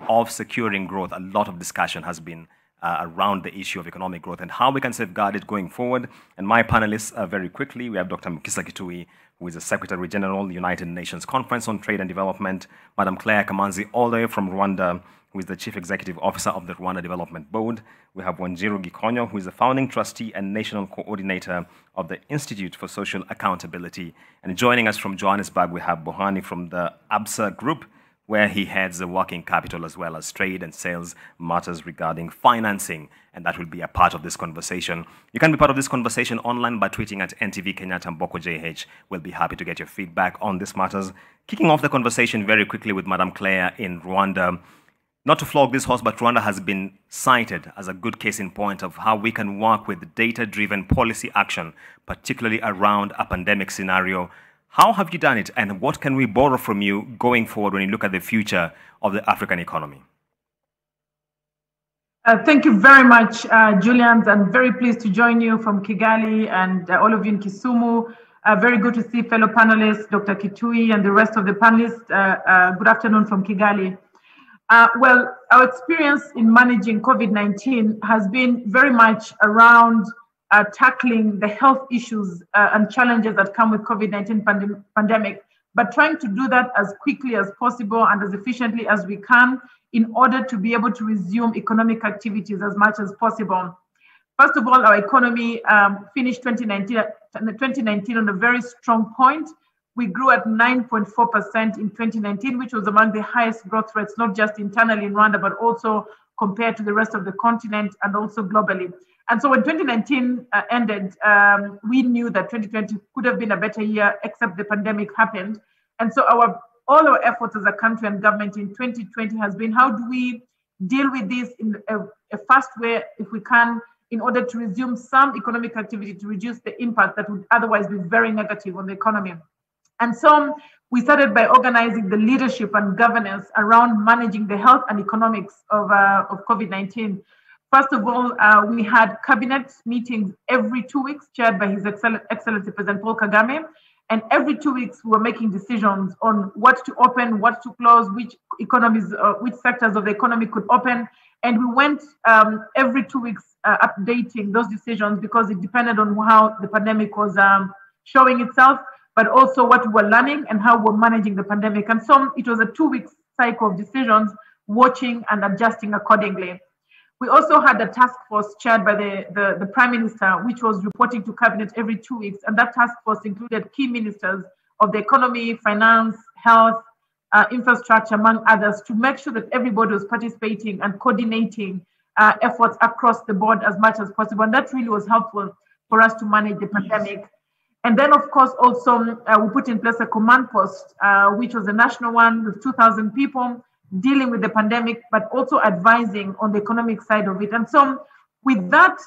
of securing growth, a lot of discussion has been around the issue of economic growth and how we can safeguard it going forward. And my panelists, very quickly, we have Dr. Kusi, who is the Secretary General, United Nations Conference on Trade and Development, Madam Claire Kamanzi, all the way from Rwanda, who is the Chief Executive Officer of the Rwanda Development Board. We have Wanjiru Gikonyo, who is the Founding Trustee and National Coordinator of the Institute for Social Accountability. And joining us from Johannesburg, we have Bohani from the ABSA Group, where he heads the working capital as well as trade and sales matters regarding financing, and that will be a part of this conversation. You can be part of this conversation online by tweeting at NTV Kenyatta Mboko JH. We'll be happy to get your feedback on these matters. Kicking off the conversation very quickly with Madam Claire in Rwanda. Not to flog this horse, but Rwanda has been cited as a good case in point of how we can work with data-driven policy action, particularly around a pandemic scenario. How have you done it, and what can we borrow from you going forward when you look at the future of the African economy? Thank you very much, Julian. I'm very pleased to join you from Kigali and all of you in Kisumu. Very good to see fellow panelists, Dr. Kitui and the rest of the panelists. Good afternoon from Kigali. Well, our experience in managing COVID-19 has been very much around tackling the health issues and challenges that come with COVID-19 pandemic, but trying to do that as quickly as possible and as efficiently as we can in order to be able to resume economic activities as much as possible. First of all, our economy finished 2019 on a very strong point. We grew at 9.4% in 2019, which was among the highest growth rates, not just internally in Rwanda, but also compared to the rest of the continent and also globally. And so when 2019 ended, we knew that 2020 could have been a better year, except the pandemic happened. And so all our efforts as a country and government in 2020 has been, how do we deal with this in a fast way, if we can, in order to resume some economic activity to reduce the impact that would otherwise be very negative on the economy. And so we started by organizing the leadership and governance around managing the health and economics of COVID-19. First of all, we had cabinet meetings every 2 weeks, chaired by His Excellency President Paul Kagame. And every 2 weeks, we were making decisions on what to open, what to close, which economies, which sectors of the economy could open. And we went every 2 weeks updating those decisions because it depended on how the pandemic was showing itself, but also what we were learning and how we're managing the pandemic. And so it was a 2 week cycle of decisions, watching and adjusting accordingly. We also had a task force chaired by the Prime Minister, which was reporting to Cabinet every 2 weeks. And that task force included key ministers of the economy, finance, health, infrastructure, among others, to make sure that everybody was participating and coordinating efforts across the board as much as possible. And that really was helpful for us to manage the pandemic. And then, of course, also we put in place a command post, which was a national one with 2,000 people dealing with the pandemic, but also advising on the economic side of it. And so with that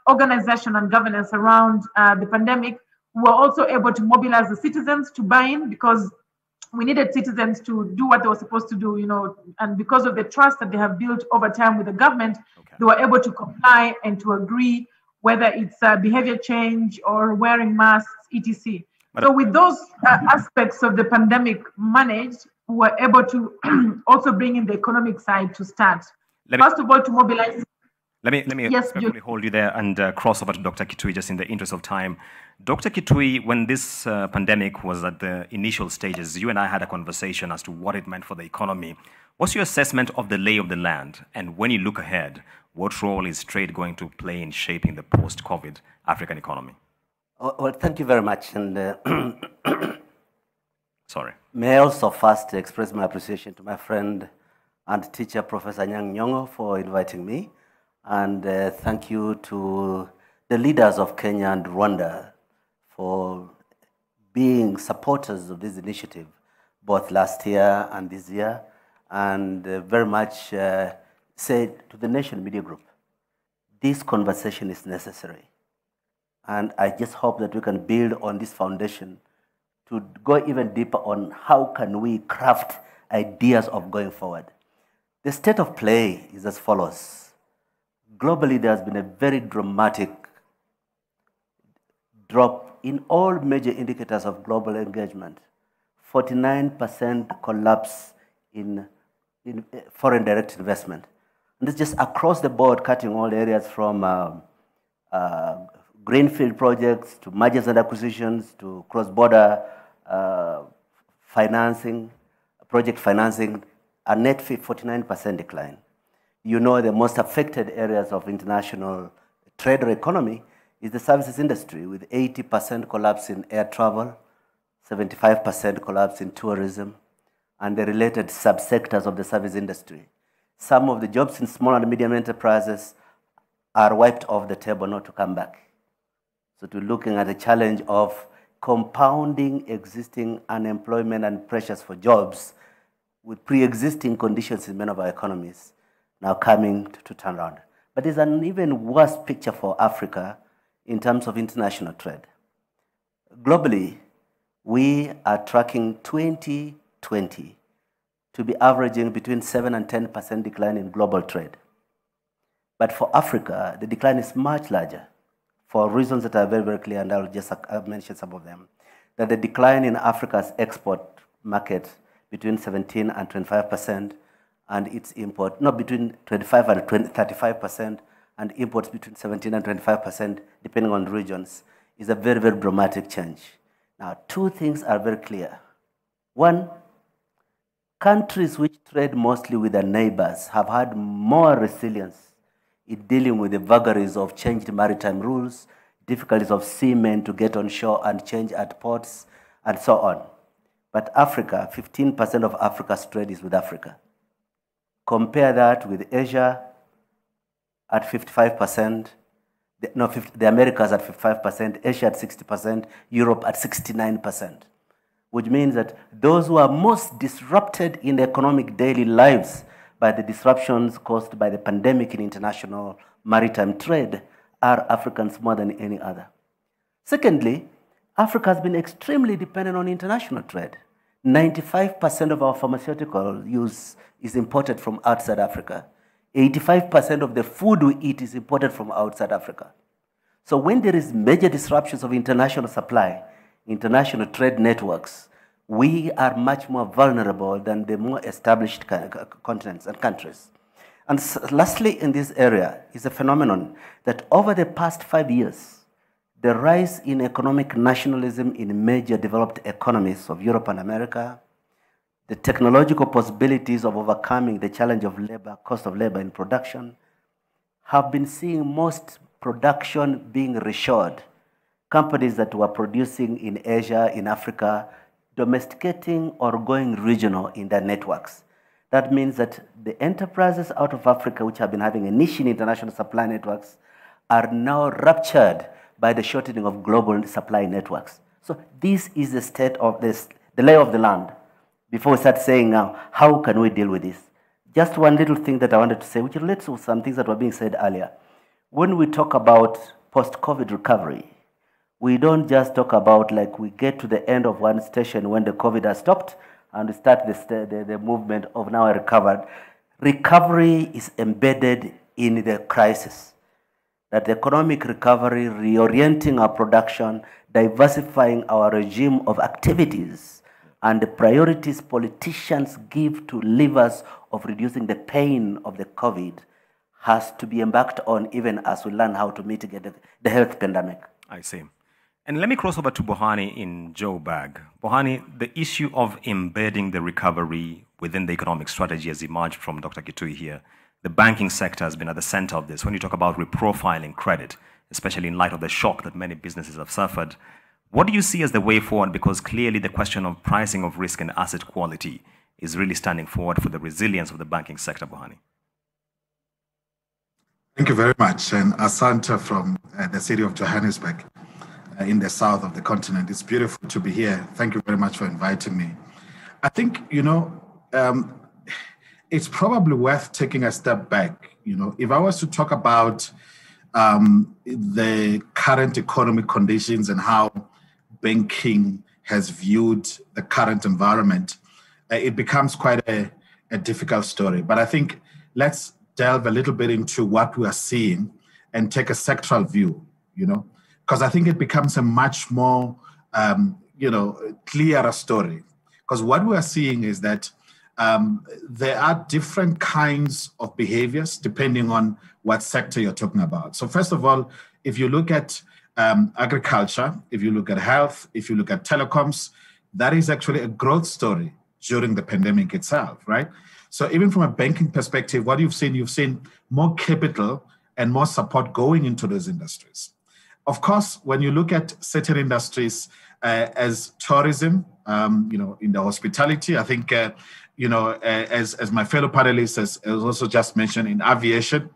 organization and governance around the pandemic, we were also able to mobilize the citizens to buy in, because we needed citizens to do what they were supposed to do, and because of the trust that they have built over time with the government, they were able to comply and to agree, whether it's behavior change or wearing masks, etc. So with those aspects of the pandemic managed, we were able to also bring in the economic side to start. First of all, to mobilize. Let me respectfully hold you there and cross over to Dr. Kitui just in the interest of time. Dr. Kitui, when this pandemic was at the initial stages, you and I had a conversation as to what it meant for the economy. What's your assessment of the lay of the land? And when you look ahead, what role is trade going to play in shaping the post-COVID African economy? Well, thank you very much. And sorry. May I also first express my appreciation to my friend and teacher, Professor Nyang' Nyong'o, for inviting me. And thank you to the leaders of Kenya and Rwanda for being supporters of this initiative, both last year and this year. And very much said to the Nation Media Group, this conversation is necessary. And I just hope that we can build on this foundation to go even deeper on how can we craft ideas of going forward. The state of play is as follows. Globally, there has been a very dramatic drop in all major indicators of global engagement. 49% collapse in foreign direct investment. And it's just across the board, cutting all areas from greenfield projects to mergers and acquisitions to cross-border financing, project financing, a net 49% decline. You know, the most affected areas of international trade or economy is the services industry, with 80% collapse in air travel, 75% collapse in tourism, and the related subsectors of the service industry. Some of the jobs in small and medium enterprises are wiped off the table, not to come back. So we're looking at a challenge of compounding existing unemployment and pressures for jobs with pre-existing conditions in many of our economies now coming to turn around. But there's an even worse picture for Africa in terms of international trade. Globally, we are tracking 2020 to be averaging between 7 and 10% decline in global trade. But for Africa, the decline is much larger for reasons that are very, very clear, and I'll just mention some of them. That the decline in Africa's export market between 17 and 25%, and its import, not between 25 and 35%, and imports between 17 and 25%, depending on regions, is a very, very dramatic change. Now, two things are very clear. One, countries which trade mostly with their neighbors have had more resilience in dealing with the vagaries of changed maritime rules, difficulties of seamen to get on shore and change at ports, and so on. But Africa, 15% of Africa's trade is with Africa. Compare that with Asia at 55%, the Americas at 55%, Asia at 60%, Europe at 69%, which means that those who are most disrupted in their economic daily lives by the disruptions caused by the pandemic in international maritime trade are Africans more than any other. Secondly, Africa has been extremely dependent on international trade. 95% of our pharmaceutical use is imported from outside Africa. 85% of the food we eat is imported from outside Africa. So when there is major disruptions of international supply, international trade networks, we are much more vulnerable than the more established continents and countries. And lastly, in this area is a phenomenon that over the past 5 years, the rise in economic nationalism in major developed economies of Europe and America, the technological possibilities of overcoming the challenge of labor, cost of labor in production, have been seeing most production being reshored. Companies that were producing in Asia, in Africa, domesticating or going regional in their networks. That means that the enterprises out of Africa, which have been having a niche in international supply networks, are now ruptured by the shortening of global supply networks. So this is the state of this, the lay of the land. Before we start saying now, how can we deal with this? Just one little thing that I wanted to say, which relates to some things that were being said earlier. When we talk about post-COVID recovery, we don't just talk about like we get to the end of one station when the COVID has stopped and we start the movement of now recovered. Recovery is embedded in the crisis. That the economic recovery, reorienting our production, diversifying our regime of activities, and the priorities politicians give to levers of reducing the pain of the COVID has to be embarked on even as we learn how to mitigate the health pandemic. I see. And let me cross over to Bohani in Joburg. Bohani, the issue of embedding the recovery within the economic strategy has emerged from Dr. Kitui here. The banking sector has been at the center of this. When you talk about reprofiling credit, especially in light of the shock that many businesses have suffered, what do you see as the way forward? Because clearly the question of pricing of risk and asset quality is really standing forward for the resilience of the banking sector, Bohani. Thank you very much. And Asante from the city of Johannesburg in the south of the continent. It's beautiful to be here. Thank you very much for inviting me. I think, it's probably worth taking a step back. If I was to talk about the current economic conditions and how banking has viewed the current environment, it becomes quite a difficult story. But I think let's delve a little bit into what we are seeing and take a sectoral view, because I think it becomes a much more, clearer story. Because what we are seeing is that there are different kinds of behaviors depending on what sector you're talking about. So first of all, if you look at agriculture, if you look at health, if you look at telecoms, that is actually a growth story during the pandemic itself, right? So even from a banking perspective, what you've seen more capital and more support going into those industries. Of course, when you look at certain industries as tourism, in the hospitality, I think, as my fellow panelists has also just mentioned, in aviation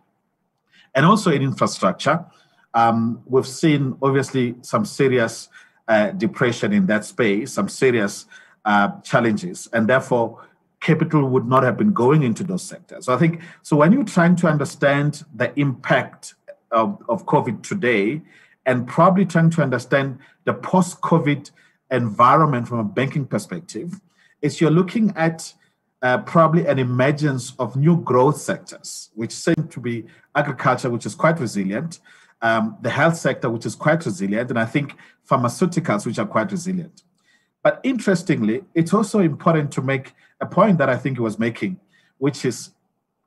and also in infrastructure, we've seen obviously some serious depression in that space, some serious challenges, and therefore capital would not have been going into those sectors. So I think, so when you're trying to understand the impact of COVID today, and probably trying to understand the post-COVID environment from a banking perspective, is you're looking at probably an emergence of new growth sectors, which seem to be agriculture, which is quite resilient, the health sector, which is quite resilient, and I think pharmaceuticals, which are quite resilient. But interestingly, it's also important to make a point that I think he was making, which is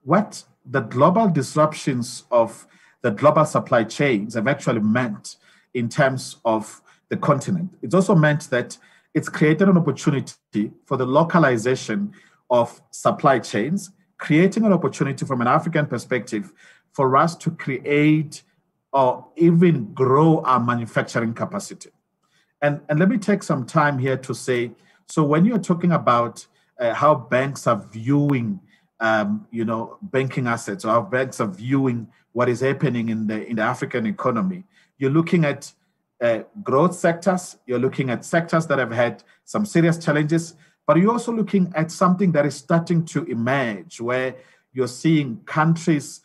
what the global disruptions of the global supply chains have actually meant in terms of the continent. It's also meant that it's created an opportunity for the localization of supply chains, creating an opportunity from an African perspective for us to create or even grow our manufacturing capacity. And let me take some time here to say, so when you're talking about how banks are viewing banking assets, or how banks are viewing what is happening in the African economy, you're looking at growth sectors, you're looking at sectors that have had some serious challenges, but you're also looking at something that is starting to emerge, where you're seeing countries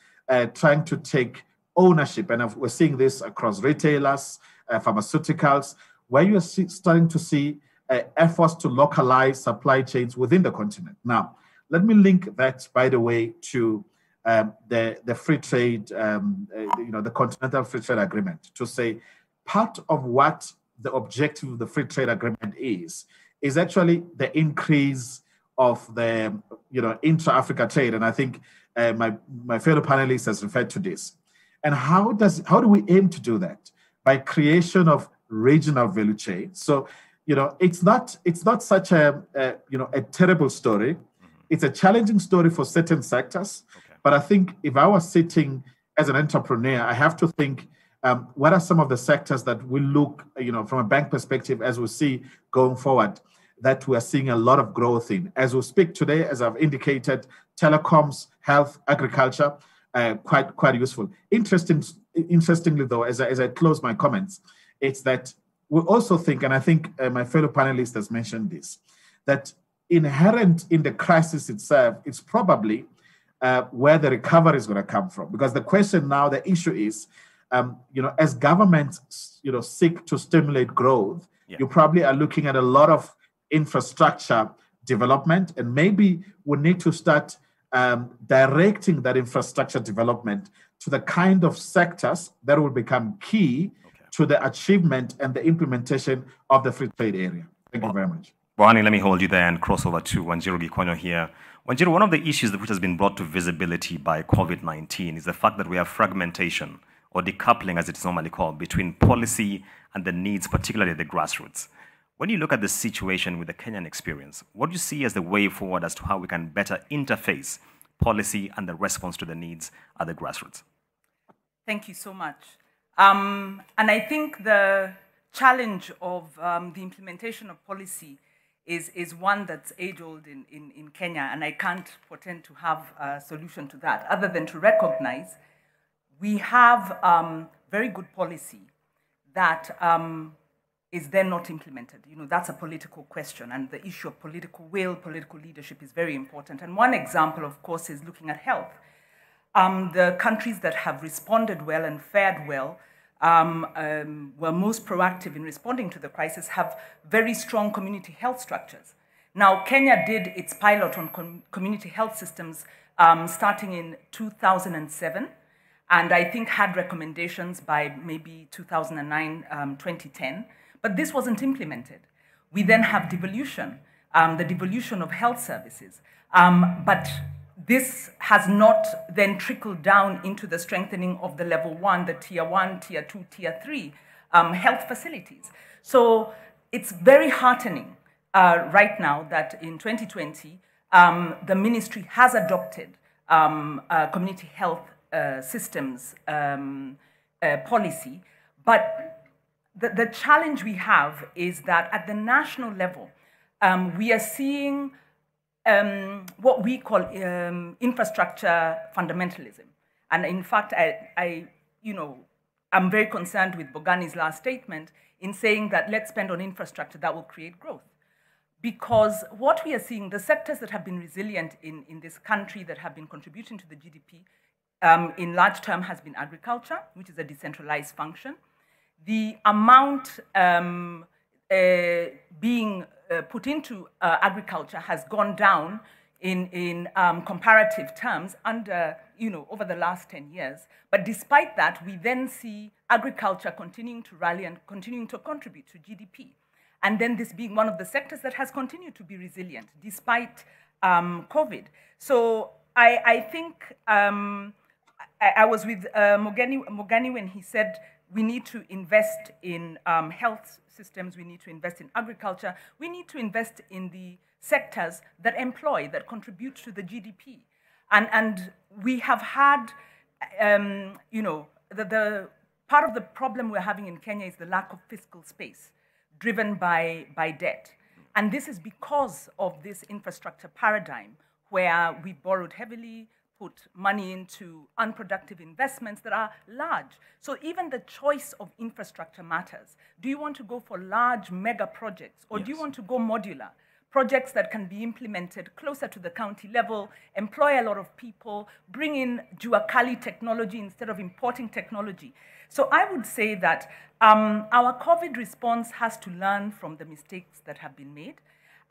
trying to take ownership, and we're seeing this across retailers, pharmaceuticals, where you're starting to see efforts to localize supply chains within the continent. Now, let me link that, by the way, to the free trade, the Continental Free Trade Agreement, to say part of what the objective of the free trade agreement is actually the increase of the intra-Africa trade, and I think my fellow panelists has referred to this. And how do we aim to do that? By creation of regional value chains. So it's not such a terrible story. It's a challenging story for certain sectors. Okay. But I think if I was sitting as an entrepreneur, I have to think, what are some of the sectors that we look, from a bank perspective, as we see going forward, that we are seeing a lot of growth in. As we speak today, as I've indicated, telecoms, health, agriculture, quite useful. Interestingly, though, as I close my comments, it's that we also think, and I think my fellow panelists has mentioned this, that inherent in the crisis itself, it's probably where the recovery is going to come from. Because the question now, the issue is, as governments, seek to stimulate growth, you probably are looking at a lot of infrastructure development, and maybe we need to start directing that infrastructure development to the kind of sectors that will become key to the achievement and the implementation of the free trade area. Thank you very much. Bohani, let me hold you there and cross over to Wanjiru Gikonyo here. Wanjiru, one of the issues which has been brought to visibility by COVID-19 is the fact that we have fragmentation, or decoupling as it is normally called, between policy and the needs, particularly at the grassroots. When you look at the situation with the Kenyan experience, what do you see as the way forward as to how we can better interface policy and the response to the needs at the grassroots? Thank you so much. And I think the challenge of the implementation of policy is one that's age-old in Kenya, and I can't pretend to have a solution to that, other than to recognize we have very good policy that is then not implemented. That's a political question, and the issue of political will, political leadership is very important. And one example, of course, is looking at health. The countries that have responded well and fared well, were most proactive in responding to the crisis, have very strong community health structures. Now, Kenya did its pilot on community health systems starting in 2007, and I think had recommendations by maybe 2009, 2010, but this wasn't implemented. We then have devolution. the devolution of health services. But this has not then trickled down into the strengthening of the level 1, the tier 1, tier 2, tier 3 health facilities. So it's very heartening right now that in 2020, the ministry has adopted community health systems policy. But the challenge we have is that at the national level, we are seeing what we call infrastructure fundamentalism. And in fact, I'm very concerned with Bogani's last statement in saying that let's spend on infrastructure that will create growth. Because what we are seeing, the sectors that have been resilient in this country, that have been contributing to the GDP, in large term has been agriculture, which is a decentralized function. The amount being put into agriculture has gone down in comparative terms under, over the last 10 years. But despite that, we then see agriculture continuing to rally and continuing to contribute to GDP. And then this being one of the sectors that has continued to be resilient despite COVID. So I think I was with Mogani when he said we need to invest in health systems, we need to invest in agriculture, we need to invest in the sectors that employ, that contribute to the GDP. And we have had, the part of the problem we're having in Kenya is the lack of fiscal space driven by debt. And this is because of this infrastructure paradigm where we borrowed heavily, put money into unproductive investments that are large. So even the choice of infrastructure matters. Do you want to go for large mega projects, or do you want to go modular? Projects that can be implemented closer to the county level, employ a lot of people, bring in Jua Kali technology instead of importing technology. So I would say that our COVID response has to learn from the mistakes that have been made.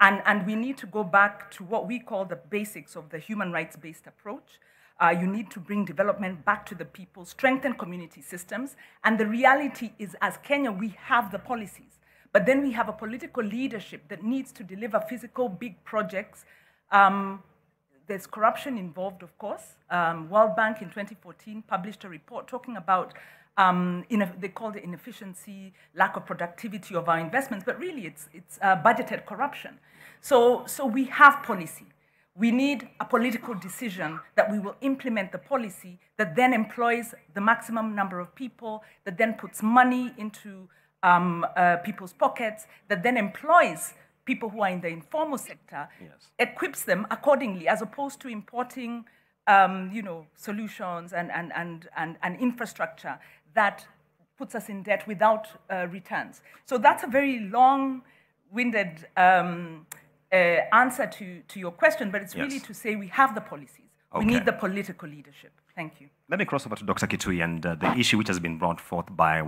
And we need to go back to what we call the basics of the human rights-based approach. You need to bring development back to the people, strengthen community systems. And the reality is, as Kenya, we have the policies. But then we have a political leadership that needs to deliver physical big projects. There's corruption involved, of course. World Bank in 2014 published a report talking about they called it inefficiency, lack of productivity of our investments, but really it's budgeted corruption. So we have policy. We need a political decision that we will implement the policy that then employs the maximum number of people, that then puts money into people's pockets, that then employs people who are in the informal sector, equips them accordingly, as opposed to importing solutions and infrastructure that puts us in debt without returns. So that's a very long-winded answer to your question, but it's really to say we have the policies. We need the political leadership. Thank you. Let me cross over to Dr. Kitui, and the issue which has been brought forth by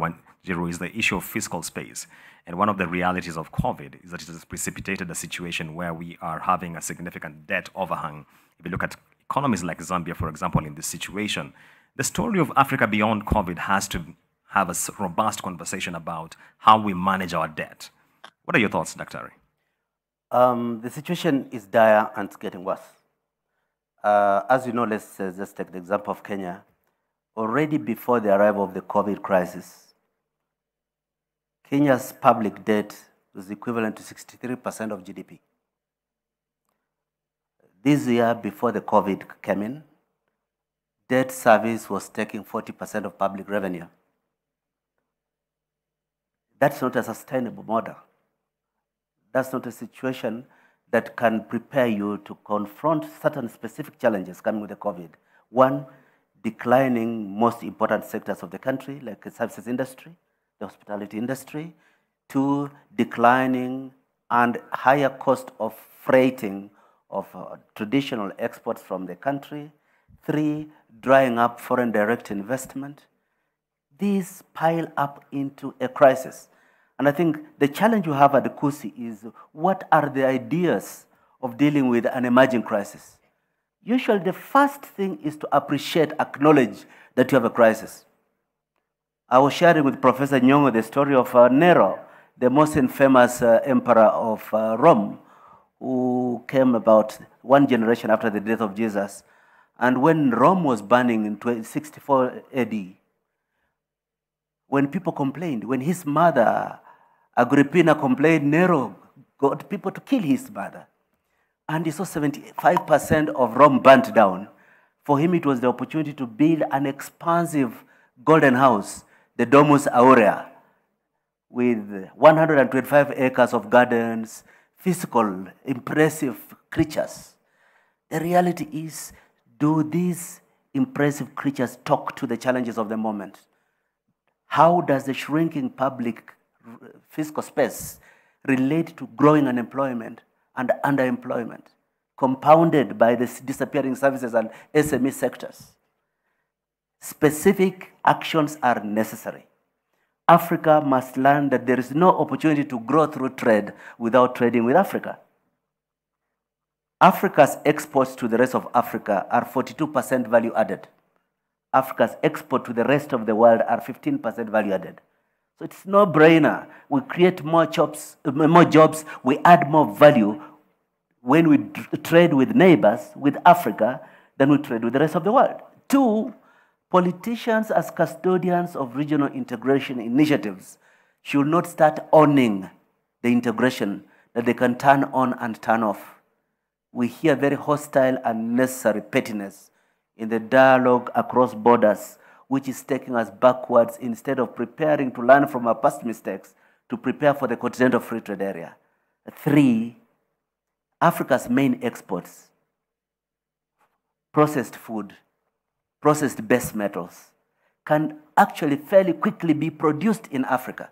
Jiru is the issue of fiscal space. And one of the realities of COVID is that it has precipitated a situation where we are having a significant debt overhang. If you look at economies like Zambia, for example, in this situation, the story of Africa beyond COVID has to have a robust conversation about how we manage our debt. What are your thoughts, Dr. The situation is dire and it's getting worse. As you know, let's just take the example of Kenya. Already before the arrival of the COVID crisis, Kenya's public debt was equivalent to 63% of GDP. This year, before the COVID came in, debt service was taking 40% of public revenue. That's not a sustainable model. That's not a situation that can prepare you to confront certain specific challenges coming with the COVID. One, declining most important sectors of the country, like the services industry, the hospitality industry. Two, declining and higher cost of freighting of traditional exports from the country. Three, drying up foreign direct investment. These pile up into a crisis. And I think the challenge you have at the Kusi is, what are the ideas of dealing with an emerging crisis? Usually the first thing is to appreciate, acknowledge that you have a crisis. I was sharing with Professor Nyong'o the story of Nero, the most infamous emperor of Rome, who came about one generation after the death of Jesus. And when Rome was burning in 64 AD, when people complained, when his mother, Agrippina, complained, Nero got people to kill his mother. And he saw 75% of Rome burnt down. For him, it was the opportunity to build an expansive golden house, the Domus Aurea, with 125 acres of gardens, physical, impressive creatures. The reality is, do these impressive creatures talk to the challenges of the moment? How does the shrinking public fiscal space relate to growing unemployment and underemployment, compounded by the disappearing services and SME sectors? Specific actions are necessary. Africa must learn that there is no opportunity to grow through trade without trading with Africa. Africa's exports to the rest of Africa are 42% value added. Africa's export to the rest of the world are 15% value added. So it's no brainer. We create more jobs, we add more value when we trade with neighbors, with Africa, than we trade with the rest of the world. Two, politicians as custodians of regional integration initiatives should not start owning the integration that they can turn on and turn off. We hear very hostile and necessary pettiness in the dialogue across borders, which is taking us backwards instead of preparing to learn from our past mistakes to prepare for the continental free trade area. Three, Africa's main exports, processed food, processed base metals, can actually fairly quickly be produced in Africa,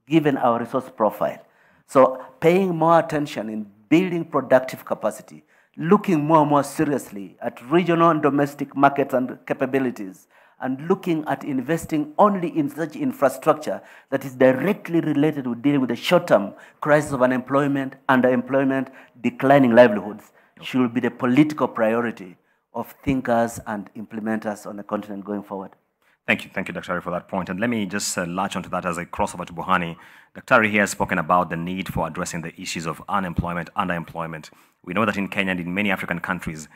given our resource profile. So paying more attention in building productive capacity, looking more and more seriously at regional and domestic markets and capabilities, and looking at investing only in such infrastructure that is directly related to dealing with the short-term crisis of unemployment, underemployment, declining livelihoods, should be the political priority of thinkers and implementers on the continent going forward. Thank you, Dr. Ari, for that point. And let me just latch onto that as a crossover to Buhani. Dr. Ari here has spoken about the need for addressing the issues of unemployment, underemployment. We know that in Kenya and in many African countries,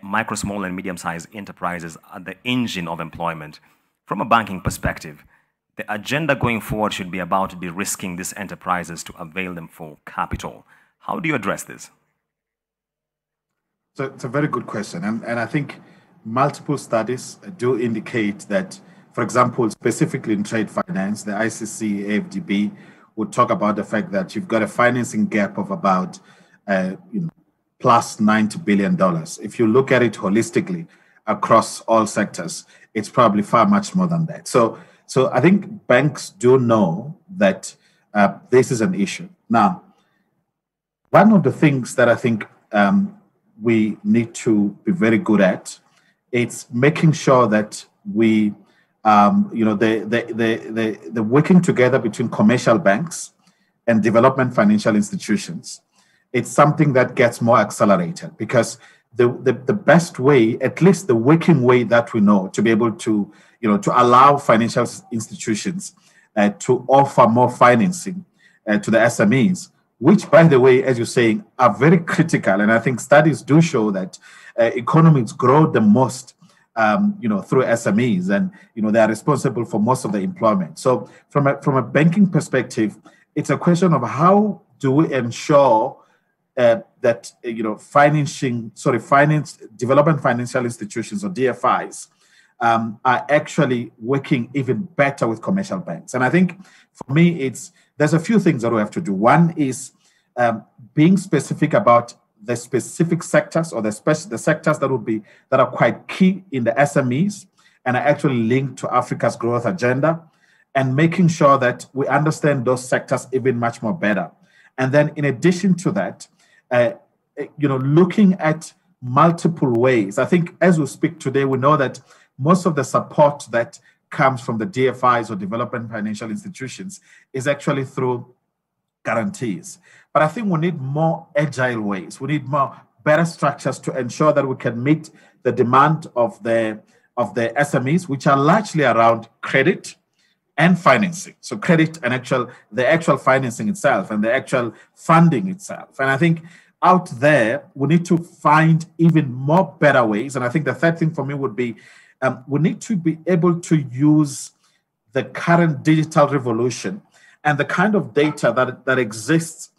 micro, small, and medium-sized enterprises are the engine of employment. From a banking perspective, the agenda going forward should be about de-risking these enterprises to avail them for capital. How do you address this? So it's a very good question. And I think multiple studies do indicate that, for example, specifically in trade finance, the ICC, AFDB would talk about the fact that you've got a financing gap of about plus $90 billion. If you look at it holistically across all sectors, it's probably far much more than that. So I think banks do know that this is an issue. Now, one of the things that I think we need to be very good at, it's making sure that we, the working together between commercial banks and development financial institutions, it's something that gets more accelerated, because the best way, at least the working way that we know to be able to, to allow financial institutions to offer more financing to the SMEs, which, by the way, as you're saying, are very critical. And I think studies do show that economies grow the most, through SMEs, and they are responsible for most of the employment. So, from a banking perspective, it's a question of how do we ensure that development financial institutions, or DFIs, are actually working even better with commercial banks. And I think for me, there's a few things that we have to do. One is being specific about the specific sectors, or the sectors that are quite key in the SMEs and are actually linked to Africa's growth agenda, and making sure that we understand those sectors even much more better. And then in addition to that, looking at multiple ways. I think as we speak today, we know that most of the support that comes from the DFIs, or development financial institutions, is actually through guarantees. But I think we need more agile ways. We need better structures to ensure that we can meet the demand of the SMEs, which are largely around credit and financing. So credit and the actual financing itself, and the actual funding itself. And I think out there, we need to find even more better ways. And I think the third thing for me would be we need to be able to use the current digital revolution and the kind of data that exists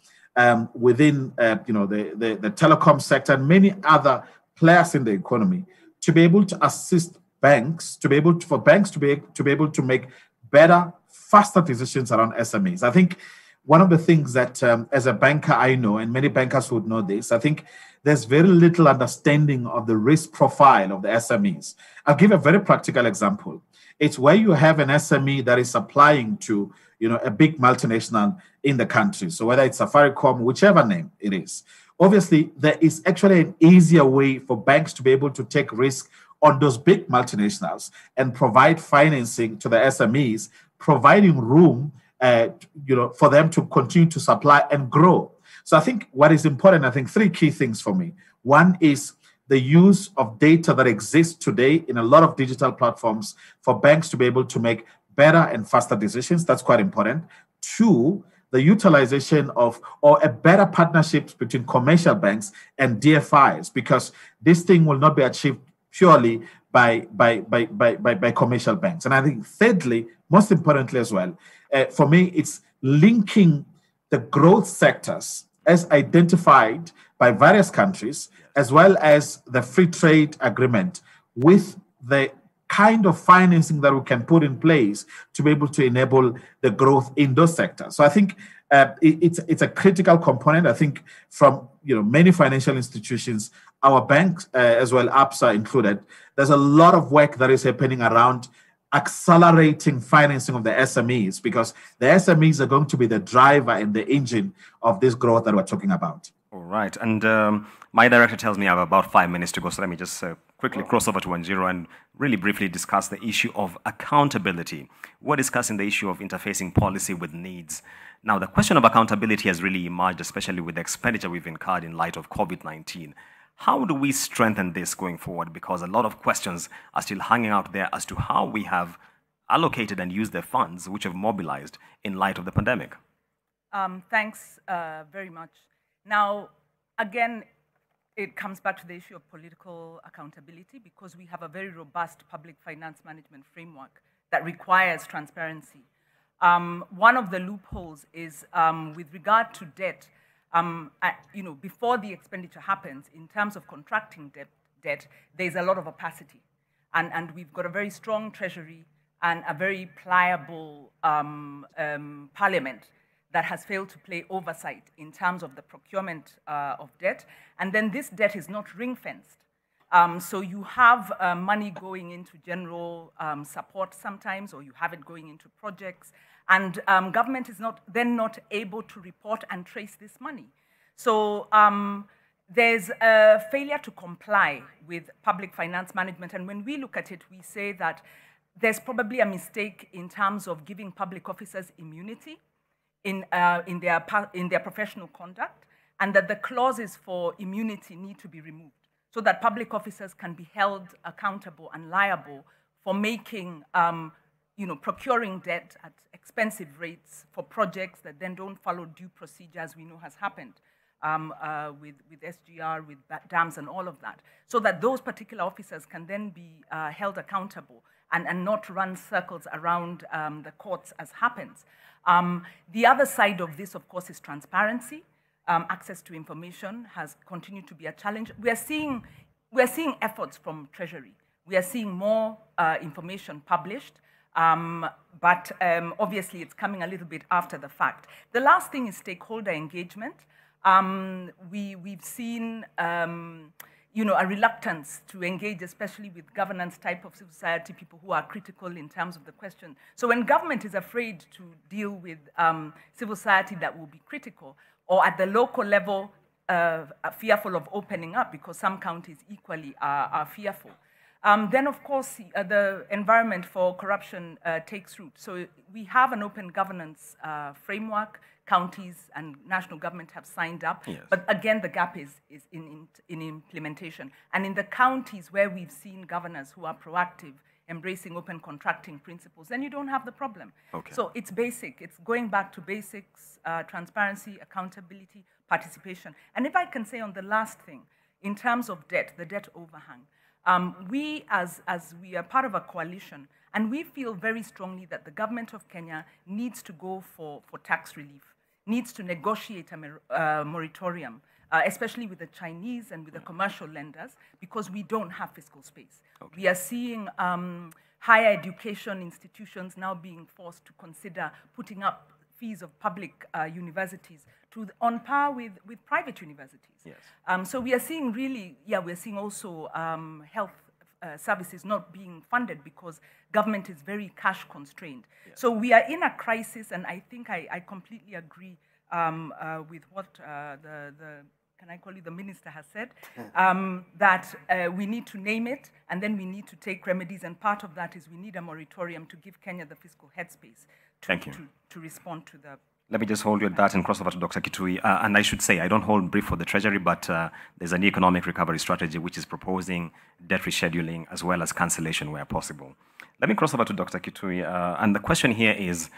within the telecom sector and many other players in the economy to be able to assist banks, to be able to make better, faster decisions around SMEs. I think one of the things that as a banker I know, and many bankers would know this, I think there's very little understanding of the risk profile of the SMEs. I'll give a very practical example. It's where you have an SME that is supplying to a big multinational in the country. So whether it's Safaricom, whichever name it is, obviously there is actually an easier way for banks to be able to take risk on those big multinationals and provide financing to the SMEs, providing room for them to continue to supply and grow. So I think what is important, I think three key things for me. One is the use of data that exists today in a lot of digital platforms for banks to be able to make better and faster decisions. That's quite important. Two, the utilization of or a better partnerships between commercial banks and DFIs, because this thing will not be achieved purely by commercial banks. And I think thirdly, most importantly as well, for me, it's linking the growth sectors as identified by various countries, as well as the free trade agreement, with the kind of financing that we can put in place to be able to enable the growth in those sectors. So I think it's a critical component. I think from many financial institutions, our banks as well, APSA included, there's a lot of work that is happening around accelerating financing of the SMEs, because the SMEs are going to be the driver and the engine of this growth that we're talking about. All right. And my director tells me I have about 5 minutes to go, so let me just quickly cross over to 10 and really briefly discuss the issue of accountability. We're discussing the issue of interfacing policy with needs. Now, the question of accountability has really emerged, especially with the expenditure we've incurred in light of COVID-19. How do we strengthen this going forward? Because a lot of questions are still hanging out there as to how we have allocated and used the funds which have mobilized in light of the pandemic. Thanks very much. Now, again, it comes back to the issue of political accountability, because we have a very robust public finance management framework that requires transparency. One of the loopholes is with regard to debt. Before the expenditure happens, in terms of contracting debt, there's a lot of opacity. And we've got a very strong treasury and a very pliable parliament that has failed to play oversight in terms of the procurement of debt. And then this debt is not ring-fenced. So you have money going into general support sometimes, or you have it going into projects. And government is not able to report and trace this money. So there's a failure to comply with public finance management. And when we look at it, we say that there's probably a mistake in terms of giving public officers immunity in their professional conduct, and that the clauses for immunity need to be removed so that public officers can be held accountable and liable for making procuring debt at expensive rates for projects that then don't follow due procedure, as we know has happened with SGR, with dams and all of that, so that those particular officers can then be held accountable and not run circles around the courts as happens. The other side of this, of course, is transparency. Access to information has continued to be a challenge. We are seeing efforts from Treasury. We are seeing more information published. But obviously it's coming a little bit after the fact. The last thing is stakeholder engagement. We've seen a reluctance to engage, especially with governance type of civil society, people who are critical in terms of the question. So when government is afraid to deal with civil society that will be critical, or at the local level fearful of opening up, because some counties equally are fearful, then, of course, the environment for corruption takes root. So we have an open governance framework. Counties and national government have signed up. Yes. But again, the gap is in implementation. And in the counties where we've seen governors who are proactive embracing open contracting principles, then you don't have the problem. Okay. So it's basic. It's going back to basics, transparency, accountability, participation. And if I can say on the last thing, in terms of debt, the debt overhang, we as we are part of a coalition, and we feel very strongly that the government of Kenya needs to go for tax relief, needs to negotiate a moratorium, especially with the Chinese and with the commercial lenders, because we don't have fiscal space. Okay. We are seeing higher education institutions now being forced to consider putting up fees of public universities on par with private universities. Yes. So we are seeing really, we're seeing also health services not being funded because government is very cash constrained. Yes. So we are in a crisis, and I think I completely agree with what can I call you, the minister has said, that we need to name it, and then we need to take remedies, and part of that is we need a moratorium to give Kenya the fiscal headspace to respond to the... Let me just hold you at that and cross over to Dr. Kitui. And I should say, I don't hold brief for the Treasury, but there's an economic recovery strategy which is proposing debt rescheduling as well as cancellation where possible. Let me cross over to Dr. Kitui. And the question here is,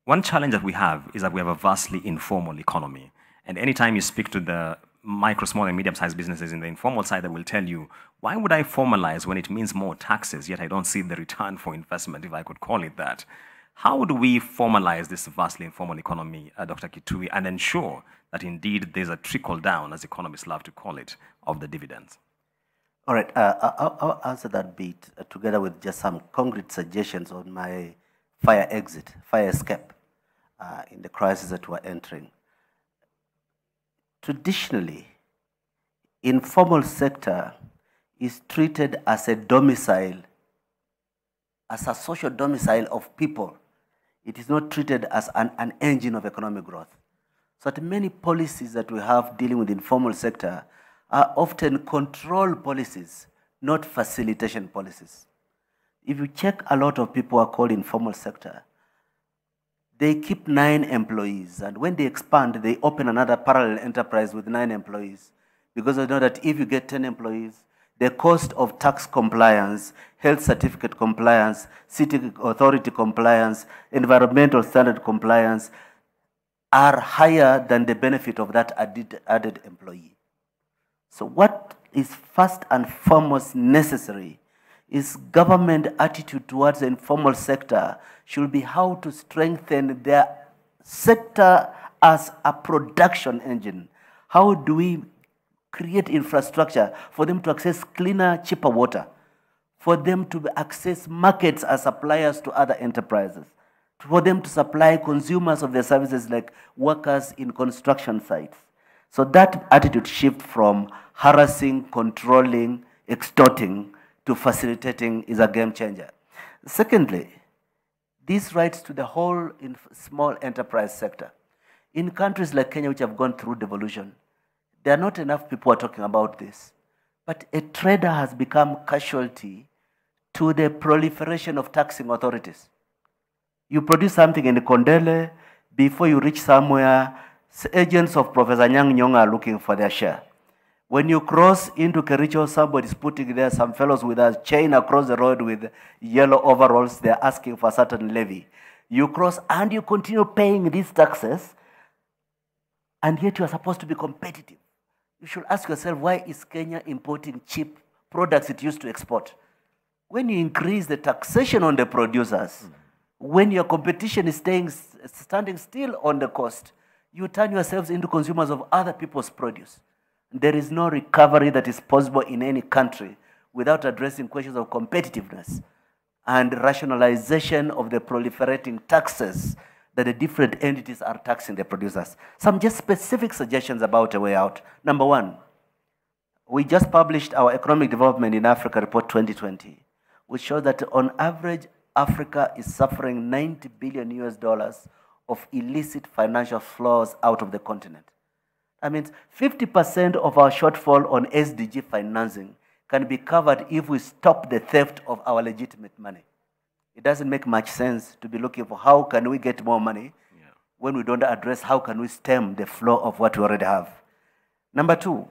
one challenge that we have is that we have a vastly informal economy. And anytime you speak to the micro, small, and medium-sized businesses in the informal side, they will tell you, why would I formalize when it means more taxes, yet I don't see the return for investment, if I could call it that? How do we formalize this vastly informal economy, Dr. Kitui, and ensure that indeed there's a trickle down, as economists love to call it, of the dividends? All right, I'll answer that bit together with just some concrete suggestions on my fire escape in the crisis that we're entering. Traditionally, informal sector is treated as a domicile, as a social domicile of people. It is not treated as an engine of economic growth. So that many policies that we have dealing with the informal sector are often control policies, not facilitation policies. If you check, a lot of people are called informal sector. They keep 9 employees, and when they expand, they open another parallel enterprise with 9 employees, because they know that if you get 10 employees, the cost of tax compliance, health certificate compliance, city authority compliance, environmental standard compliance are higher than the benefit of that added employee. So what is first and foremost necessary is government attitude towards the informal sector should be how to strengthen their sector as a production engine. How do we create infrastructure for them to access cleaner, cheaper water, for them to access markets as suppliers to other enterprises, for them to supply consumers of their services like workers in construction sites. So that attitude shift from harassing, controlling, extorting to facilitating is a game changer. Secondly, this rights to the whole small enterprise sector. In countries like Kenya, which have gone through devolution, there are not enough people who are talking about this. But a trader has become casualty to the proliferation of taxing authorities. You produce something in the Kondele, before you reach somewhere, agents of Professor Nyang' Nyong'o are looking for their share. When you cross into Kericho, somebody's putting there, some fellows with a chain across the road with yellow overalls, they're asking for a certain levy. You cross and you continue paying these taxes, and yet you are supposed to be competitive. You should ask yourself, why is Kenya importing cheap products it used to export? When you increase the taxation on the producers, when your competition is standing still on the cost, you turn yourselves into consumers of other people's produce. There is no recovery that is possible in any country without addressing questions of competitiveness and rationalization of the proliferating taxes that the different entities are taxing the producers. Some just specific suggestions about a way out. Number one, we just published our Economic Development in Africa Report 2020, which shows that on average, Africa is suffering $90 billion of illicit financial flows out of the continent. That means 50% of our shortfall on SDG financing can be covered if we stop the theft of our legitimate money. It doesn't make much sense to be looking for how can we get more money when we don't address how can we stem the flow of what we already have. Number two,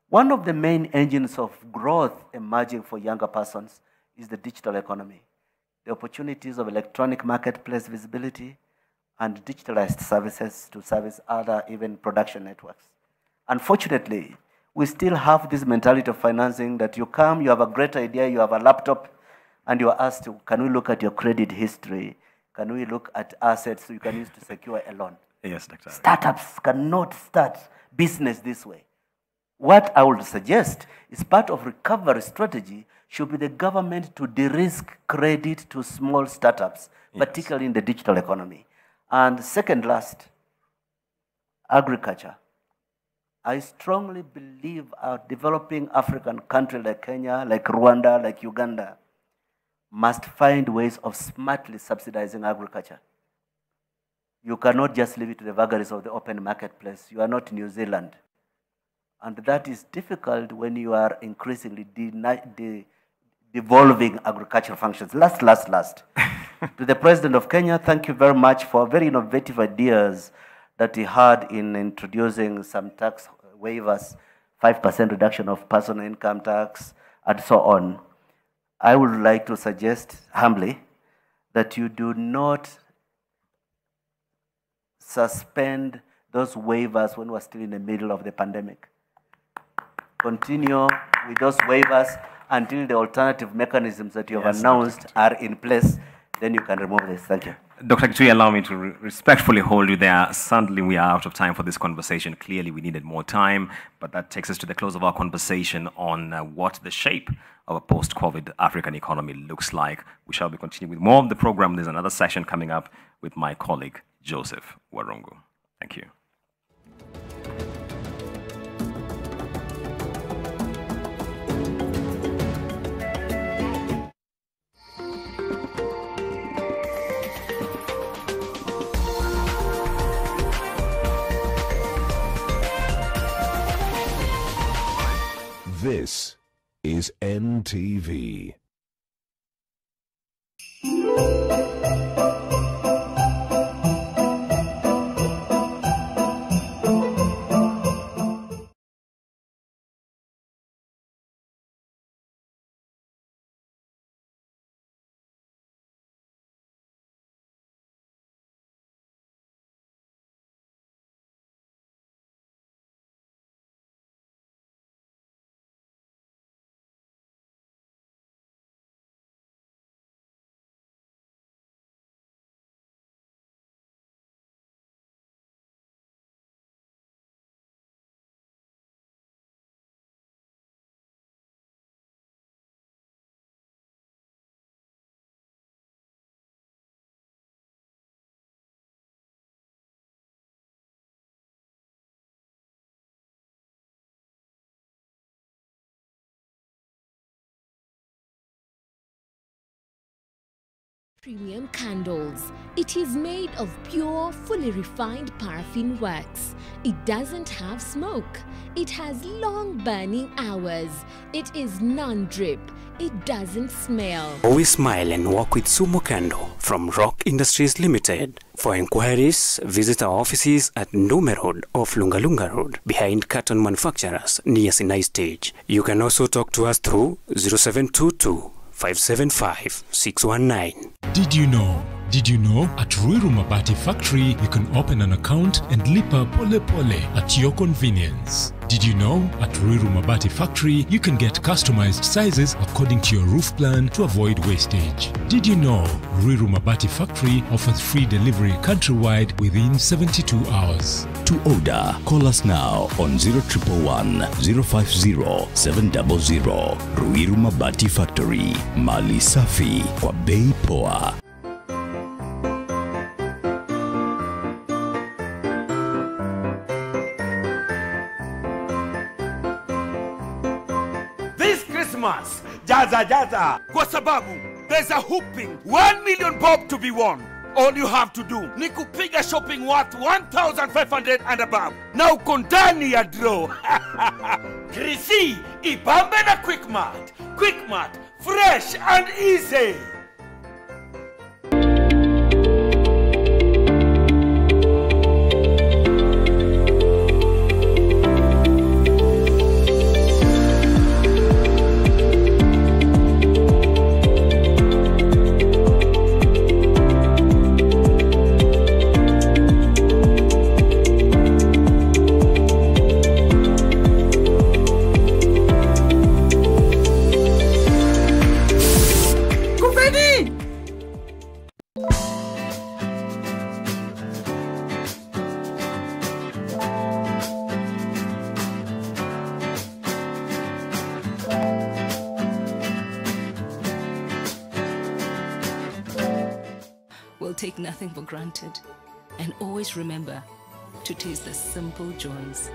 one of the main engines of growth emerging for younger persons is the digital economy, the opportunities of electronic marketplace visibility, and digitalized services to service other even production networks. Unfortunately, we still have this mentality of financing that you come, you have a great idea, you have a laptop, and you are asked, can we look at your credit history? Can we look at assets you can use to secure a loan? Yes, Dr. Startups cannot start business this way. What I would suggest is part of recovery strategy should be the government to de-risk credit to small startups, particularly in the digital economy. And second last, agriculture. I strongly believe a developing African country like Kenya, like Rwanda, like Uganda, must find ways of smartly subsidizing agriculture. You cannot just leave it to the vagaries of the open marketplace. You are not New Zealand. And that is difficult when you are increasingly devolving agricultural functions. Last. To the President of Kenya, thank you very much for very innovative ideas that he had in introducing some tax waivers, 5% reduction of personal income tax, and so on. I would like to suggest humbly that you do not suspend those waivers when we're still in the middle of the pandemic. Continue with those waivers until the alternative mechanisms that you have announced are in place. Then you can remove this. Thank you. Dr. Kitui, allow me to respectfully hold you there. Sadly, we are out of time for this conversation. Clearly, we needed more time, but that takes us to the close of our conversation on what the shape of a post-COVID African economy looks like. We shall be continuing with more of the program. There's another session coming up with my colleague, Joseph Warungu. Thank you. This is NTV. Premium candles. It is made of pure, fully refined paraffin wax. It doesn't have smoke. It has long burning hours. It is non-drip. It doesn't smell. Always smile and work with Sumo Candle from Rock Industries Limited. For inquiries, visit our offices at Ndume Road off Lungalunga Road, behind Carton Manufacturers near Sinai Stage. You can also talk to us through 0722 575 619. Did you know at Ruiru Mabati Factory you can open an account and lipa pole pole at your convenience? Did you know at Ruiru Mabati Factory you can get customized sizes according to your roof plan to avoid wastage? Did you know Ruiru Mabati Factory offers free delivery countrywide within 72 hours? To order, call us now on 0111 050 700. Ruiru Mabati Factory, mali safi kwa bei poa. Jaza kwa sababu there's a whooping 1 million bob to be won. All you have to do ni kupiga shopping worth 1,500 and above. Na uko ndani ya draw. Kusi, ibambe na Quickmart. Quickmart, fresh and easy. will take nothing for granted and always remember to taste the simple joys.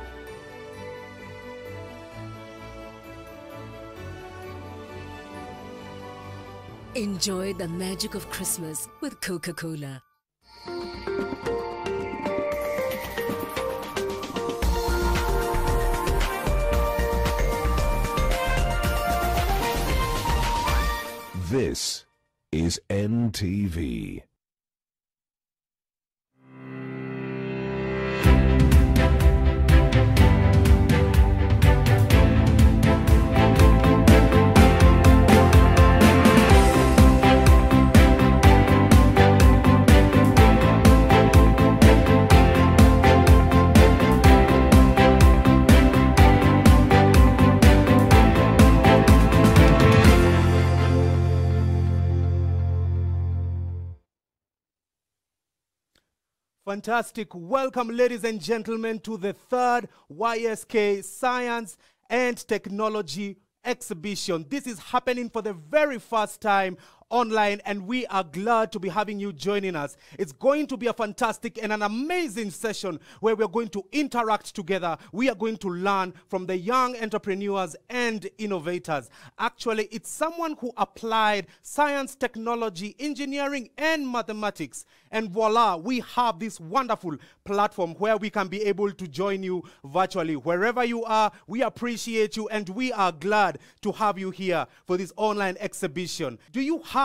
Enjoy the magic of Christmas with Coca-Cola. This is NTV. Fantastic. Welcome, ladies and gentlemen, to the third YSK Science and Technology Exhibition. This is happening for the very first time online, and we are glad to be having you joining us. It's going to be a fantastic and an amazing session where we're going to interact together. We are going to learn from the young entrepreneurs and innovators. Actually, it's someone who applied science, technology, engineering, and mathematics. And voila, we have this wonderful platform where we can be able to join you virtually. Wherever you are, we appreciate you, and we are glad to have you here for this online exhibition. Do you have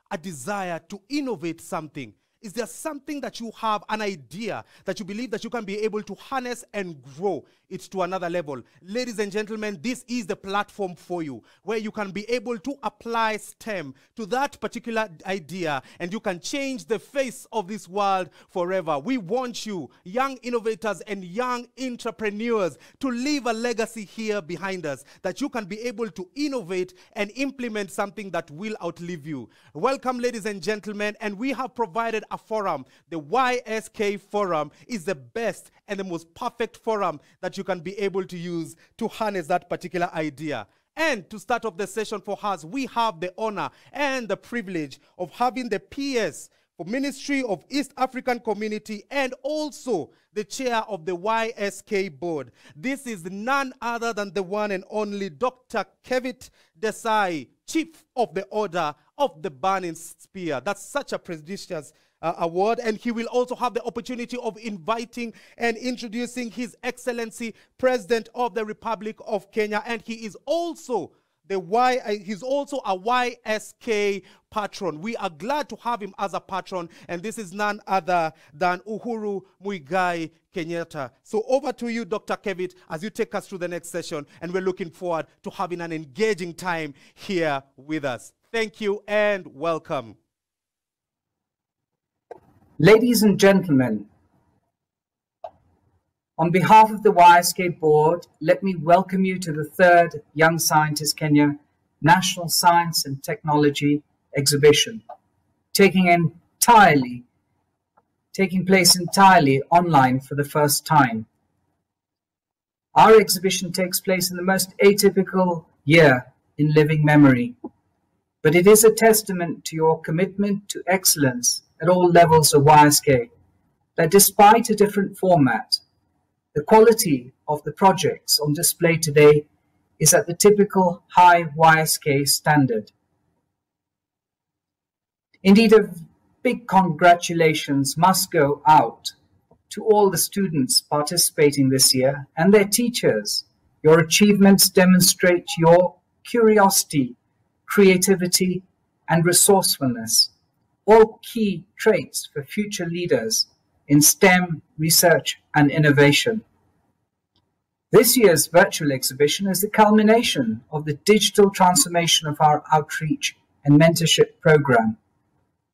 a desire to innovate something? Is there something that you have, an idea that you believe that you can be able to harness and grow it to another level? Ladies and gentlemen, this is the platform for you, where you can be able to apply STEM to that particular idea, and you can change the face of this world forever. We want you, young innovators and young entrepreneurs, to leave a legacy here behind us, that you can be able to innovate and implement something that will outlive you. Welcome, ladies and gentlemen, and we have provided a forum. The YSK forum is the best and the most perfect forum that you can be able to use to harness that particular idea. And to start off the session for us, we have the honor and the privilege of having the PS for Ministry of East African Community and also the chair of the YSK board. This is none other than the one and only Dr. Kevit Desai, Chief of the Order of the Burning Spear. That's such a prestigious award, and he will also have the opportunity of inviting and introducing His Excellency President of the Republic of Kenya, and he is also he's also a YSK patron. We are glad to have him as a patron, and this is none other than Uhuru Muigai Kenyatta. So over to you, Dr. Kevit, as you take us through the next session, and we're looking forward to having an engaging time here with us. Thank you and welcome. Ladies and gentlemen, on behalf of the YSK board, let me welcome you to the third Young Scientist Kenya National Science and Technology Exhibition, taking place entirely online for the first time. Our exhibition takes place in the most atypical year in living memory, but it is a testament to your commitment to excellence at all levels of YSK, that despite a different format, the quality of the projects on display today is at the typical high YSK standard. Indeed, a big congratulations must go out to all the students participating this year and their teachers. Your achievements demonstrate your curiosity, creativity, and resourcefulness, all key traits for future leaders in STEM, research, and innovation. This year's virtual exhibition is the culmination of the digital transformation of our outreach and mentorship program,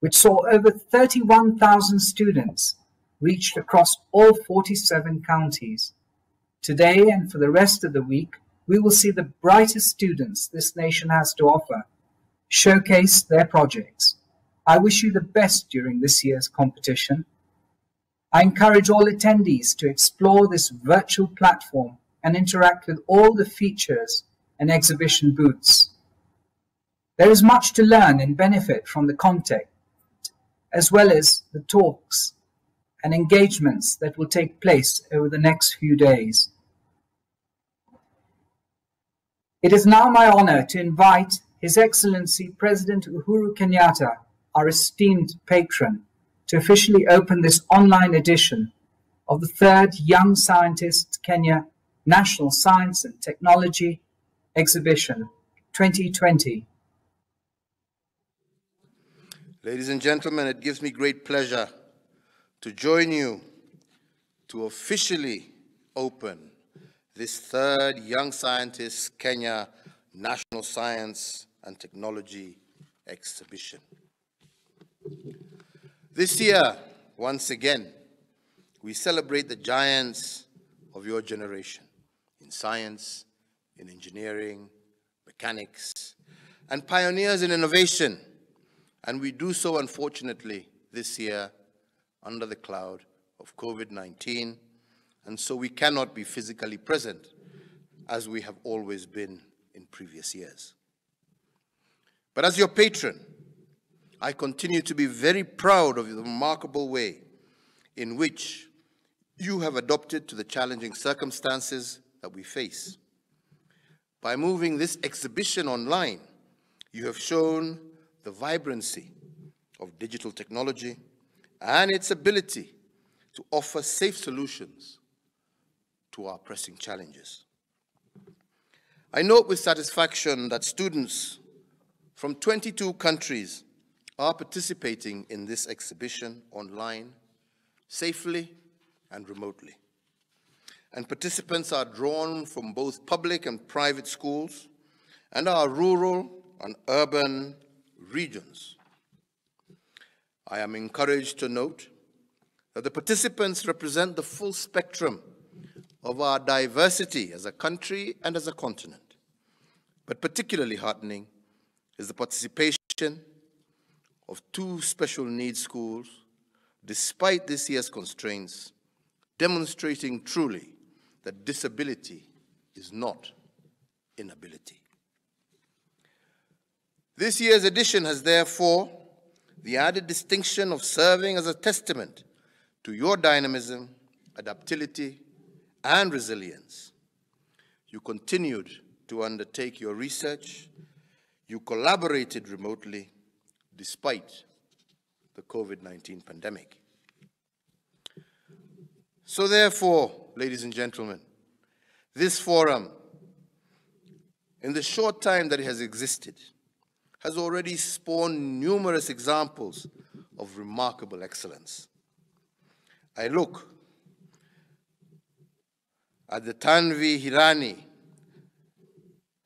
which saw over 31,000 students reached across all 47 counties. Today and for the rest of the week, we will see the brightest students this nation has to offer showcase their projects. I wish you the best during this year's competition. I encourage all attendees to explore this virtual platform and interact with all the features and exhibition booths. There is much to learn and benefit from the content, as well as the talks and engagements that will take place over the next few days. It is now my honor to invite His Excellency President Uhuru Kenyatta, our esteemed patron, to officially open this online edition of the 3rd Young Scientists Kenya National Science and Technology Exhibition 2020. Ladies and gentlemen, it gives me great pleasure to join you to officially open this 3rd Young Scientists Kenya National Science and Technology Exhibition. This year, once again, we celebrate the giants of your generation in science, in engineering, mechanics, and pioneers in innovation. And we do so, unfortunately, this year under the cloud of COVID-19, and so we cannot be physically present as we have always been in previous years. But as your patron, I continue to be very proud of the remarkable way in which you have adapted to the challenging circumstances that we face. By moving this exhibition online, you have shown the vibrancy of digital technology and its ability to offer safe solutions to our pressing challenges. I note with satisfaction that students from 22 countries are participating in this exhibition online, safely and remotely. And participants are drawn from both public and private schools and our rural and urban regions. I am encouraged to note that the participants represent the full spectrum of our diversity as a country and as a continent. But particularly heartening is the participation of 2 special needs schools, despite this year's constraints, demonstrating truly that disability is not inability. This year's edition has therefore the added distinction of serving as a testament to your dynamism, adaptability, and resilience. You continued to undertake your research. You collaborated remotely despite the COVID-19 pandemic. So therefore, ladies and gentlemen, this forum, in the short time that it has existed, has already spawned numerous examples of remarkable excellence. I look at the Tanvi Hirani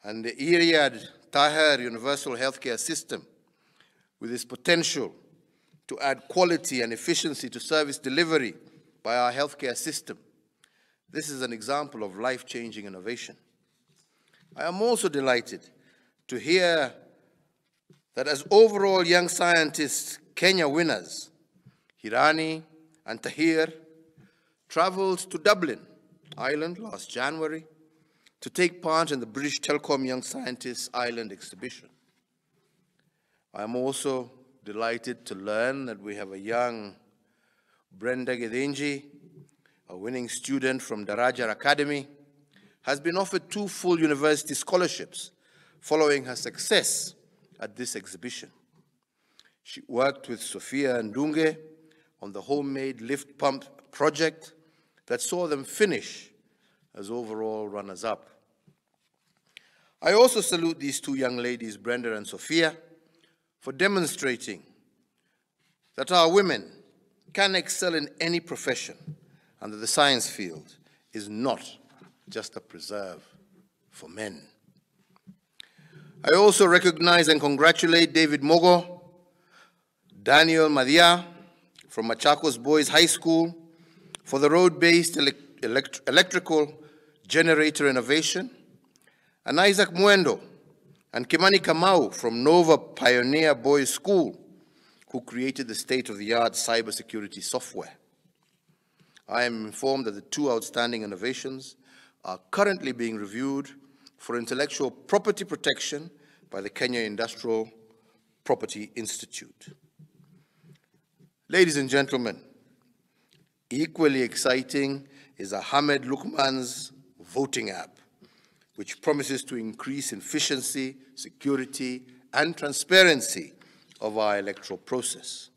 and the Iriad Tahir Universal Healthcare System with its potential to add quality and efficiency to service delivery by our healthcare system. This is an example of life-changing innovation. I am also delighted to hear that as overall Young Scientists Kenya winners, Hirani and Tahir traveled to Dublin, Ireland last January to take part in the British Telecom Young Scientists Ireland exhibition. I am also delighted to learn that we have a young Brenda Gedenji, a winning student from Darajar Academy, has been offered 2 full university scholarships following her success at this exhibition. She worked with Sophia Ndunge on the homemade lift pump project that saw them finish as overall runners-up. I also salute these 2 young ladies, Brenda and Sophia, for demonstrating that our women can excel in any profession and that the science field is not just a preserve for men. I also recognize and congratulate David Mogo, Daniel Madia from Machakos Boys High School for the road-based electrical generator innovation, and Isaac Mwendo and Kimani Kamau from Nova Pioneer Boys School, who created the state-of-the-art cybersecurity software. I am informed that the 2 outstanding innovations are currently being reviewed for intellectual property protection by the Kenya Industrial Property Institute. Ladies and gentlemen, equally exciting is Ahmed Lukman's voting app, which promises to increase efficiency, security, and transparency of our electoral process.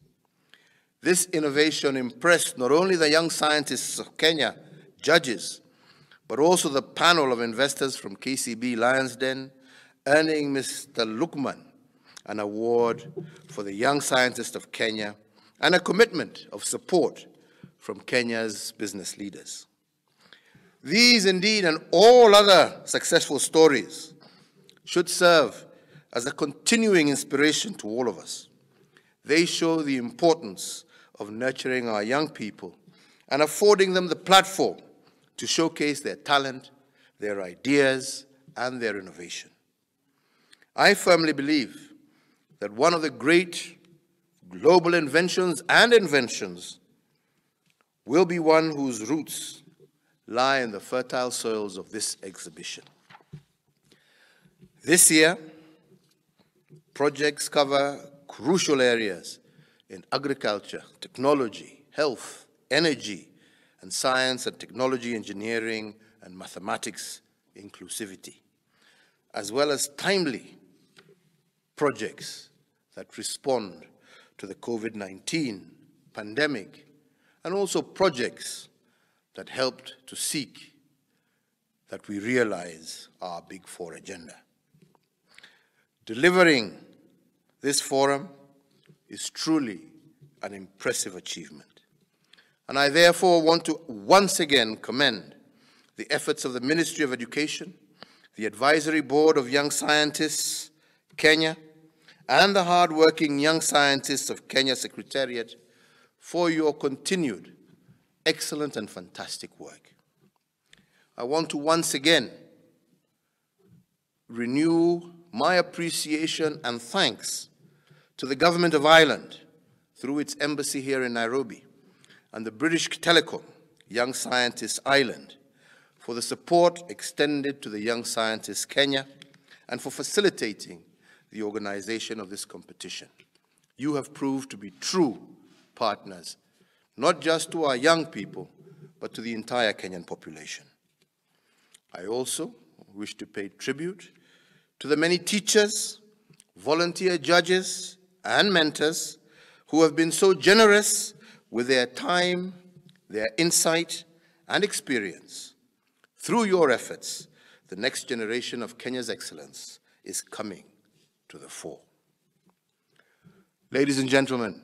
This innovation impressed not only the young scientists of Kenya, judges, but also the panel of investors from KCB Lions Den, earning Mr. Lukman an award for the Young Scientist of Kenya and a commitment of support from Kenya's business leaders. These, indeed, and all other successful stories should serve as a continuing inspiration to all of us. They show the importance of nurturing our young people and affording them the platform to showcase their talent, their ideas, and their innovation. I firmly believe that one of the great global inventions will be one whose roots lie in the fertile soils of this exhibition. This year, projects cover crucial areas in agriculture, technology, health, energy, and science and technology, engineering, and mathematics inclusivity, as well as timely projects that respond to the COVID-19 pandemic, and also projects that helped to seek that we realize our Big Four agenda. Delivering this forum is truly an impressive achievement. And I therefore want to once again commend the efforts of the Ministry of Education, the Advisory Board of Young Scientists Kenya, and the hard-working Young Scientists of Kenya Secretariat for your continued excellent and fantastic work. I want to once again renew my appreciation and thanks to the Government of Ireland through its embassy here in Nairobi and the British Telecom Young Scientists Ireland for the support extended to the Young Scientists Kenya and for facilitating the organization of this competition. You have proved to be true partners, not just to our young people, but to the entire Kenyan population. I also wish to pay tribute to the many teachers, volunteer judges, and mentors who have been so generous with their time, their insight, and experience. Through your efforts, the next generation of Kenya's excellence is coming to the fore. Ladies and gentlemen,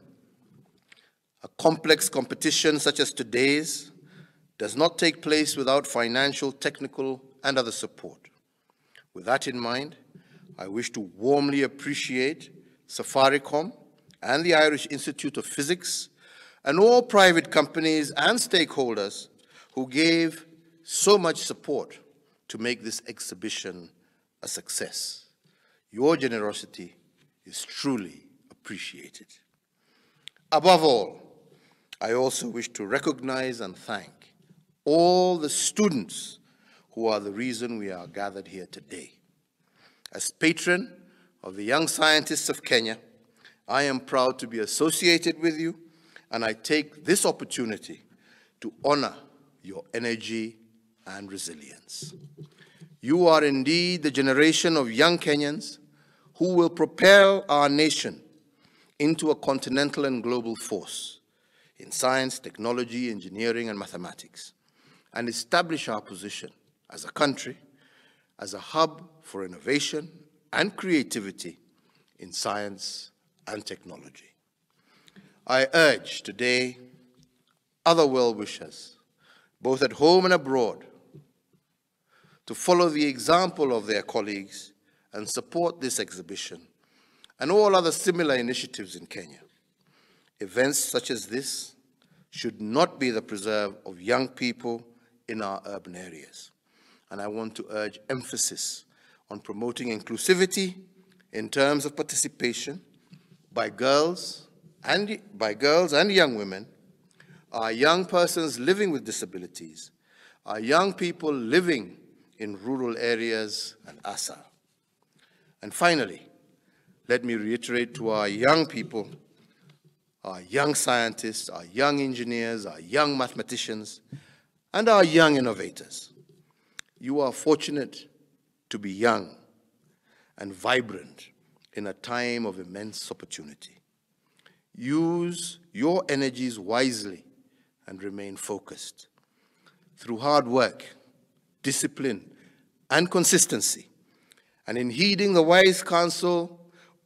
a complex competition such as today's does not take place without financial, technical, and other support. With that in mind, I wish to warmly appreciate Safaricom and the Irish Institute of Physics and all private companies and stakeholders who gave so much support to make this exhibition a success. Your generosity is truly appreciated. Above all, I also wish to recognize and thank all the students who are the reason we are gathered here today. As patron of the Young Scientists of Kenya, I am proud to be associated with you, and I take this opportunity to honor your energy and resilience. You are indeed the generation of young Kenyans who will propel our nation into a continental and global force in science, technology, engineering, and mathematics, and establish our position as a country, as a hub for innovation and creativity in science and technology. I urge today other well-wishers, both at home and abroad, to follow the example of their colleagues and support this exhibition and all other similar initiatives in Kenya. Events such as this should not be the preserve of young people in our urban areas. And I want to urge emphasis on promoting inclusivity in terms of participation by girls and young women, our young persons living with disabilities, our young people living in rural areas and ASA. And finally, let me reiterate to our young people our young scientists, our young engineers, our young mathematicians, and our young innovators. You are fortunate to be young and vibrant in a time of immense opportunity. Use your energies wisely and remain focused. Through hard work, discipline, and consistency, and in heeding the wise counsel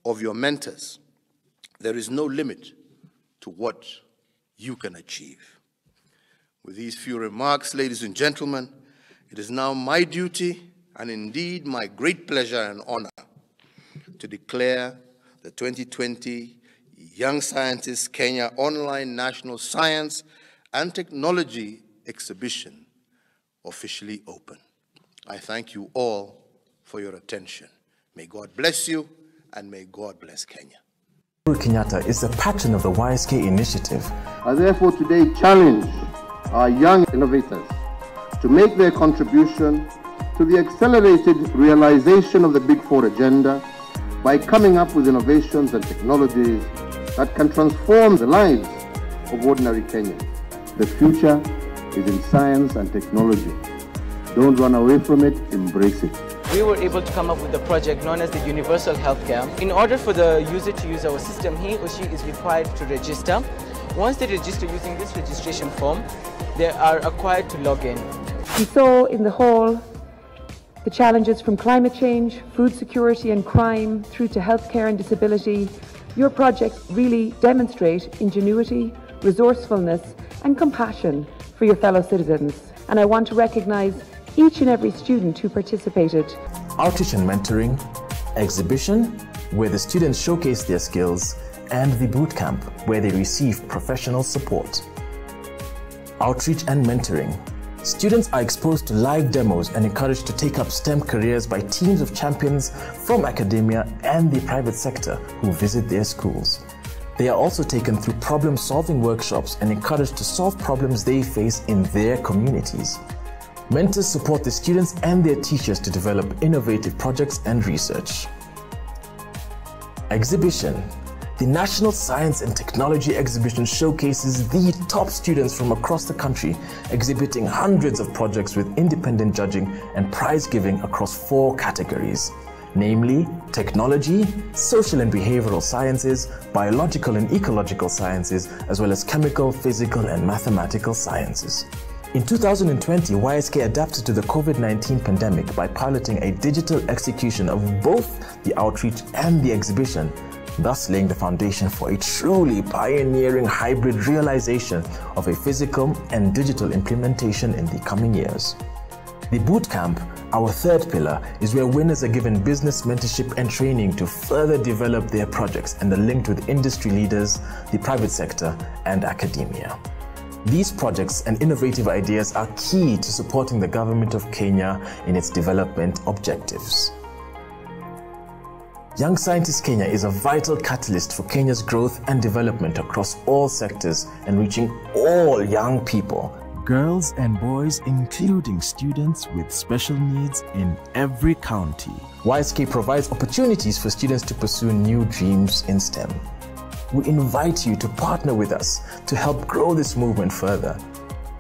of your mentors, there is no limit to what you can achieve. With these few remarks, ladies and gentlemen, it is now my duty and indeed my great pleasure and honor to declare the 2020 Young Scientists Kenya Online National Science and Technology Exhibition officially open. I thank you all for your attention. May God bless you and may God bless Kenya. Uhuru Kenyatta is the patron of the YSK initiative. I therefore today challenge our young innovators to make their contribution to the accelerated realization of the Big Four agenda by coming up with innovations and technologies that can transform the lives of ordinary Kenyans. The future is in science and technology. Don't run away from it, embrace it. We were able to come up with a project known as the Universal Healthcare. In order for the user to use our system, he or she is required to register. Once they register using this registration form, they are required to log in. And so, in the whole, the challenges from climate change, food security and crime, through to healthcare and disability, your projects really demonstrate ingenuity, resourcefulness and compassion for your fellow citizens. And I want to recognise each and every student who participated. Outreach and mentoring, exhibition, where the students showcase their skills, and the boot camp, where they receive professional support. Outreach and mentoring. Students are exposed to live demos and encouraged to take up STEM careers by teams of champions from academia and the private sector who visit their schools. They are also taken through problem-solving workshops and encouraged to solve problems they face in their communities. Mentors support the students and their teachers to develop innovative projects and research. Exhibition. The National Science and Technology Exhibition showcases the top students from across the country, exhibiting hundreds of projects with independent judging and prize giving across 4 categories, namely technology, social and behavioral sciences, biological and ecological sciences, as well as chemical, physical and mathematical sciences. In 2020, YSK adapted to the COVID-19 pandemic by piloting a digital execution of both the outreach and the exhibition, thus laying the foundation for a truly pioneering hybrid realization of a physical and digital implementation in the coming years. The bootcamp, our third pillar, is where winners are given business mentorship and training to further develop their projects and are linked with industry leaders, the private sector, and academia. These projects and innovative ideas are key to supporting the government of Kenya in its development objectives. Young Scientists Kenya is a vital catalyst for Kenya's growth and development across all sectors and reaching all young people. Girls and boys, including students with special needs in every county. YSK provides opportunities for students to pursue new dreams in STEM. We invite you to partner with us to help grow this movement further.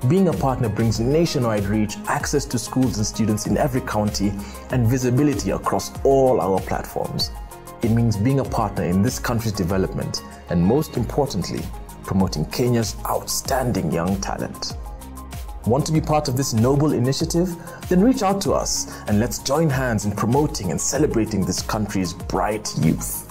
Being a partner brings nationwide reach, access to schools and students in every county, and visibility across all our platforms. It means being a partner in this country's development and, most importantly, promoting Kenya's outstanding young talent. Want to be part of this noble initiative? Then reach out to us and let's join hands in promoting and celebrating this country's bright youth.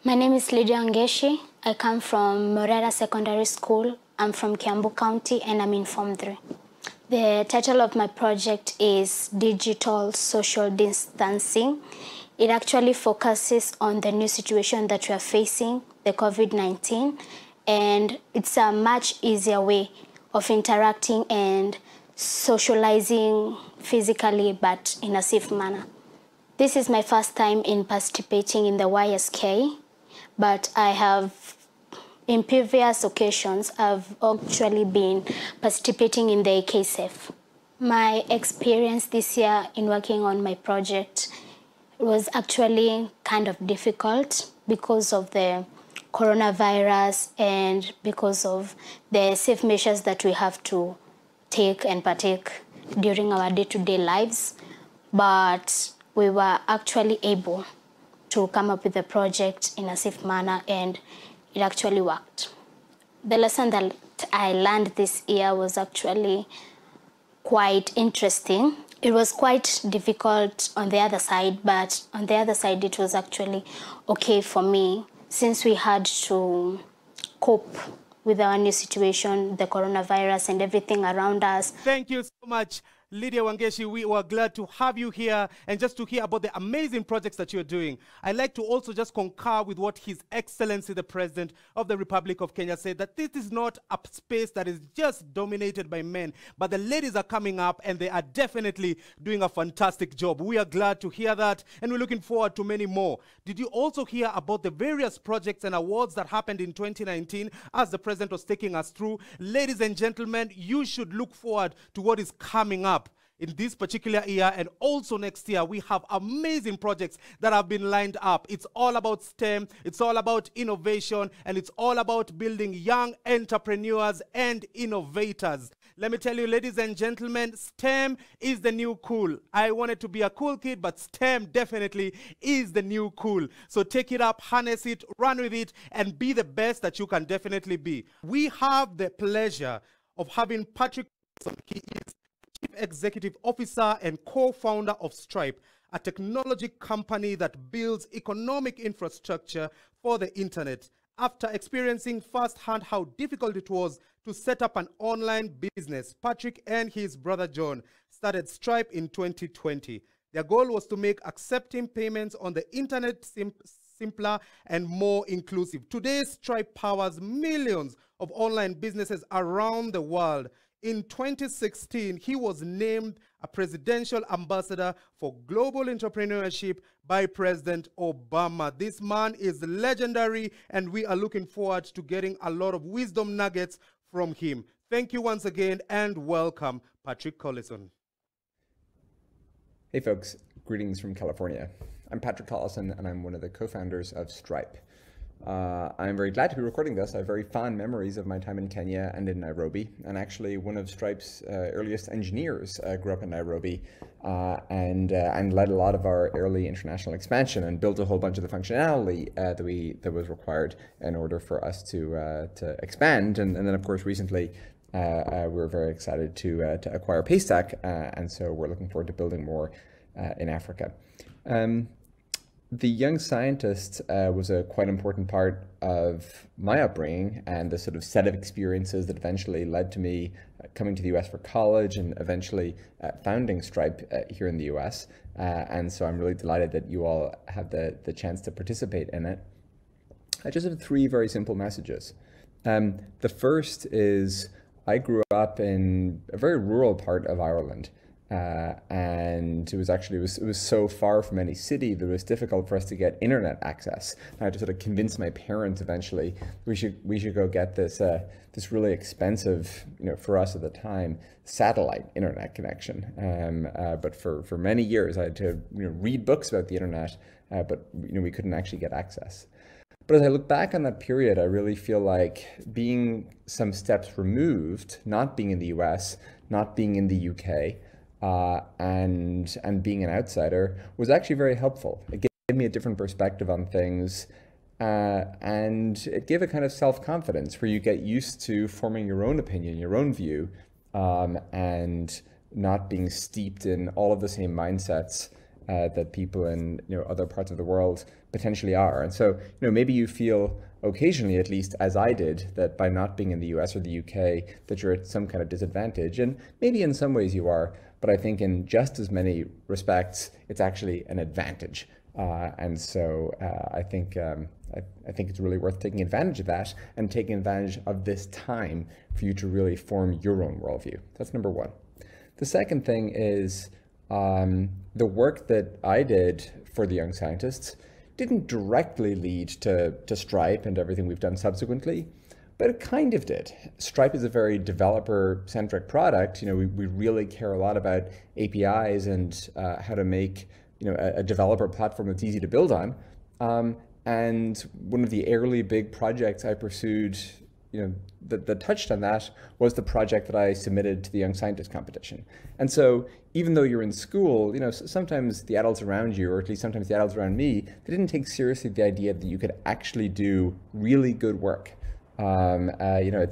My name is Lydia Ngeshi. I come from Morera Secondary School. I'm from Kiambu County and I'm in Form 3. The title of my project is Digital Social Distancing. It actually focuses on the new situation that we are facing, the COVID-19, and it's a much easier way of interacting and socializing physically but in a safe manner. This is my first time in participating in the YSK, but I have In previous occasions, I've actually been participating in the AKSF. My experience this year in working on my project was actually kind of difficult because of the coronavirus and because of the safe measures that we have to take and partake during our day-to-day lives. But we were actually able to come up with a project in a safe manner, and it actually worked. The lesson that I learned this year was actually quite interesting. It was quite difficult on the other side, but on the other side, it was actually okay for me since we had to cope with our new situation, the coronavirus and everything around us. Thank you so much, Lydia Wangeshi. We were glad to have you here and just to hear about the amazing projects that you're doing. I'd like to also just concur with what His Excellency, the President of the Republic of Kenya, said, that this is not a space that is just dominated by men, but the ladies are coming up and they are definitely doing a fantastic job. We are glad to hear that, and we're looking forward to many more. Did you also hear about the various projects and awards that happened in 2019 as the President was taking us through? Ladies and gentlemen, you should look forward to what is coming up in this particular year and also next year. We have amazing projects that have been lined up. It's all about STEM, it's all about innovation, and it's all about building young entrepreneurs and innovators. Let me tell you, ladies and gentlemen, STEM is the new cool. I wanted to be a cool kid, but STEM definitely is the new cool. So take it up, harness it, run with it, and be the best that you can definitely be. We have the pleasure of having Patrick. He is Chief Executive Officer and co-founder of Stripe, a technology company that builds economic infrastructure for the internet. After experiencing firsthand how difficult it was to set up an online business, Patrick and his brother John started Stripe in 2020. Their goal was to make accepting payments on the internet simpler and more inclusive. Today, Stripe powers millions of online businesses around the world. In 2016, he was named a presidential ambassador for global entrepreneurship by President Obama. This man is legendary, and we are looking forward to getting a lot of wisdom nuggets from him. Thank you once again, and welcome, Patrick Collison. Hey folks, greetings from California. I'm Patrick Collison, and I'm one of the co-founders of Stripe. I'm very glad to be recording this. I have very fond memories of my time in Kenya and in Nairobi, and actually one of Stripe's earliest engineers grew up in Nairobi and led a lot of our early international expansion and built a whole bunch of the functionality that was required in order for us to expand. And then of course recently we're very excited to acquire Paystack, and so we're looking forward to building more in Africa. The Young Scientist was a quite important part of my upbringing and the sort of set of experiences that eventually led to me coming to the US for college and eventually founding Stripe here in the US. And so I'm really delighted that you all have the chance to participate in it. I just have three very simple messages. The first is I grew up in a very rural part of Ireland. And it was so far from any city that it was difficult for us to get internet access. I had to sort of convince my parents eventually we should go get this really expensive, for us at the time, satellite internet connection. But for many years I had to read books about the internet, but we couldn't actually get access. But as I look back on that period, I really feel like being some steps removed, not being in the US, not being in the UK, and being an outsider was actually very helpful. It gave me a different perspective on things, and it gave a kind of self-confidence where you get used to forming your own opinion, your own view, and not being steeped in all of the same mindsets that people in other parts of the world potentially are. And so maybe you feel occasionally, at least as I did, that by not being in the US or the UK that you're at some kind of disadvantage, and maybe in some ways you are, but I think in just as many respects it's actually an advantage. And so I think it's really worth taking advantage of that and taking advantage of this time for you to really form your own worldview. That's number one. The second thing is the work that I did for the Young Scientists didn't directly lead to Stripe and everything we've done subsequently, but it kind of did. Stripe is a very developer-centric product. You know, we really care a lot about APIs and how to make, you know, a developer platform that's easy to build on. And one of the early big projects I pursued, you know, that touched on that was the project that I submitted to the Young Scientist competition. And so even though you're in school, you know, sometimes the adults around you, or at least sometimes the adults around me, they didn't take seriously the idea that you could actually do really good work. You know,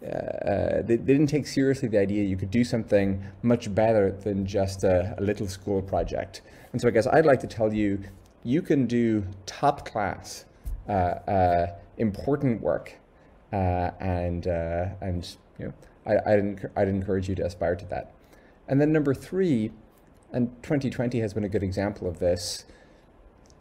they didn't take seriously the idea you could do something much better than just a little school project. And so I guess I'd like to tell you, you can do top class, important work, and you know, I'd encourage you to aspire to that. And then number 3, and 2020 has been a good example of this,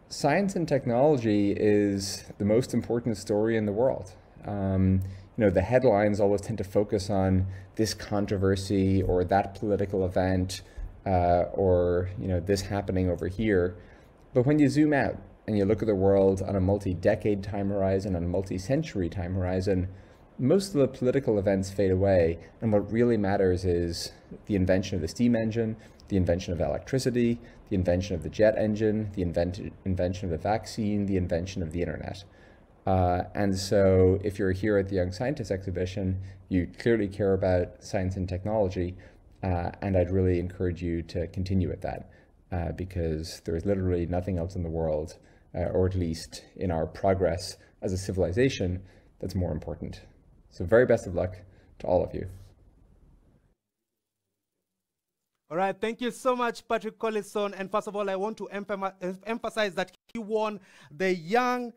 science and technology is the most important story in the world. You know, the headlines always tend to focus on this controversy or that political event, or, you know, this happening over here. But when you zoom out and you look at the world on a multi-decade time horizon, on a multi-century time horizon, most of the political events fade away, and what really matters is the invention of the steam engine, the invention of electricity, the invention of the jet engine, the invention of the vaccine, the invention of the internet. And so if you're here at the Young Scientist exhibition, you clearly care about science and technology, and I'd really encourage you to continue with that, because there is literally nothing else in the world, or at least in our progress as a civilization, that's more important. So very best of luck to all of you. All right, thank you so much, Patrick Collison. And first of all, I want to emphasize that he won the Young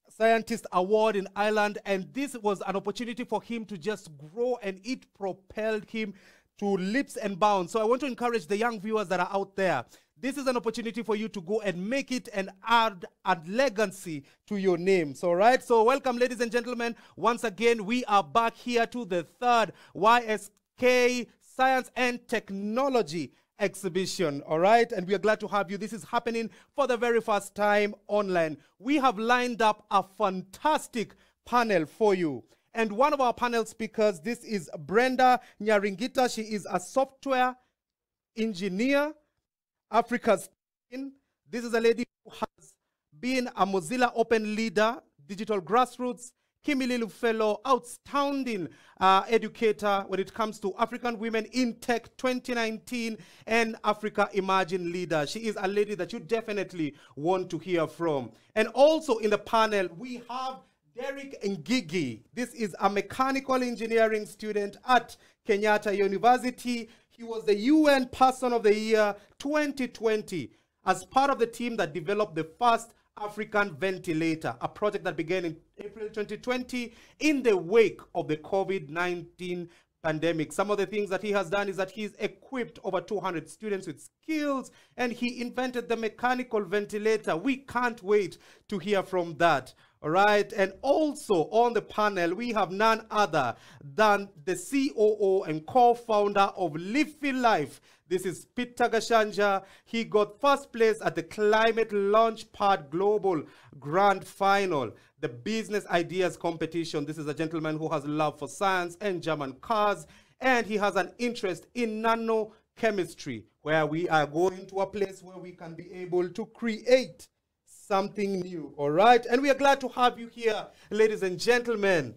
Scientist Award in Ireland, and this was an opportunity for him to just grow, and it propelled him to leaps and bounds. So I want to encourage the young viewers that are out there. This is an opportunity for you to go and make it and add a legacy to your names, all right? So welcome, ladies and gentlemen. Once again, we are back here to the 3rd YSK Science and Technology exhibition, all right? And we are glad to have you. This is happening for the very first time online. We have lined up a fantastic panel for you. And one of our panel speakers, this is Brenda Nyaringita. She is a software engineer, Africa's. This is a lady who has been a Mozilla Open Leader, Digital Grassroots, Kimilili Fellow, outstanding educator when it comes to African Women in Tech 2019 and Africa Emerging Leader. She is a lady that you definitely want to hear from. And also in the panel, we have Derek Ngigi. This is a mechanical engineering student at Kenyatta University. He was the UN Person of the Year 2020 as part of the team that developed the first African ventilator, a project that began in April 2020 in the wake of the COVID-19 pandemic. Some of the things that he has done is that he's equipped over 200 students with skills, and he invented the mechanical ventilator. We can't wait to hear from that. All right, and also on the panel, we have none other than the COO and co-founder of Leafy Life. This is Peter Gashanja. He got first place at the Climate Launchpad Global Grand Final, the business ideas competition. This is a gentleman who has a love for science and German cars, and he has an interest in nanochemistry, where we are going to a place where we can be able to create something new, all right? And we are glad to have you here, ladies and gentlemen.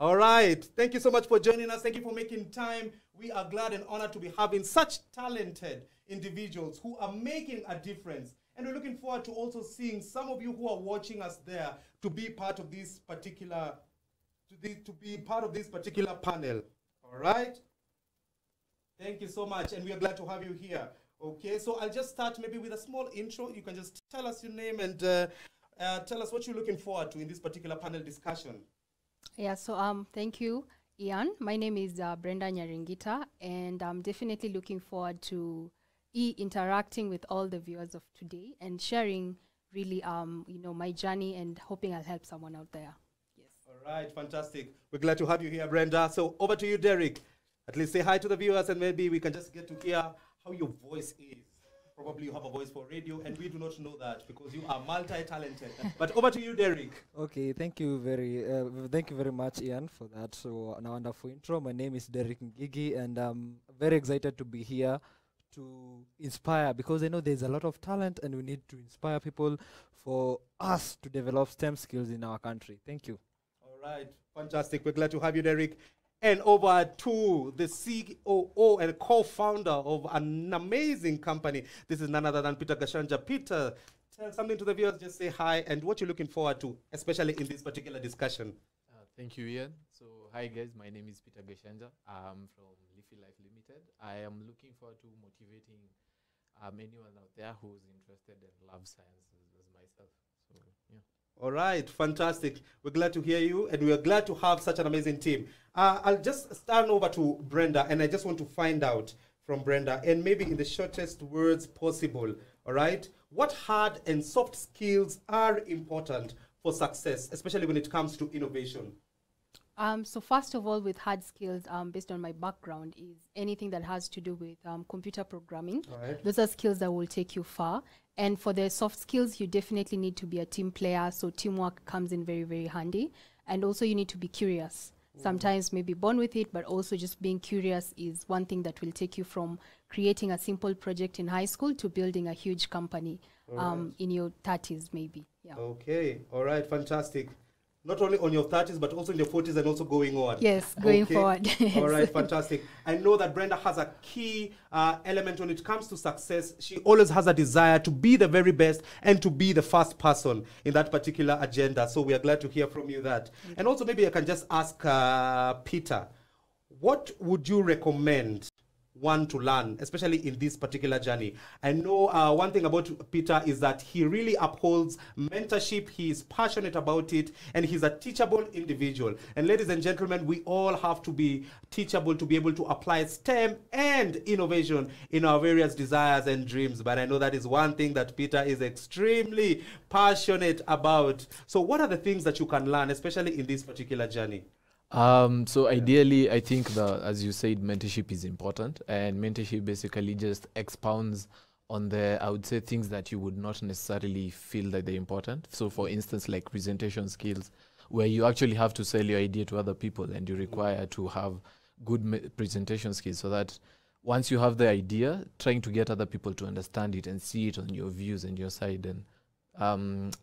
All right, thank you so much for joining us. Thank you for making time. We are glad and honored to be having such talented individuals who are making a difference. And we're looking forward to also seeing some of you who are watching us there to be part of this particular, to be part of this particular panel, all right? Thank you so much, and we are glad to have you here. Okay, so I'll just start maybe with a small intro. You can just tell us your name and tell us what you're looking forward to in this particular panel discussion. Yeah, so thank you, Ian. My name is Brenda Nyaringita, and I'm definitely looking forward to interacting with all the viewers of today and sharing really, you know, my journey and hoping I'll help someone out there. Yes. All right, fantastic. We're glad to have you here, Brenda. So over to you, Derek. At least say hi to the viewers, and maybe we can just get to hear how your voice is. Probably you have a voice for radio, and we do not know that because you are multi-talented. But over to you, Derek. Okay, thank you very much, Ian, for that. So a wonderful intro. My name is Derek Ngigi, and I'm very excited to be here to inspire, because I know there's a lot of talent, and we need to inspire people for us to develop STEM skills in our country. Thank you. All right, fantastic. We're glad to have you, Derek. And over to the COO and co-founder of an amazing company. This is none other than Peter Gashanja. Peter, tell something to the viewers, just say hi and what you're looking forward to, especially in this particular discussion. Thank you, Ian. So, hi guys, my name is Peter Gashanja. I'm from Leafy Life Limited. I am looking forward to motivating anyone out there who's interested and loves science as myself. So, yeah. All right, fantastic. We're glad to hear you, and we're glad to have such an amazing team. I'll just stand over to Brenda, and I just want to find out from Brenda, and maybe in the shortest words possible, all right? What hard and soft skills are important for success, especially when it comes to innovation? So first of all, with hard skills, based on my background, is anything that has to do with computer programming. All right. Those are skills that will take you far. And for the soft skills, you definitely need to be a team player. So teamwork comes in very, very handy. And also you need to be curious. Sometimes maybe born with it, but also just being curious is one thing that will take you from creating a simple project in high school to building a huge company in your 30s maybe. Yeah. Okay, all right, fantastic. Not only on your 30s, but also in your 40s and also going on. Yes, going forward. All right, fantastic. I know that Brenda has a key element when it comes to success. She always has a desire to be the very best and to be the first person in that particular agenda. So we are glad to hear from you that. And also maybe I can just ask Peter, what would you recommend one to learn, especially in this particular journey? I know one thing about Peter is that he really upholds mentorship. He is passionate about it, and he's a teachable individual. And ladies and gentlemen, we all have to be teachable to be able to apply STEM and innovation in our various desires and dreams. But I know that is one thing that Peter is extremely passionate about. So what are the things that you can learn, especially in this particular journey? So ideally, I think that, as you said, mentorship is important, and mentorship basically just expounds on the, I would say, things that you would not necessarily feel that they're important. So for instance, like presentation skills, where you actually have to sell your idea to other people, and you require to have good presentation skills, so that once you have the idea, trying to get other people to understand it and see it on your views and your side, and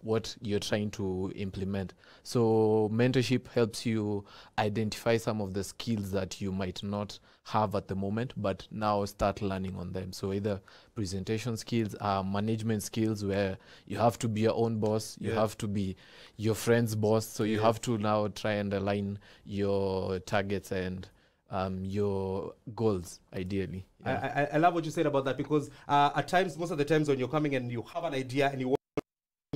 what you're trying to implement. So mentorship helps you identify some of the skills that you might not have at the moment, but now start learning on them. So either presentation skills, management skills, where you have to be your own boss, you have to be your friend's boss, so you have to now try and align your targets and your goals, ideally. Yeah. I love what you said about that, because at times, most of the times when you're coming and you have an idea and you want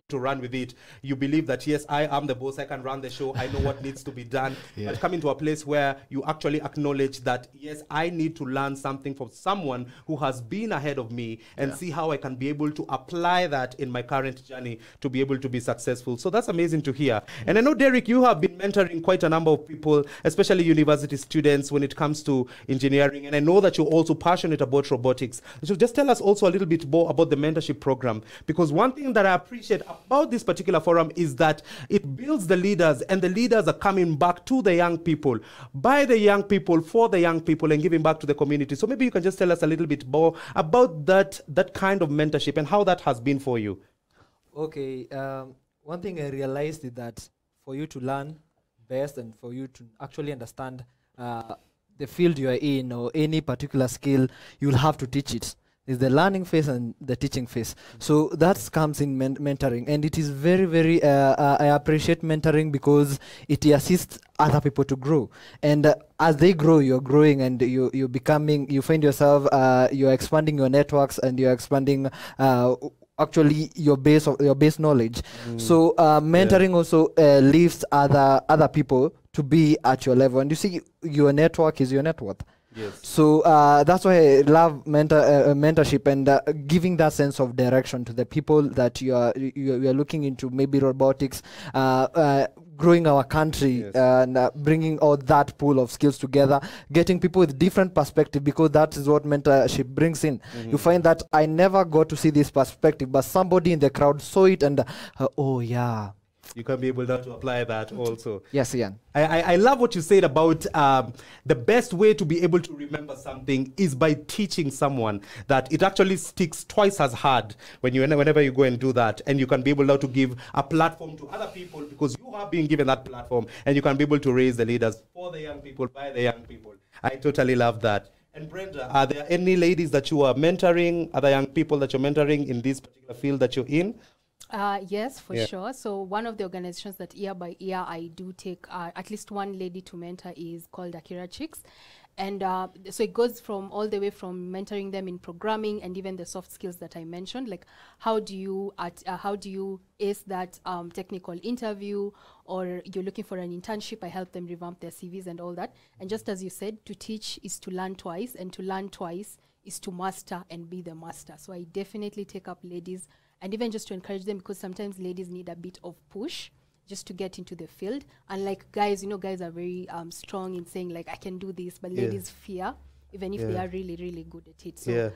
to run with it, you believe that, yes, I am the boss, I can run the show, I know what needs to be done. But coming to a place where you actually acknowledge that, yes, I need to learn something from someone who has been ahead of me, and see how I can be able to apply that in my current journey to be able to be successful. So that's amazing to hear. And I know, Derek, you have been mentoring quite a number of people, especially university students, when it comes to engineering. And I know that you're also passionate about robotics. So just tell us also a little bit more about the mentorship program, because one thing that I appreciate about this particular forum is that it builds the leaders, and the leaders are coming back to the young people, by the young people, for the young people, and giving back to the community. So maybe you can just tell us a little bit more about that kind of mentorship and how that has been for you. Okay, one thing I realized is that for you to learn best and for you to actually understand the field you are in, or any particular skill, you'll have to teach it. Is the learning phase and the teaching phase. So that comes in mentoring, and it is very, very, I appreciate mentoring because it assists other people to grow. And as they grow, you're growing, and you're becoming, you find yourself, you're expanding your networks, and you're expanding actually your base knowledge. So mentoring also lifts other people to be at your level. And you see, your network is your net worth. Yes. So that's why I love mentorship, and giving that sense of direction to the people that you are looking into, maybe robotics, growing our country and bringing all that pool of skills together, getting people with different perspective, because that is what mentorship brings in. You find that I never got to see this perspective, but somebody in the crowd saw it and oh yeah. You can be able to apply that also. Yes, Ian. I love what you said about the best way to be able to remember something is by teaching someone, that it actually sticks twice as hard whenever you go and do that. And you can be able now to give a platform to other people because you are being given that platform, and you can be able to raise the leaders for the young people, by the young people. I totally love that. And Brenda, are there any ladies that you are mentoring, other young people that you're mentoring in this particular field that you're in? Yes, for sure. So one of the organizations that year by year I do take at least one lady to mentor is called Akira Chicks. And so it goes from all the way from mentoring them in programming and even the soft skills that I mentioned, like how do you ace that technical interview, or you're looking for an internship, I help them revamp their CVs and all that. And just as you said, to teach is to learn twice, and to learn twice is to master and be the master. So I definitely take up ladies, and even just to encourage them, because sometimes ladies need a bit of push just to get into the field. Unlike guys, guys are very strong in saying like, I can do this, but ladies fear, even if they are really, really good at it. So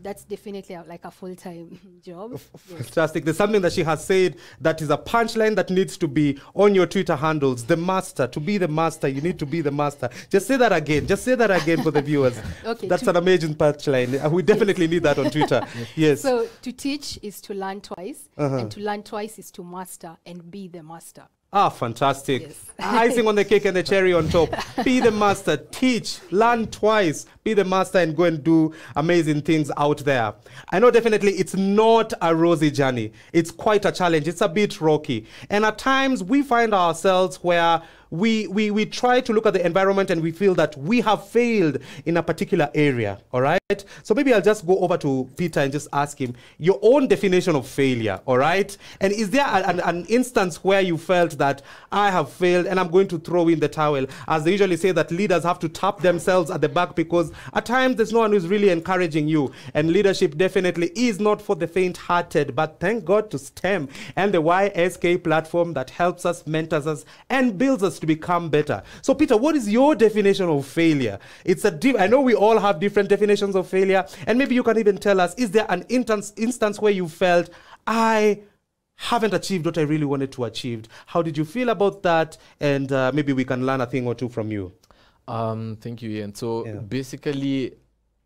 that's definitely like a full-time job. Fantastic. There's something that she has said that is a punchline that needs to be on your Twitter handles. The master. To be the master, you need to be the master. Just say that again. Just say that again for the viewers. Okay. That's an amazing punchline. We definitely need that on Twitter. Yes. So to teach is to learn twice, and to learn twice is to master and be the master. Ah, fantastic. Yes. Icing on the cake and the cherry on top. Be the master, teach, learn twice, be the master, and go and do amazing things out there. I know definitely it's not a rosy journey. It's quite a challenge. It's a bit rocky. And at times we find ourselves where we try to look at the environment and we feel that we have failed in a particular area, all right? So maybe I'll just go over to Peter and just ask him your own definition of failure, all right? And is there an instance where you felt that I have failed and I'm going to throw in the towel? As they usually say that leaders have to tap themselves at the back, because at times there's no one who's really encouraging you. And leadership definitely is not for the faint-hearted, but thank God to STEM and the YSK platform that helps us, mentors us, and builds us to become better. So Peter, what is your definition of failure? I know we all have different definitions of failure, and maybe you can even tell us, is there an instance where you felt, I haven't achieved what I really wanted to achieve? How did you feel about that? And maybe we can learn a thing or two from you. Thank you, Ian. So basically,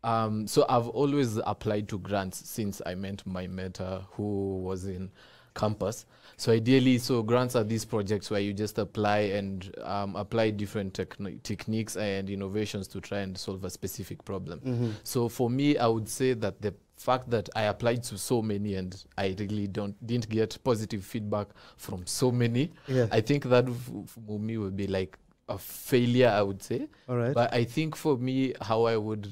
so I've always applied to grants since I met my mentor who was in campus. So ideally, grants are these projects where you just apply and apply different techniques and innovations to try and solve a specific problem. So for me, I would say that the fact that I applied to so many and I really didn't get positive feedback from so many, I think that for me would be like a failure, I would say. All right. But I think for me, how I would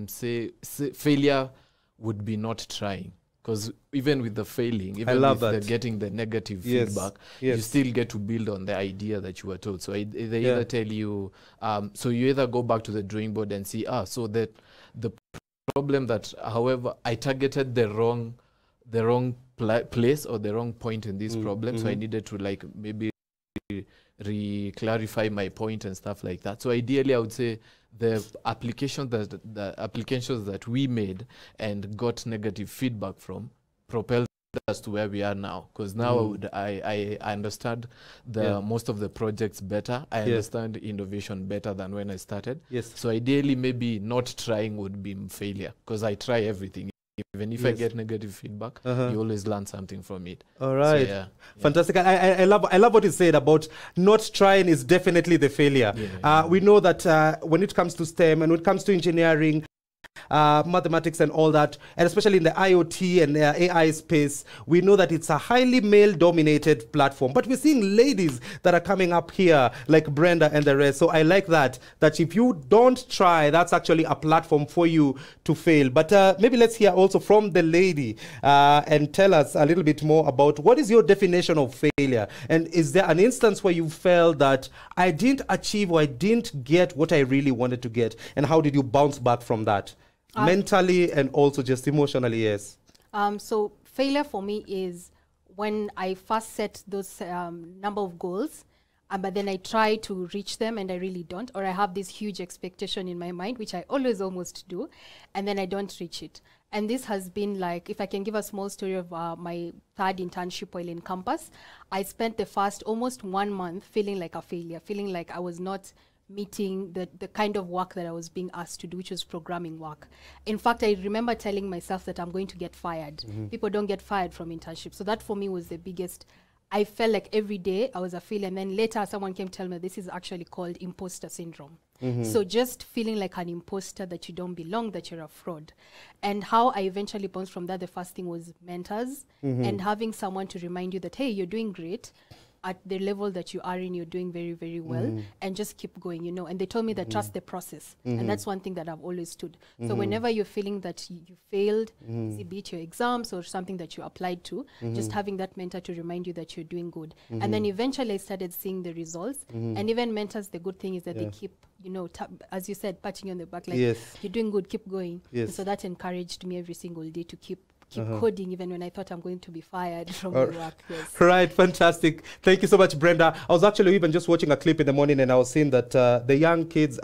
say failure would be not trying. Because even with the failing, even with getting the negative feedback, you still get to build on the idea that you were told. So they either tell you, so you either go back to the drawing board and see, so that the problem that, however, I targeted the wrong place or the wrong point in this problem. So I needed to like maybe re-clarify my point and stuff like that. So ideally, I would say the applications that we made and got negative feedback from propelled us to where we are now. Because now I understand most of the projects better. I understand innovation better than when I started. So ideally, maybe not trying would be failure, because I try everything. Even if I get negative feedback, you always learn something from it. All right. So, fantastic. I love what you said about not trying is definitely the failure. We know that when it comes to STEM and when it comes to engineering, mathematics and all that, and especially in the IoT and AI space, we know that it's a highly male-dominated platform. But we're seeing ladies that are coming up here, like Brenda and the rest. So I like that if you don't try, that's actually a platform for you to fail. But maybe let's hear also from the lady and tell us a little bit more about what is your definition of failure? And is there an instance where you felt that I didn't achieve or I didn't get what I really wanted to get? And how did you bounce back from that? Mentally and also just emotionally, yes. So failure for me is when I first set those number of goals but then I try to reach them and I really don't, or I have this huge expectation in my mind, which I always almost do, and then I don't reach it. And this has been like, if I can give a small story of my third internship while in campus, I spent the first almost 1 month feeling like a failure, feeling like I was not meeting the kind of work that I was being asked to do, which was programming work. In fact, I remember telling myself that I'm going to get fired. People don't get fired from internships. So that for me was the biggest. I felt like every day I was a failure. And then later someone came to tell me this is actually called imposter syndrome. So just feeling like an imposter, that you don't belong, that you're a fraud. And how I eventually bounced from that, the first thing was mentors and having someone to remind you that, hey, you're doing great. At the level that you are in, you're doing very, very well, and just keep going, you know. And they told me that trust the process, and that's one thing that I've always stood. So whenever you're feeling that you failed, be it your exams or something that you applied to, just having that mentor to remind you that you're doing good. And then eventually I started seeing the results. And even mentors, the good thing is that they keep, you know, as you said, patting you on the back, like, you're doing good, keep going. And so that encouraged me every single day to keep coding, even when I thought I'm going to be fired from the work. Right, fantastic. Thank you so much, Brenda. I was actually even just watching a clip in the morning, and I was seeing that the young kids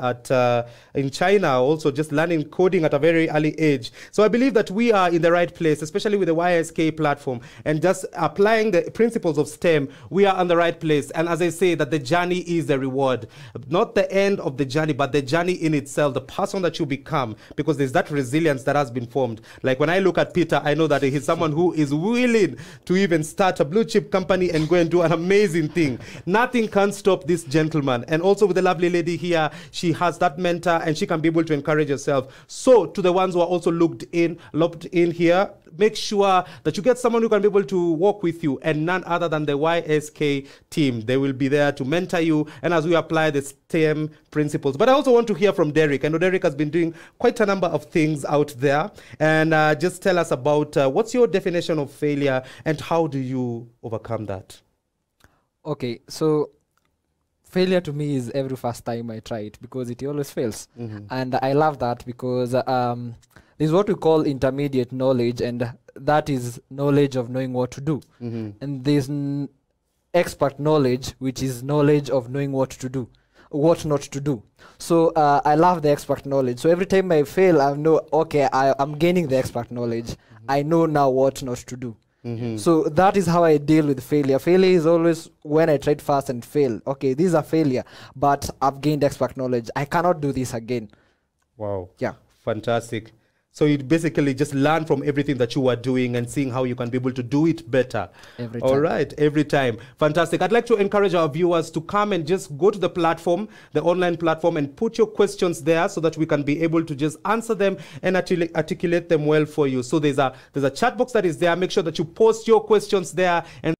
in China are also just learning coding at a very early age. So I believe that we are in the right place, especially with the YSK platform, and just applying the principles of STEM, we are on the right place. And as I say, that the journey is the reward. Not the end of the journey, but the journey in itself, the person that you become, because there's that resilience that has been formed. Like when I look at Peter, I know that he's someone who is willing to even start a blue chip company and go and do an amazing thing. Nothing can stop this gentleman. And also with the lovely lady here, she has that mentor and she can be able to encourage herself. So to the ones who are also looped in here, make sure that you get someone who can be able to walk with you, and none other than the YSK team. They will be there to mentor you, and as we apply the STEM principles. But I also want to hear from Derek. I know Derek has been doing quite a number of things out there, and just tell us about what's your definition of failure and how do you overcome that? Okay, so failure to me is every first time I try it, because it always fails. And I love that, because this is what we call intermediate knowledge, and that is knowledge of knowing what to do. And there's expert knowledge, which is knowledge of knowing what to do, what not to do. So I love the expert knowledge. So every time I fail, I know, okay, I'm gaining the expert knowledge. I know now what not to do. So that is how I deal with failure. Failure is always when I tried first and fail. Okay, this is a failure, but I've gained expert knowledge. I cannot do this again. Wow. Yeah. Fantastic. So you basically just learn from everything that you are doing and seeing how you can be able to do it better. Every time. All right, every time. Fantastic. I'd like to encourage our viewers to come and just go to the platform, the online platform, and put your questions there so that we can be able to just answer them and articulate them well for you. So there's a chat box that is there. Make sure that you post your questions there, and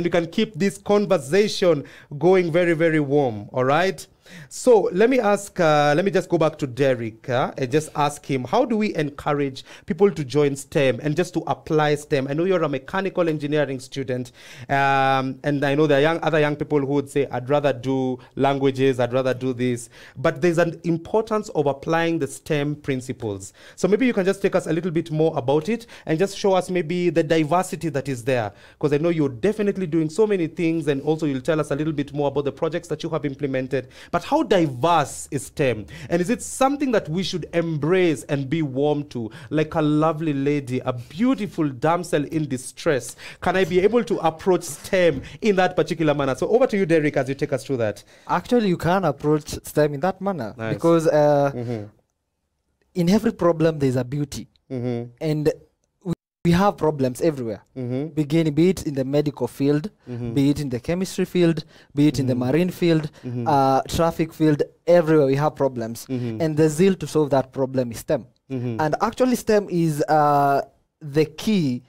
you can keep this conversation going very, very warm. All right. So let me just go back to Derek and just ask him, how do we encourage people to join STEM and just to apply STEM? I know you're a mechanical engineering student, and I know there are other young people who would say, I'd rather do languages, I'd rather do this. But there's an importance of applying the STEM principles. So maybe you can just take us a little bit more about it and just show us maybe the diversity that is there. Because I know you're definitely doing so many things, and also you'll tell us a little bit more about the projects that you have implemented. But how diverse is STEM? And is it something that we should embrace and be warm to? Like a lovely lady, a beautiful damsel in distress. Can I be able to approach STEM in that particular manner? So over to you, Derek, as you take us through that. Actually, you can approach STEM in that manner. Nice. Because in every problem, there's a beauty. And we have problems everywhere, beginning, be it in the medical field, be it in the chemistry field, be it in the marine field, traffic field, everywhere we have problems. And the zeal to solve that problem is STEM. And actually STEM is the key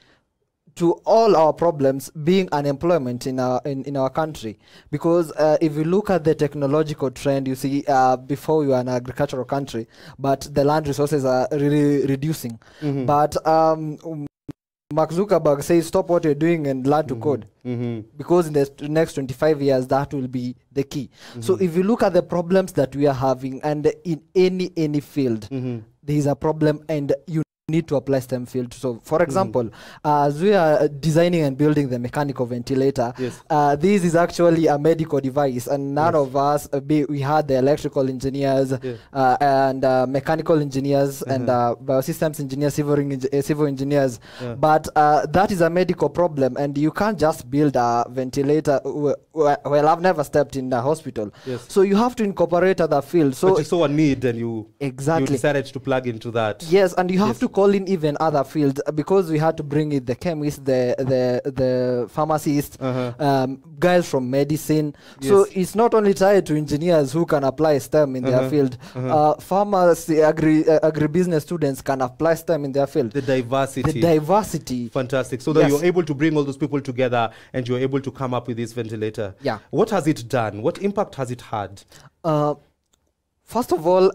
to all our problems, being unemployment in our country. Because if you look at the technological trend, you see before we were an agricultural country, but the land resources are really reducing. But Mark Zuckerberg says, stop what you're doing and learn to code. Because in the next 25 years, that will be the key. So if you look at the problems that we are having, and in any field, there is a problem, and you need to apply STEM field. So, for example, as we are designing and building the mechanical ventilator, this is actually a medical device, and none of us, we had the electrical engineers and mechanical engineers and biosystems engineers, civil engineers, but that is a medical problem, and you can't just build a ventilator. Well, I've never stepped in a hospital, so you have to incorporate other fields. So but you saw a need, and you exactly decided to plug into that. Yes, and you have to call in even other fields, because we had to bring in the chemists, the pharmacists, guys from medicine. So it's not only tied to engineers who can apply STEM in their field. Farmers, agribusiness students can apply STEM in their field. The diversity. The diversity. Fantastic. So that you're able to bring all those people together, and you're able to come up with this ventilator. Yeah. What has it done? What impact has it had? First of all,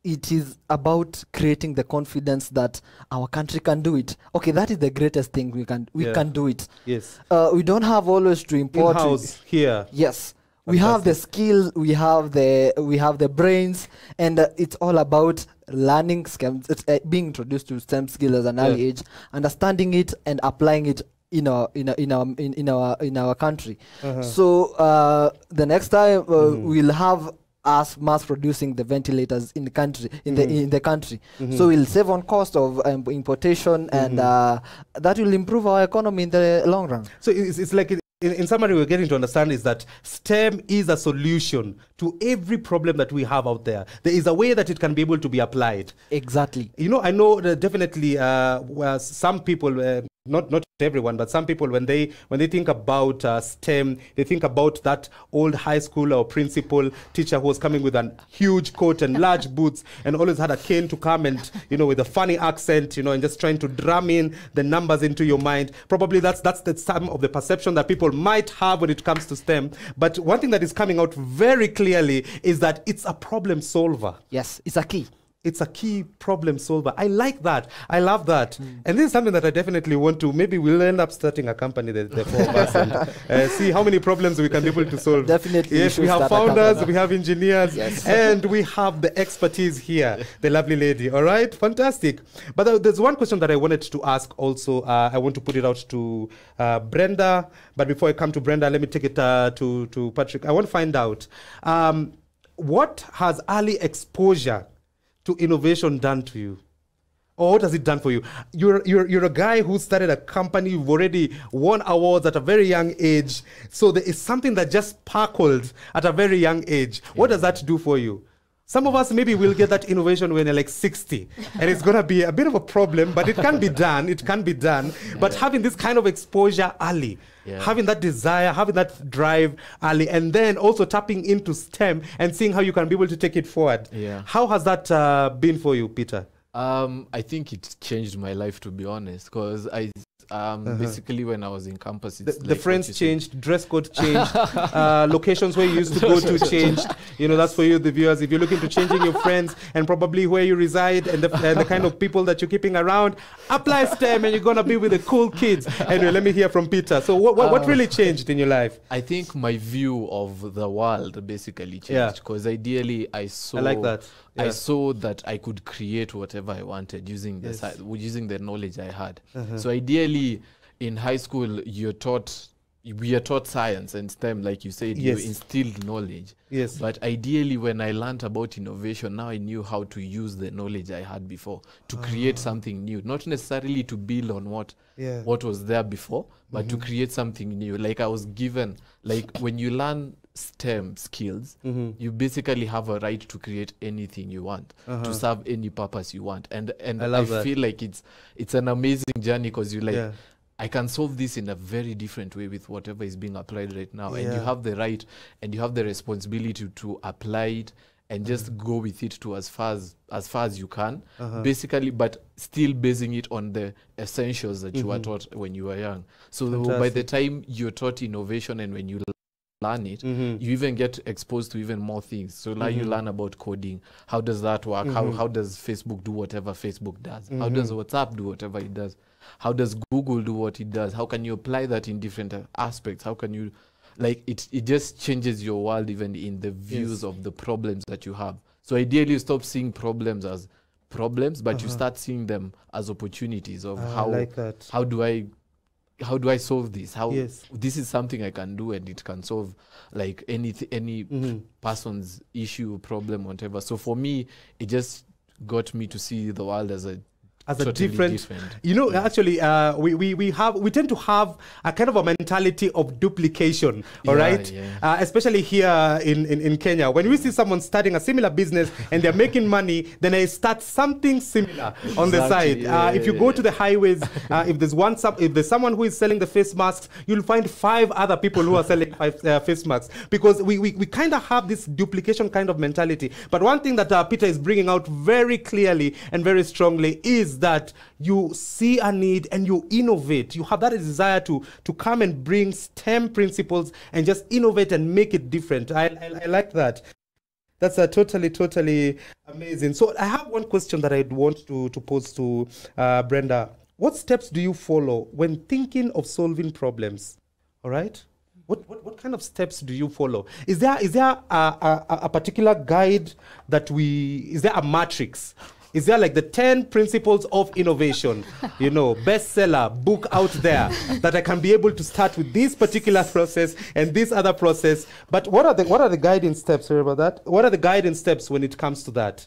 it is about creating the confidence that our country can do it. Okay, that is the greatest thing we can do it. Yes. We don't have always to import in-house here. Yes. We have the skill, we have the brains, and it's all about learning STEM, being introduced to STEM skills at an early age, understanding it and applying it in our country. So the next time we'll have us mass producing the ventilators in the country, in the country. So we'll save on cost of importation, and that will improve our economy in the long run. So it's like, in summary, we're getting to understand is that STEM is a solution to every problem that we have out there. There is a way that it can be able to be applied. Exactly. You know, I know that definitely some people, not everyone, but some people, when they think about STEM, they think about that old high school or principal teacher who was coming with a huge coat and large boots and always had a cane to come and, you know, with a funny accent, you know, and just trying to drum in the numbers into your mind. Probably that's some of the perception that people might have when it comes to STEM. But one thing that is coming out very clearly is that it's a problem solver. Yes, it's a key. It's a key problem solver. I like that. I love that. And this is something that I definitely want to. Maybe we'll end up starting a company, the four of us, and see how many problems we can be able to solve. Definitely. Yes, we have founders, we have engineers, and we have the expertise here, the lovely lady. All right? Fantastic. But there's one question that I wanted to ask also. I want to put it out to Brenda. But before I come to Brenda, let me take it to Patrick. I want to find out, what has early exposure to innovation done to you? Or what has it done for you? You're a guy who started a company. You've already won awards at a very young age. So there is something that just sparkled at a very young age. What does that do for you? Some of us maybe will get that innovation when they're like 60, and it's going to be a bit of a problem, but it can be done. It can be done. But having this kind of exposure early, having that desire, having that drive early, and then also tapping into STEM and seeing how you can be able to take it forward. How has that been for you, Peter? I think it changed my life, to be honest, because basically when I was in campus, it's the friends changed, dress code changed, locations where you used to go to changed. You know, that's for you, the viewers. If you're looking to changing your friends and probably where you reside and the kind of people that you're keeping around, apply STEM and you're going to be with the cool kids. Anyway, let me hear from Peter. So what really changed in your life? I think my view of the world basically changed, because ideally I saw... I like that. I saw that I could create whatever I wanted using the knowledge I had. So ideally, in high school, we are taught science and STEM, like you said, you instilled knowledge. But ideally, when I learned about innovation, now I knew how to use the knowledge I had before to create something new, not necessarily to build on what was there before, but to create something new. Like I was given, like when you learn STEM skills, you basically have a right to create anything you want, to serve any purpose you want. And I feel like it's an amazing journey, because you like, I can solve this in a very different way with whatever is being applied right now. And you have the right and you have the responsibility to apply it and just go with it to as far as you can, basically, but still basing it on the essentials that you were taught when you were young. So by the time you're taught innovation and when you learn it, you even get exposed to even more things. So now you learn about coding. How does that work? How does Facebook do whatever Facebook does? How does WhatsApp do whatever it does? How does Google do what it does? How can you apply that in different aspects? How can you, like, it just changes your world even in the views of the problems that you have. So ideally, you stop seeing problems as problems, but you start seeing them as opportunities of how do I solve this? How this is something I can do, and it can solve like any person's issue, problem, whatever. So for me, it just got me to see the world as a totally different. You know, actually, we tend to have a kind of a mentality of duplication. All right, especially here in Kenya, when we see someone starting a similar business and they're making money, then they start something similar on the side. If you go to the highways, if there's someone who is selling the face masks, you'll find 5 other people who are selling face masks, because we kind of have this duplication kind of mentality. But one thing that Peter is bringing out very clearly and very strongly is that you see a need and you innovate. You have that desire to come and bring STEM principles and just innovate and make it different. I like that. That's totally amazing. So I have one question that I'd want to pose to Brenda. What steps do you follow when thinking of solving problems? All right. What kind of steps do you follow? Is there a particular guide is there a matrix? Is there like the 10 principles of innovation, you know, bestseller book out there that I can be able to start with this particular process and this other process? But what are the guiding steps? Sorry about that. What are the guiding steps when it comes to that?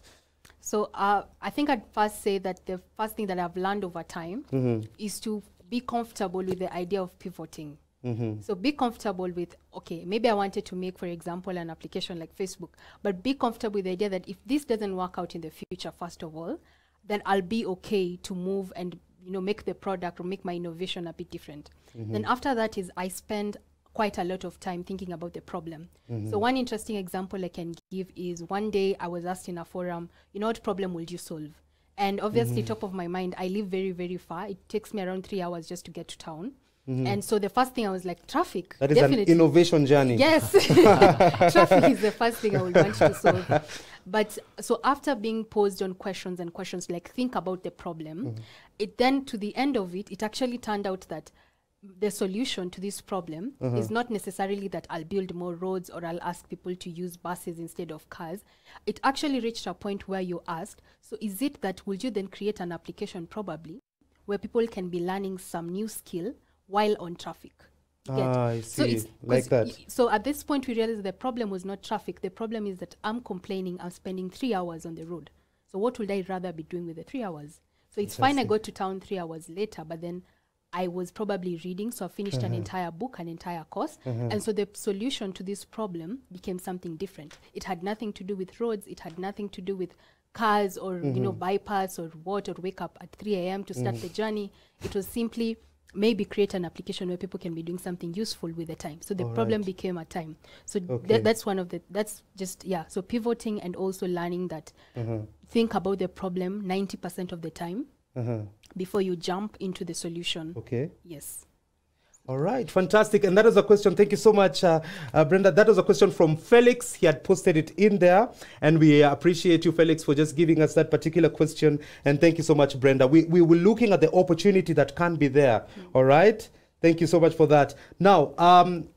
So I think I'd first say that the first thing that I've learned over time is to be comfortable with the idea of pivoting. So be comfortable with, okay, maybe I wanted to make, for example, an application like Facebook, but be comfortable with the idea that if this doesn't work out in the future, first of all, then I'll be okay to move and, you know, make the product or make my innovation a bit different. Then after that is I spend quite a lot of time thinking about the problem. So one interesting example I can give is one day I was asked in a forum, you know, what problem would you solve? And obviously top of my mind, I live very, very far. It takes me around 3 hours just to get to town. And so the first thing I was like, traffic. That is definitely an innovation journey. Yes. Traffic is the first thing I would want to solve. But so after being posed on questions and questions, like think about the problem, it then to the end of it, it actually turned out that the solution to this problem is not necessarily that I'll build more roads or I'll ask people to use buses instead of cars. It actually reached a point where you asked, so is it that would you then create an application probably where people can be learning some new skill while on traffic? I see. So at this point, we realized the problem was not traffic. The problem is that I'm complaining I'm spending 3 hours on the road. So what would I rather be doing with the 3 hours? So it's fine I got to town 3 hours later, but then I was probably reading, so I finished an entire book, an entire course. And so the solution to this problem became something different. It had nothing to do with roads. It had nothing to do with cars or, you know, bypass or what, or wake up at 3 a.m. to start the journey. It was simply maybe create an application where people can be doing something useful with the time. So the problem became a time. So that's one of the, that's just, so pivoting and also learning that think about the problem 90% of the time before you jump into the solution. Okay. Yes. All right, fantastic. And that was a question. Thank you so much, Brenda. That was a question from Felix. He had posted it in there. And we appreciate you, Felix, for just giving us that particular question. And thank you so much, Brenda. We were looking at the opportunity that can be there. All right? Thank you so much for that. Now,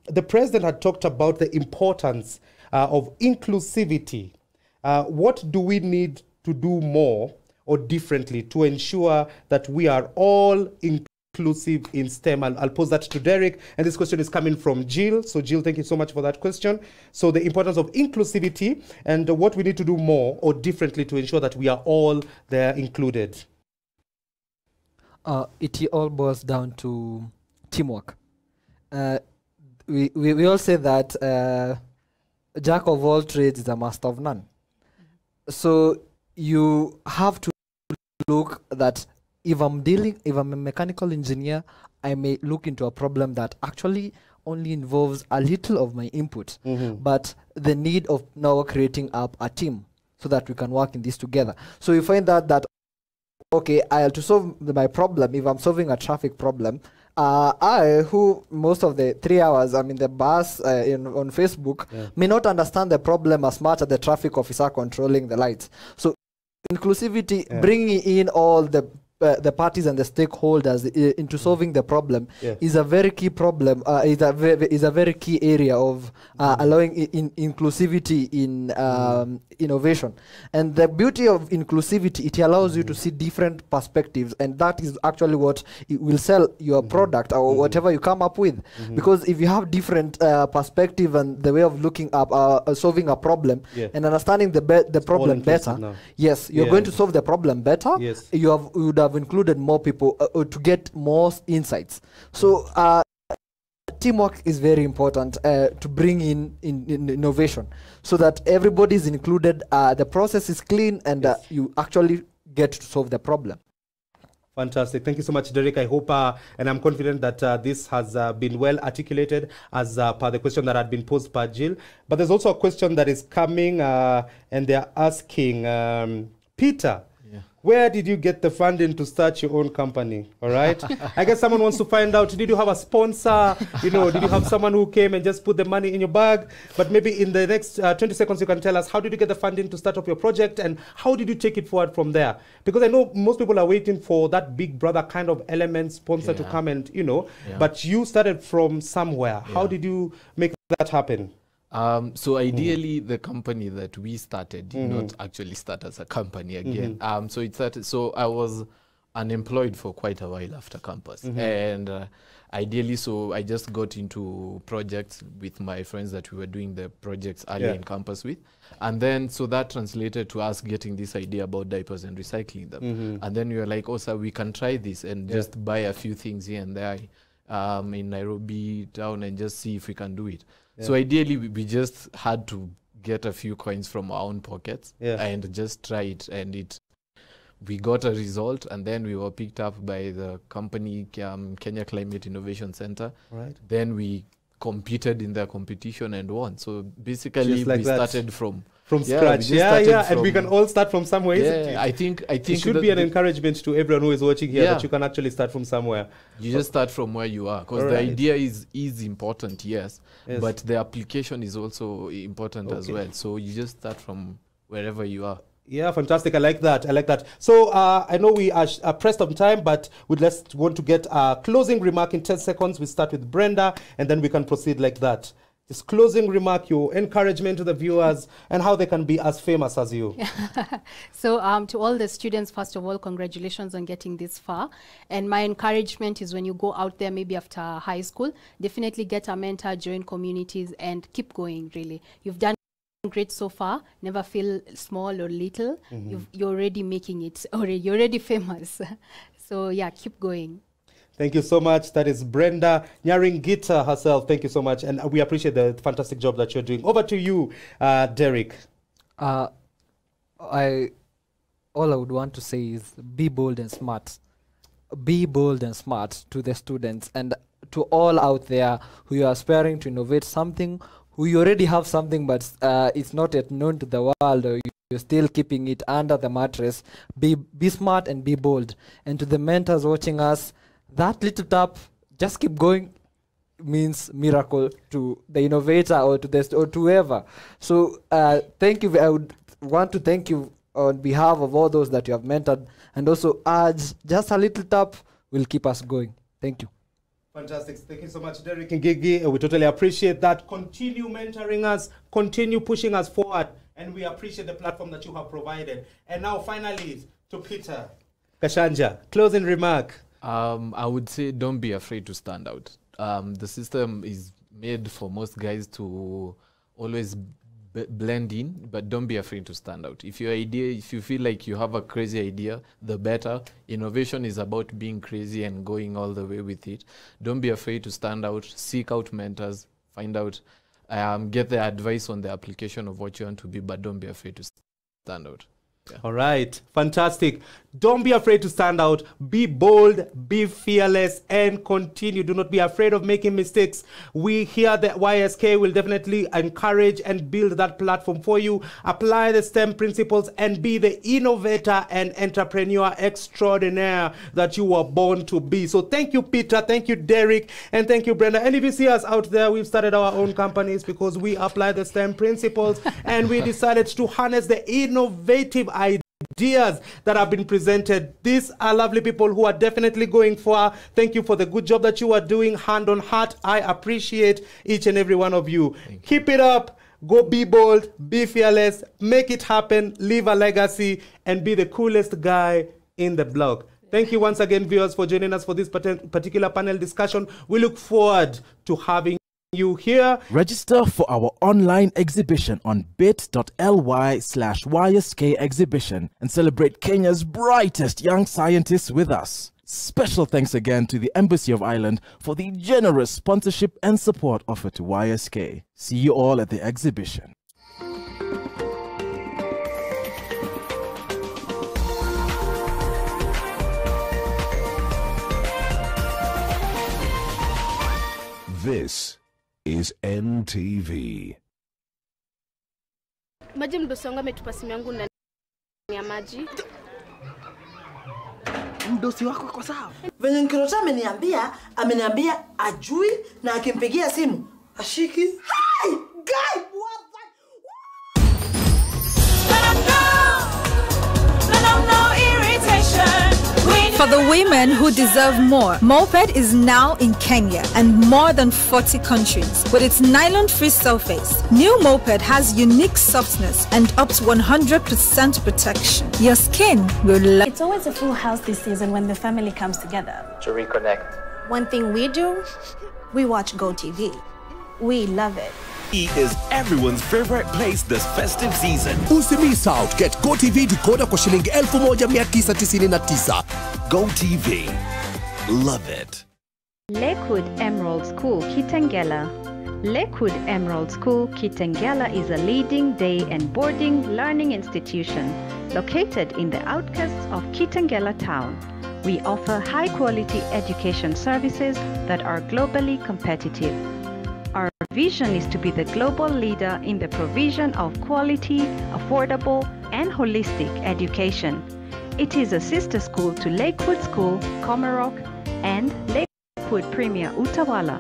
the president had talked about the importance of inclusivity. What do we need to do more or differently to ensure that we are all inclusive in STEM? I'll pose that to Derek, and this question is coming from Jill. So Jill, thank you so much for that question. So the importance of inclusivity and what we need to do more or differently to ensure that we are all there included. It all boils down to teamwork. We all say that jack of all trades is a master of none. So you have to look that if I'm a mechanical engineer, I may look into a problem that actually only involves a little of my input, but the need of now creating up a team so that we can work in this together. So you find that okay, I have to solve my problem. If I'm solving a traffic problem, who most of the 3 hours I'm in the bus on Facebook may not understand the problem as much as the traffic officer controlling the lights. So inclusivity, bringing in all the the parties and the stakeholders into solving the problem is a very key problem. Is a very key area of allowing inclusivity in innovation. And the beauty of inclusivity, it allows you to see different perspectives, and that is actually what it will sell your product or whatever you come up with. Because if you have different perspective and the way of looking up solving a problem and understanding the problem better, yes, you're going to solve the problem better. You would have included more people to get more insights. So teamwork is very important to bring in innovation, so that everybody is included, the process is clean, and you actually get to solve the problem. Fantastic. Thank you so much, Derek. I hope and I'm confident that this has been well articulated as per the question that had been posed by Jill. But there's also a question that is coming, and they're asking, Peter, where did you get the funding to start your own company? All right. I guess someone wants to find out, did you have a sponsor? Did you have someone who came and just put the money in your bag? But maybe in the next 20 seconds, you can tell us, how did you get the funding to start up your project, and how did you take it forward from there? Because I know most people are waiting for that big brother kind of element sponsor to come and, but you started from somewhere. How did you make that happen? So ideally, the company that we started did not actually start as a company again. So it started. So I was unemployed for quite a while after campus, and ideally, so I just got into projects with my friends that we were doing the projects earlier in campus with, and then so that translated to us getting this idea about diapers and recycling them, and then we were like, oh, so we can try this and just buy a few things here and there in Nairobi town and just see if we can do it. So ideally, we just had to get a few coins from our own pockets and just try it. And we got a result, and then we were picked up by the company, Kenya Climate Innovation Center. Right. Then we competed in their competition and won. So basically, we started from scratch. And we can all start from somewhere, isn't it? I think it should be an encouragement to everyone who is watching here that you can actually start from somewhere. You just start from where you are, because the idea is important, but the application is also important as well. So you just start from wherever you are. Yeah, fantastic. I like that. So I know we are pressed on time, but we'd just want to get a closing remark in 10 seconds. We start with Brenda, and then we can proceed like that. Just closing remark, your encouragement to the viewers, and how they can be as famous as you. So to all the students, first of all, congratulations on getting this far. And my encouragement is, when you go out there, maybe after high school, definitely get a mentor, join communities, and keep going, really. You've done great so far. Never feel small or little. You're already making it. You're already famous. So yeah, keep going. Thank you so much. That is Brenda Nyaringita herself. Thank you so much. And we appreciate the fantastic job that you're doing. Over to you, Derek. All I would want to say is be bold and smart. Be bold and smart to the students and to all out there who are aspiring to innovate something, who you already have something, but it's not yet known to the world, or you're still keeping it under the mattress. Be smart and be bold. And to the mentors watching us, that little tap, just keep going, means miracle to the innovator or to whoever. So thank you. I would want to thank you on behalf of all those that you have mentored, and also urge just a little tap will keep us going. Thank you. Fantastic. Thank you so much, Derek and Gigi. We totally appreciate that. Continue mentoring us, continue pushing us forward, and we appreciate the platform that you have provided. And now finally to Peter Kashanja, closing remark. I would say don't be afraid to stand out. The system is made for most guys to always blend in, but don't be afraid to stand out. If you feel like you have a crazy idea, the better. Innovation is about being crazy and going all the way with it. Don't be afraid to stand out. Seek out mentors. Find out, get the advice on the application of what you want to be, but don't be afraid to stand out. Yeah. All right, fantastic. Don't be afraid to stand out. Be bold, be fearless, and continue. Do not be afraid of making mistakes. We here at the YSK will definitely encourage and build that platform for you. Apply the STEM principles and be the innovator and entrepreneur extraordinaire that you were born to be. So thank you, Peter. Thank you, Derek. And thank you, Brenda. And if you see us out there, we've started our own companies because we apply the STEM principles and we decided to harness the innovative ideas ideas that have been presented. These are lovely people who are definitely going far. Thank you for the good job that you are doing. Hand on heart, I appreciate each and every one of you. Keep it up. Go be bold, be fearless, make it happen, leave a legacy, and be the coolest guy in the block. Thank you once again, viewers, for joining us for this particular panel discussion. We look forward to having you here. Register for our online exhibition on bit.ly/YSK exhibition and celebrate Kenya's brightest young scientists with us. Special thanks again to the Embassy of Ireland for the generous sponsorship and support offered to YSK. See you all at the exhibition. This is NTV. Maji mdosi wangu ametupa simu yangu ndani ya maji. Mdosi wako kwa sawa? Venye Nkirota ameniambia ajui na akimpigia simu ashiki. Hi guy, what For the women who deserve more, Moped is now in Kenya and more than 40 countries. With its nylon-free surface, new Moped has unique softness and up to 100% protection. Your skin will love. It's always a full house this season when the family comes together. To reconnect. One thing we do, we watch GoTV. We love it. Is everyone's favorite place this festive season. Usimiss out. Get GoTV decoder kwa shilingi 1999. GoTV. Love it. Lakewood Emerald School, Kitengela. Lakewood Emerald School, Kitengela is a leading day and boarding learning institution located in the outskirts of Kitengela town. We offer high-quality education services that are globally competitive. Our vision is to be the global leader in the provision of quality, affordable, and holistic education. It is a sister school to Lakewood School, Komarok, and Lakewood Premier Utawala.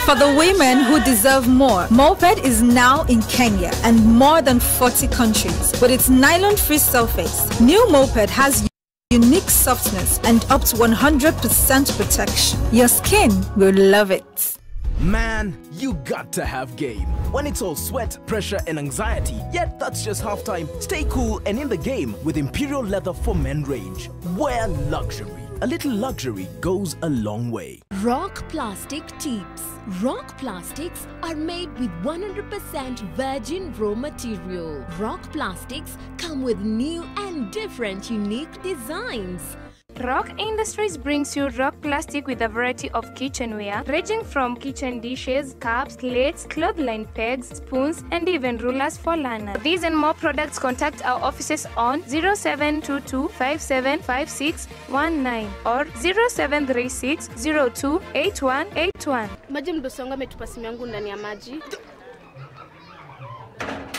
For the women who deserve more, Moped is now in Kenya and more than 40 countries. With its nylon-free surface, new Moped has unique softness and up to 100% protection. Your skin will love it. Man, you got to have game. When it's all sweat, pressure, and anxiety, yet that's just halftime. Stay cool and in the game with Imperial Leather for Men range. Wear luxury. A little luxury goes a long way. Rock Plastic Tips. Rock Plastics are made with 100% virgin raw material. Rock Plastics come with new and different unique designs. Rock Industries brings you Rock Plastic with a variety of kitchenware, ranging from kitchen dishes, cups, plates, clothesline pegs, spoons, and even rulers for learners. For these and more products, contact our offices on 0722 575619 or 0736 02 8181. Maji mdosi wangu ametupa simu yangu ndani ya maji.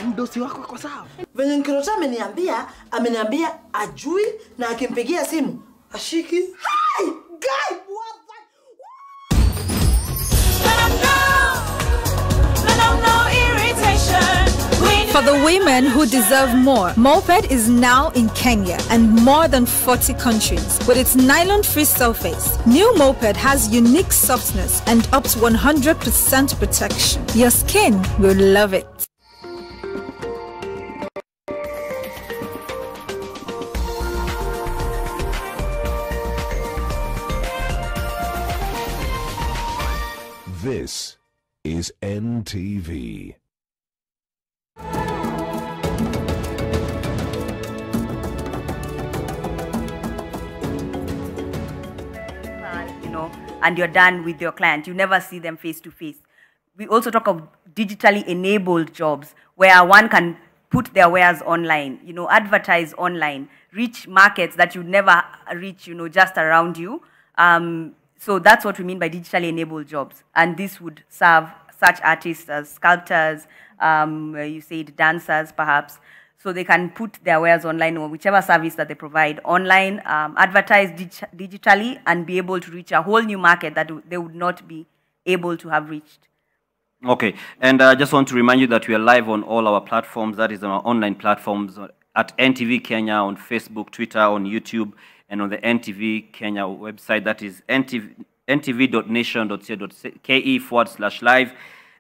Mdosi wako kwa sawa? Venye Nkirota ameniambia ajui na akimpigia simu ashiki. Hi guy, what For the women who deserve more, Moped is now in Kenya and more than 40 countries. With its nylon-free surface, new Moped has unique softness and up to 100% protection. Your skin will love it. This is NTV. and you're done with your client. You never see them face to face. We also talk of digitally enabled jobs where one can put their wares online, advertise online, reach markets that you'd never reach, just around you. So that's what we mean by digitally enabled jobs. And this would serve such artists as sculptors, you said dancers perhaps, so they can put their wares online or whichever service that they provide online, advertise digitally, and be able to reach a whole new market that they would not be able to have reached. Okay, and I just want to remind you that we are live on all our platforms, that is on our online platforms, at NTV Kenya, on Facebook, Twitter, on YouTube, and on the NTV Kenya website, that is ntv.nation.co.ke/live.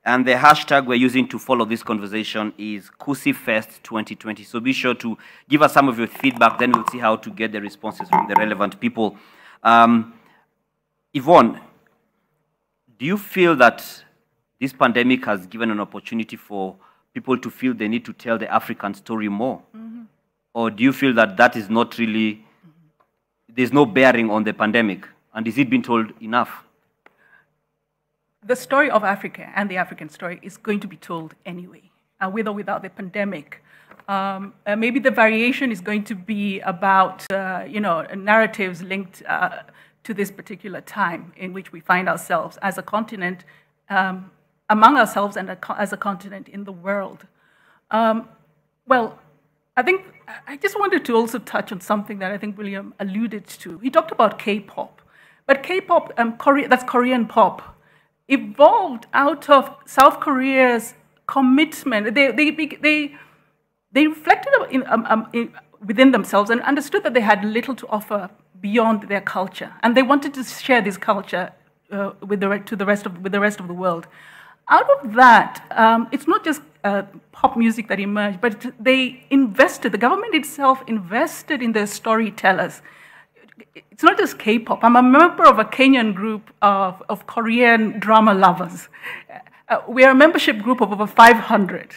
And the hashtag we're using to follow this conversation is Kusi Fest 2020. So be sure to give us some of your feedback, then we'll see how to get the responses from the relevant people. Yvonne, do you feel that this pandemic has given an opportunity for people to feel they need to tell the African story more? Mm-hmm. Or do you feel that that is not really, there's no bearing on the pandemic? And is it being told enough? The story of Africa and the African story is going to be told anyway, with or without the pandemic. Maybe the variation is going to be about, narratives linked to this particular time in which we find ourselves as a continent, among ourselves and as a continent in the world. Well, I think I just wanted to also touch on something that I think William alluded to. He talked about K-pop, but K-pop, that's Korean pop, evolved out of South Korea's commitment. They reflected within themselves and understood that they had little to offer beyond their culture, and they wanted to share this culture with the rest of the world. Out of that, it's not just pop music that emerged, but they invested, the government itself invested in their storytellers. It's not just K-pop. I'm a member of a Kenyan group of Korean drama lovers. We are a membership group of over 500.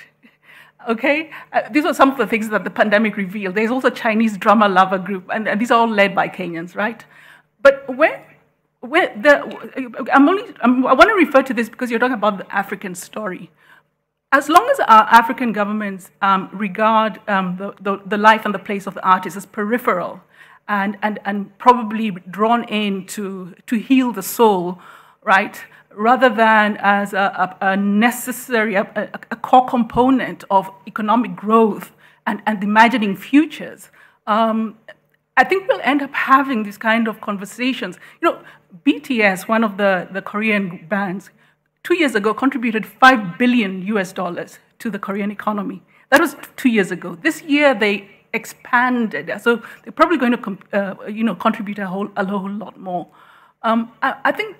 Okay? These are some of the things that the pandemic revealed. There's also a Chinese drama lover group, and these are all led by Kenyans, right? But I want to refer to this because you're talking about the African story. As long as our African governments regard the life and the place of the artist as peripheral and probably drawn in to heal the soul, right, rather than as a necessary, a core component of economic growth and imagining futures, I think we'll end up having these kind of conversations. BTS, one of the Korean bands, 2 years ago contributed $5 billion to the Korean economy. That was 2 years ago. This year they expanded, so they're probably going to contribute a whole lot more. I think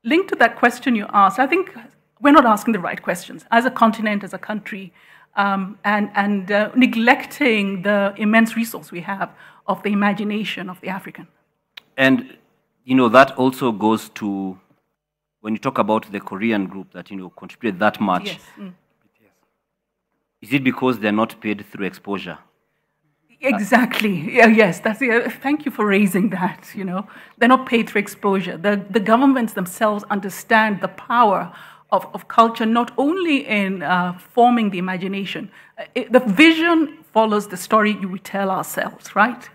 linked to that question you asked, I think we're not asking the right questions as a continent, as a country, and neglecting the immense resource we have of the imagination of the African. And that also goes to when you talk about the Korean group that contributed that much. Yes. Mm. Is it because they're not paid through exposure? Exactly. Yes. Thank you for raising that. They're not paid through exposure. The governments themselves understand the power of culture, not only in forming the imagination. The vision follows the story we tell ourselves, right?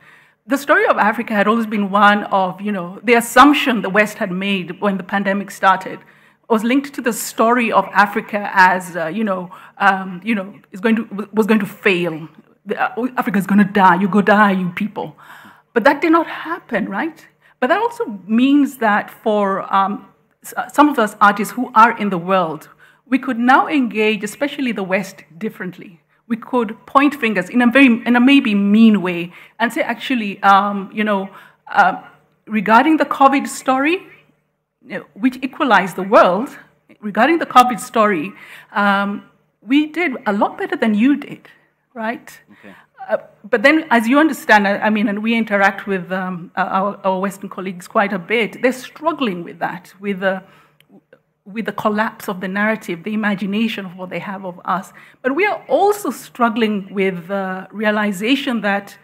The story of Africa had always been one of, the assumption the West had made when the pandemic started was linked to the story of Africa as, was going to fail. Africa is going to die. You go die, you people. But that did not happen, right? But that also means that for some of us artists who are in the world, we could now engage, especially the West, differently. We could point fingers in a maybe mean way and say, actually, regarding the COVID story, which equalized the world, regarding the COVID story, we did a lot better than you did, right? Okay. But then, as you understand, and we interact with our Western colleagues quite a bit, they're struggling with that, with the collapse of the narrative, the imagination of what they have of us. But we are also struggling with the realization that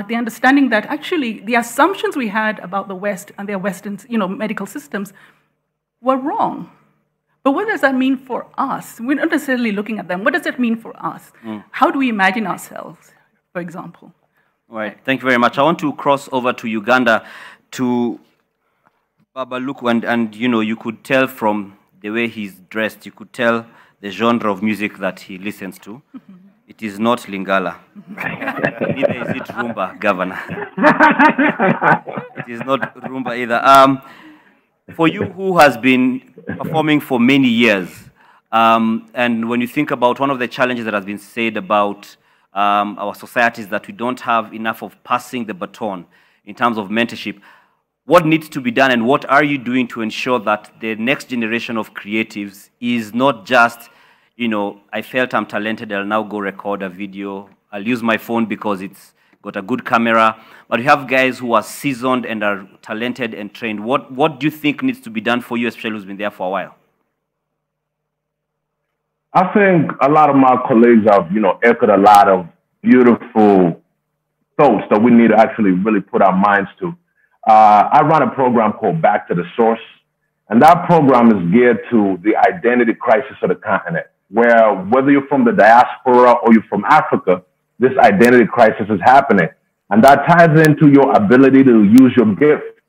the understanding that actually the assumptions we had about the West and their Western, medical systems were wrong. But what does that mean for us? We're not necessarily looking at them. What does that mean for us? How do we imagine ourselves, for example? All right, thank you very much. I want to cross over to Uganda to Baba Luku, and you could tell from the way he's dressed, you could tell the genre of music that he listens to. It is not Lingala. Neither is it Rumba, Governor. It is not Rumba either. For you who has been performing for many years, and when you think about one of the challenges that has been said about our society is that we don't have enough of passing the baton in terms of mentorship, what needs to be done and what are you doing to ensure that the next generation of creatives is not just, I felt I'm talented, I'll now go record a video, I'll use my phone because it's got a good camera, but you have guys who are seasoned and are talented and trained. What do you think needs to be done for you, especially who's been there for a while? I think a lot of my colleagues have, echoed a lot of beautiful thoughts that we need to actually really put our minds to. I run a program called Back to the Source, and that program is geared to the identity crisis of the continent, where whether you're from the diaspora or you're from Africa, this identity crisis is happening. And that ties into your ability to use your gift.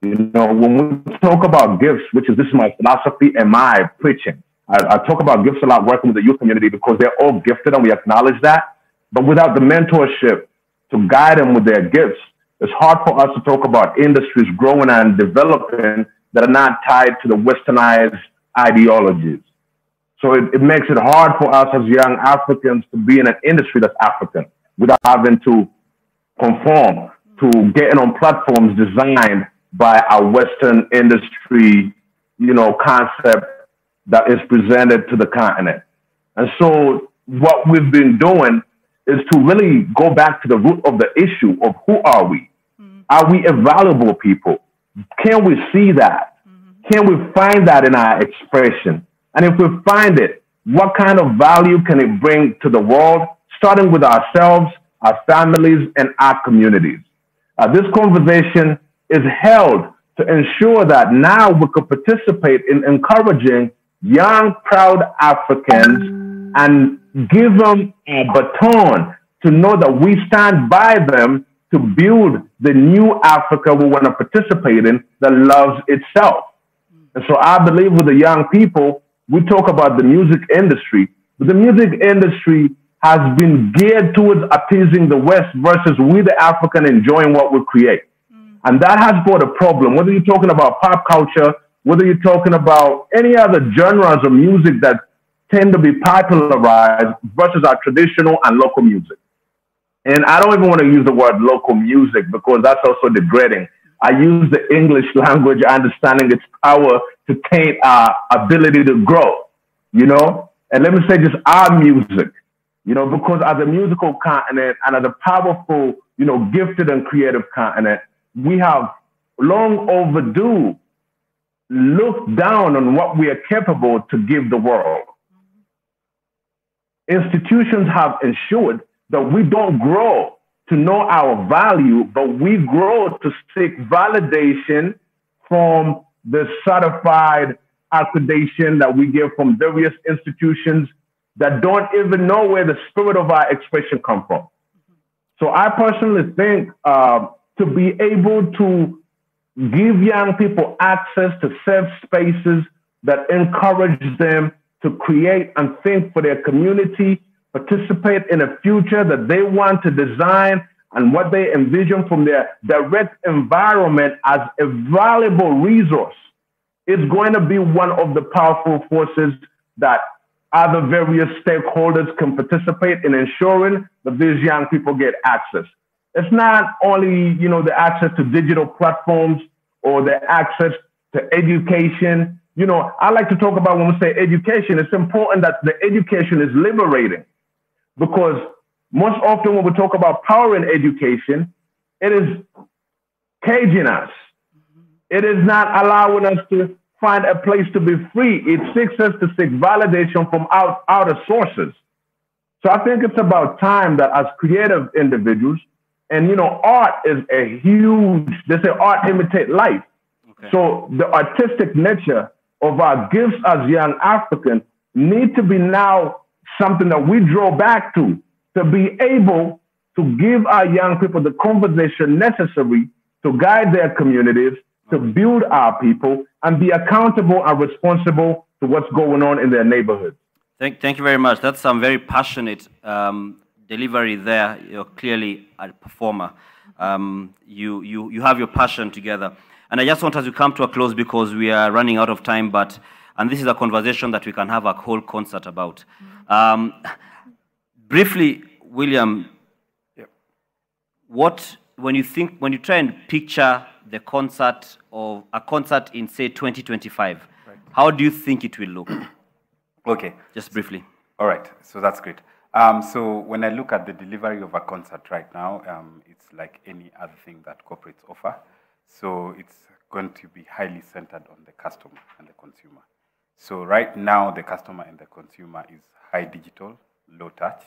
When we talk about gifts, this is my philosophy and my preaching. I talk about gifts a lot working with the youth community because they're all gifted and we acknowledge that. But without the mentorship to guide them with their gifts, it's hard for us to talk about industries growing and developing that are not tied to the westernized ideologies. So it makes it hard for us as young Africans to be in an industry that's African without having to conform to getting on platforms designed by a Western industry, concept that is presented to the continent. And so what we've been doing is to really go back to the root of the issue of who are we? Are we a valuable people? Can we see that? Can we find that in our expression? And if we find it, what kind of value can it bring to the world, starting with ourselves, our families, and our communities? This conversation is held to ensure that now we could participate in encouraging young, proud Africans and give them a baton to know that we stand by them to build the new Africa we want to participate in that loves itself. And so I believe with the young people, we talk about the music industry, but the music industry has been geared towards appeasing the West versus we, the African, enjoying what we create. And that has brought a problem, whether you're talking about pop culture, whether you're talking about any other genres of music that tend to be popularized versus our traditional and local music. And I don't even want to use the word local music because that's also degrading. I use the English language, understanding its power to taint our ability to grow, And let me say just our music, because as a musical continent and as a powerful, gifted and creative continent, we have long overdue looked down on what we are capable to give the world. Institutions have ensured that we don't grow to know our value, but we grow to seek validation from the certified accreditation that we get from various institutions that don't even know where the spirit of our expression comes from. So I personally think to be able to give young people access to safe spaces that encourage them to create and think for their community, participate in a future that they want to design and what they envision from their direct environment as a valuable resource is going to be one of the powerful forces that other various stakeholders can participate in ensuring that these young people get access. It's not only, the access to digital platforms or the access to education. I like to talk about when we say education, it's important that the education is liberating because most often when we talk about power in education, it is caging us. It is not allowing us to find a place to be free. It seeks us to seek validation from outer sources. So I think it's about time that as creative individuals, and art is a huge, they say art imitate life. Okay. So the artistic nature of our gifts as young Africans need to be now something that we draw back to be able to give our young people the conversation necessary to guide their communities, to build our people, and be accountable and responsible to what's going on in their neighborhoods. Thank you very much. That's some very passionate delivery there. You're clearly a performer. You have your passion together. And I just want us to come to a close because we are running out of time, and this is a conversation that we can have a whole concert about. Briefly, William, when you try and picture the concert of a concert in, say, 2025, how do you think it will look? Okay. Just briefly. All right. So that's great. So when I look at the delivery of a concert right now, it's like any other thing that corporates offer. So it's going to be highly centered on the customer and the consumer. So right now, the customer and the consumer is high digital, low touch.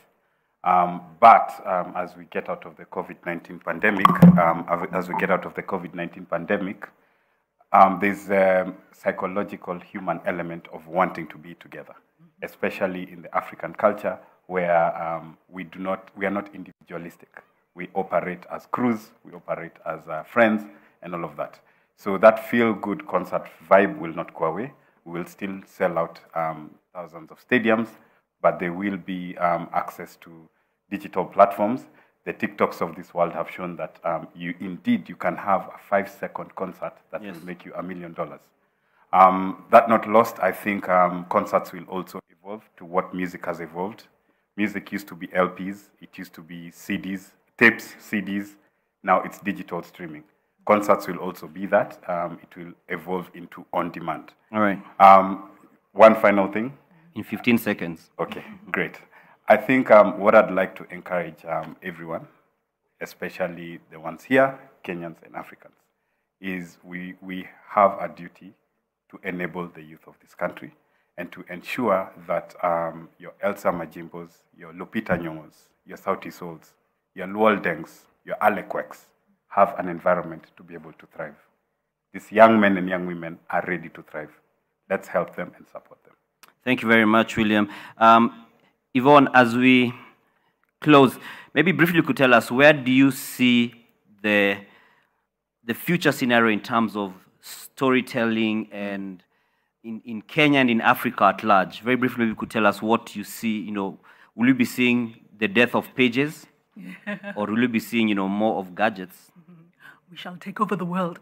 But as we get out of the COVID-19 pandemic, there's a psychological human element of wanting to be together, especially in the African culture where we are not individualistic. We operate as crews, we operate as friends, and all of that. So that feel-good concert vibe will not go away. We will still sell out thousands of stadiums, but there will be access to digital platforms. The TikToks of this world have shown that you can have a 5-second concert that will make you $1 million. That not lost, I think concerts will also evolve to what music has evolved. Music used to be LPs, it used to be CDs, tapes, CDs, now it's digital streaming. Concerts will also be that. It will evolve into on-demand. All right. One final thing. In 15 seconds. Okay, great. I think what I'd like to encourage everyone, especially the ones here, Kenyans and Africans, is we have a duty to enable the youth of this country and to ensure that your Elsa Majimbos, your Lupita Nyong'os, your Sauti Souls, your Luol Dengs, your Alequex have an environment to be able to thrive. These young men and young women are ready to thrive. Let's help them and support them. Thank you very much, William. Yvonne, as we close, maybe briefly you could tell us, where do you see the future scenario in terms of storytelling and in Kenya and in Africa at large? Very briefly, maybe you could tell us what you see. Will you be seeing the death of pages? Or will you be seeing, more of gadgets? We shall take over the world.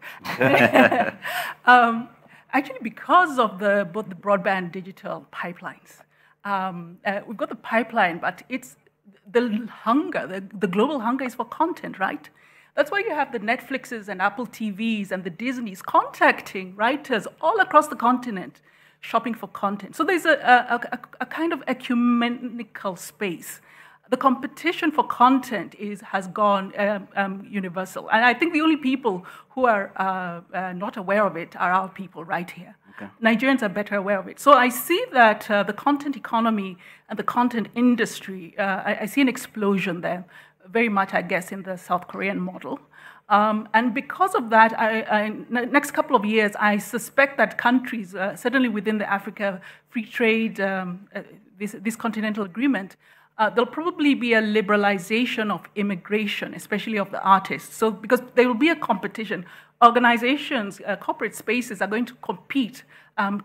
Actually, because of both the broadband digital pipelines, we've got the pipeline, but it's the hunger, the global hunger is for content, right? That's why you have the Netflixes and Apple TVs and the Disneys contacting writers all across the continent, shopping for content. So there's a kind of ecumenical space. The competition for content has gone universal. And I think the only people who are not aware of it are our people right here. Okay. Nigerians are better aware of it. So I see that the content economy and the content industry, I see an explosion there, very much, I guess, in the South Korean model. And because of that, next couple of years, I suspect that countries, certainly within the Africa Free Trade, this continental agreement, there'll probably be a liberalization of immigration, especially of the artists. So because there will be a competition, organizations, corporate spaces are going to compete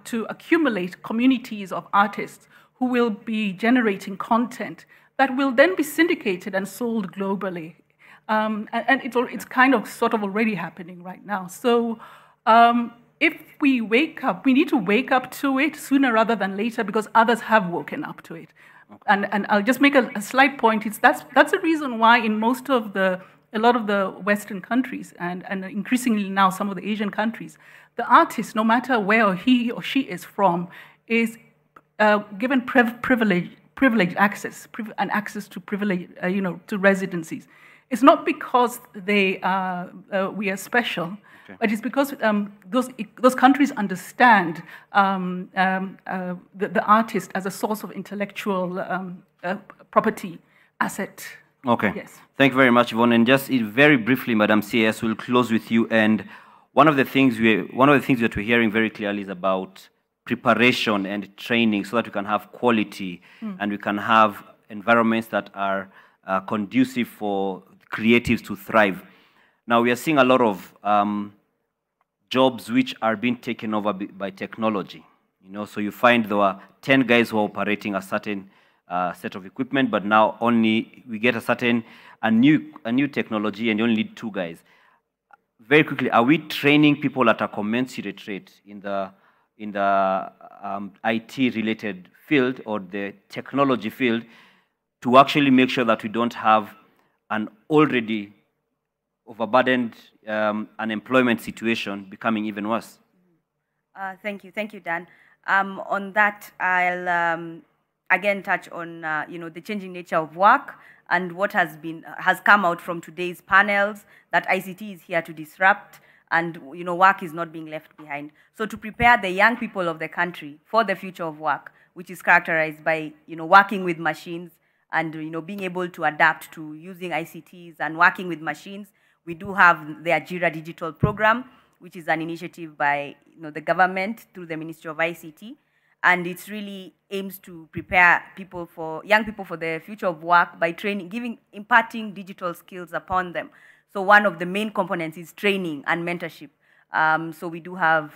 to accumulate communities of artists who will be generating content that will then be syndicated and sold globally. And it's kind of sort of already happening right now. So if we wake up, we need to wake up to it sooner rather than later because others have woken up to it. And I'll just make a slight point. That's the reason why in a lot of the Western countries and increasingly now some of the Asian countries, the artist, no matter where he or she is from, is given privileged access and access to privilege, to residencies. It's not because we are special, but it's because those countries understand the artist as a source of intellectual property asset. Okay. Yes. Thank you very much, Yvonne. And just very briefly, Madam CS, we'll close with you. And one of the things that we're hearing very clearly is about preparation and training, so that we can have quality and we can have environments that are conducive for creatives to thrive. Now, we are seeing a lot of jobs which are being taken over by technology. So you find there were 10 guys who are operating a certain set of equipment, but now only we get a new technology, and you only need 2 guys. Very quickly, are we training people at a commensurate rate in the IT-related field or the technology field to actually make sure that we don't have an already overburdened unemployment situation becoming even worse? Thank you, Dan. On that, I'll again touch on the changing nature of work and what has come out from today's panels, that ICT is here to disrupt, and work is not being left behind. So to prepare the young people of the country for the future of work, which is characterized by working with machines and being able to adapt to using ICTs and working with machines, we do have the Ajira Digital Program, which is an initiative by the government through the Ministry of ICT, and it really aims to prepare young people for the future of work by imparting digital skills upon them. So one of the main components is training and mentorship. So we do have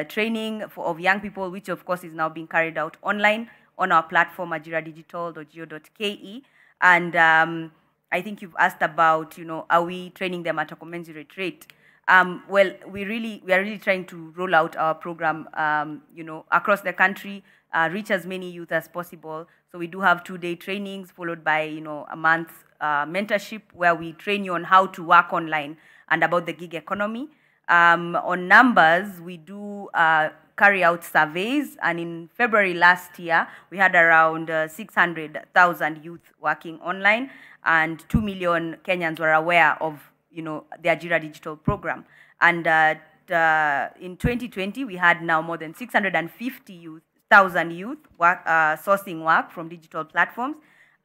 training of young people, which of course is now being carried out online on our platform, ajiradigital.go.ke. And I think you've asked about, are we training them at a commensurate rate? Well, we are really trying to roll out our program, across the country, reach as many youth as possible. So we do have 2-day trainings followed by, a month mentorship where we train you on how to work online and about the gig economy. On numbers, we do carry out surveys, and in February last year, we had around 600,000 youth working online, and 2 million Kenyans were aware of the Ajira Digital Program. And in 2020, we had now more than 650,000 youth sourcing work from digital platforms,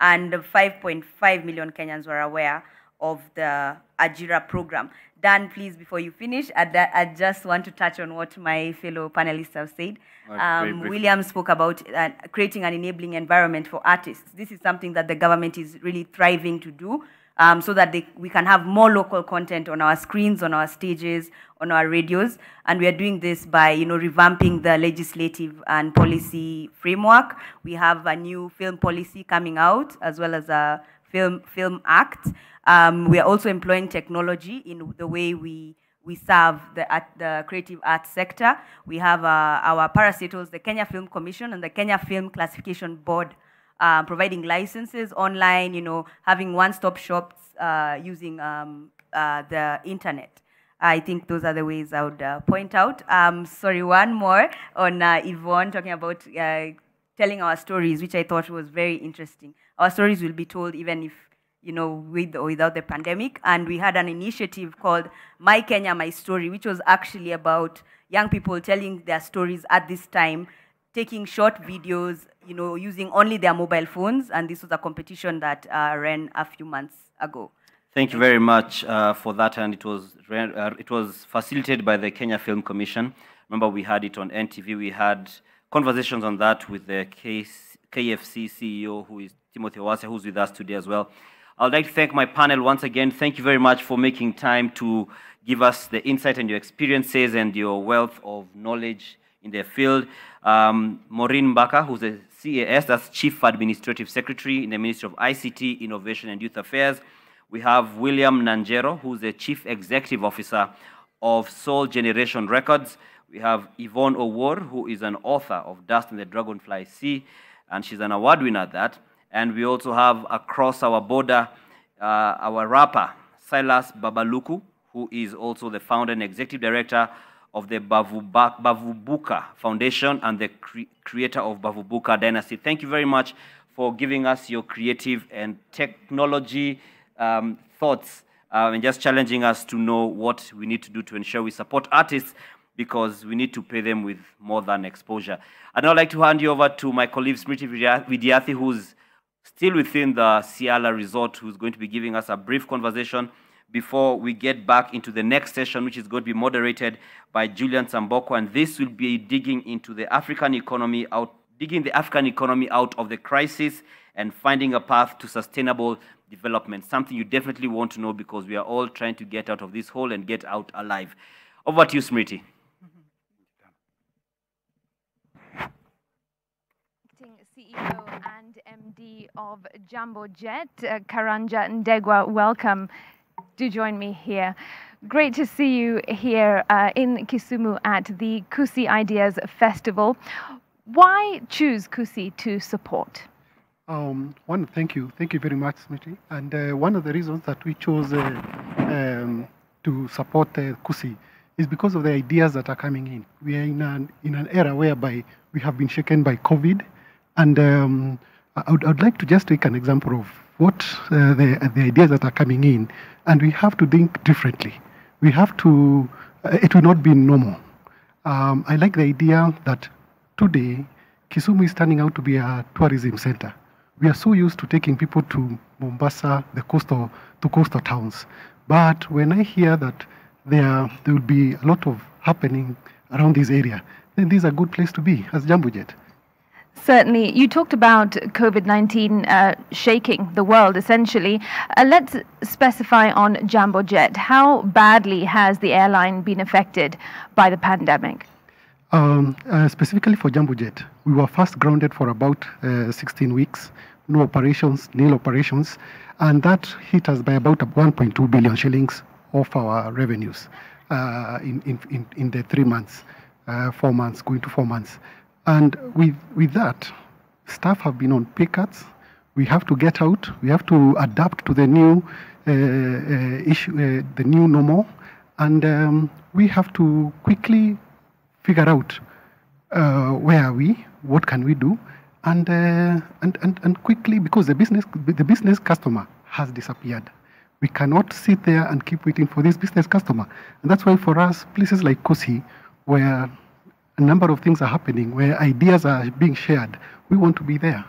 and 5.5 million Kenyans were aware of the Ajira program. Dan, please, before you finish, I just want to touch on what my fellow panelists have said. William spoke about creating an enabling environment for artists. This is something that the government is really thriving to do, so that we can have more local content on our screens, on our stages, on our radios. And we are doing this by revamping the legislative and policy framework. We have a new film policy coming out, as well as a film act. We are also employing technology in the way we serve the creative arts sector. We have our parastatals, the Kenya Film Commission and the Kenya Film Classification Board, providing licenses online, having one-stop shops using the internet. I think those are the ways I would point out. Sorry, one more on Yvonne talking about telling our stories, which I thought was very interesting. Our stories will be told even if, with or without the pandemic. And we had an initiative called My Kenya, My Story, which was actually about young people telling their stories at this time, taking short videos, using only their mobile phones. And this was a competition that ran a few months ago. Thank you very much for that, and it was facilitated by the Kenya Film Commission. Remember, we had it on NTV. We had conversations on that with the KFC CEO, who is Timothy Owase, who's with us today as well. I'd like to thank my panel once again. Thank you very much for making time to give us the insight and your experiences and your wealth of knowledge in the field. Maureen Mbaka, who's the CAS, that's Chief Administrative Secretary in the Ministry of ICT, Innovation and Youth Affairs. We have William Nanjero, who's the Chief Executive Officer of Soul Generation Records. We have Yvonne Owor, who is an author of Dust in the Dragonfly Sea, and she's an award winner at that. And we also have across our border our rapper, Silas Babaluku, who is also the founder and executive director of the Bavubuka Foundation and the creator of Bavubuka Dynasty. Thank you very much for giving us your creative and technology thoughts and just challenging us to know what we need to do to ensure we support artists, because we need to pay them with more than exposure. I'd now like to hand you over to my colleague Smriti Vidyathi, who's still within the Ciala Resort, who's going to be giving us a brief conversation before we get back into the next session, which is going to be moderated by Julian Samboko, and this will be digging into the African economy out of the crisis and finding a path to sustainable development, something you definitely want to know, because we are all trying to get out of this hole and get out alive. Over to you, Smriti. CEO and MD of Jambo Jet, Karanja Ndegwa, welcome. Do join me here. Great to see you here in Kisumu at the Kusi Ideas Festival. Why choose Kusi to support? Thank you very much, Smriti. And one of the reasons that we chose to support Kusi is because of the ideas that are coming in. We are in an era whereby we have been shaken by COVID, and I would like to just take an example of what the ideas that are coming in, and we have to think differently. We have to, it will not be normal. I like the idea that today Kisumu is turning out to be a tourism center. We are so used to taking people to Mombasa, the coastal towns. But when I hear that there will be a lot of happening around this area, then this is a good place to be as Jambo Jet. Certainly. You talked about COVID-19 shaking the world, essentially. Let's specify on Jambo Jet. How badly has the airline been affected by the pandemic? Specifically for Jambo Jet, we were first grounded for about 16 weeks, no operations, nil operations, and that hit us by about 1.2 billion shillings of our revenues in the 3 months, 4 months, going to 4 months. And with that, staff have been on pay cuts. We have to get out. We have to adapt to the new the new normal, and we have to quickly figure out where are we, what can we do, and quickly, because the business customer has disappeared. We cannot sit there and keep waiting for this business customer, and that's why for us, places like Kusi, where a number of things are happening, where ideas are being shared, we want to be there.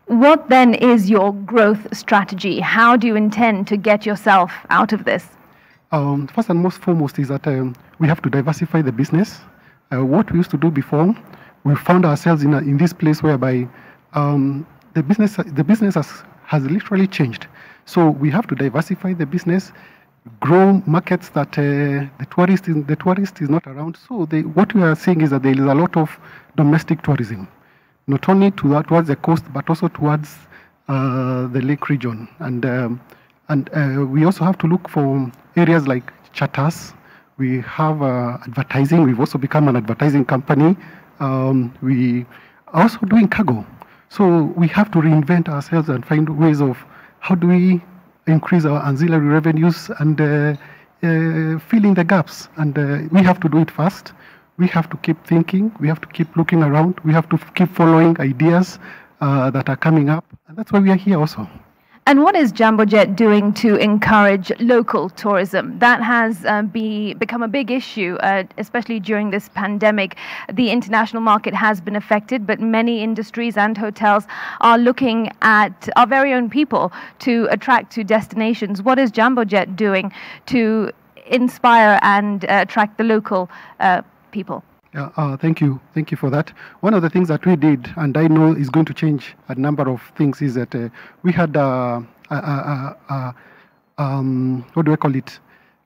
What then is your growth strategy? How do you intend to get yourself out of this? First and most foremost is that we have to diversify the business. What we used to do before, we found ourselves in this place whereby the business has literally changed. So we have to diversify the business, grow markets that the tourist is not around. So what we are seeing is that there is a lot of domestic tourism, not only towards the coast but also towards the lake region, and we also have to look for areas like charters. We have advertising. We've also become an advertising company. We are also doing cargo. So we have to reinvent ourselves and find ways of how do we increase our ancillary revenues and fill in the gaps. And we have to do it fast. We have to keep thinking. We have to keep looking around. We have to keep following ideas that are coming up. And that's why we are here also. And what is Jambo Jet doing to encourage local tourism? That has become a big issue, especially during this pandemic. The international market has been affected, but many industries and hotels are looking at our very own people to attract to destinations. What is Jambo Jet doing to inspire and attract the local people? Yeah, thank you for that. One of the things that we did, and I know is going to change a number of things, is that we had what do I call it?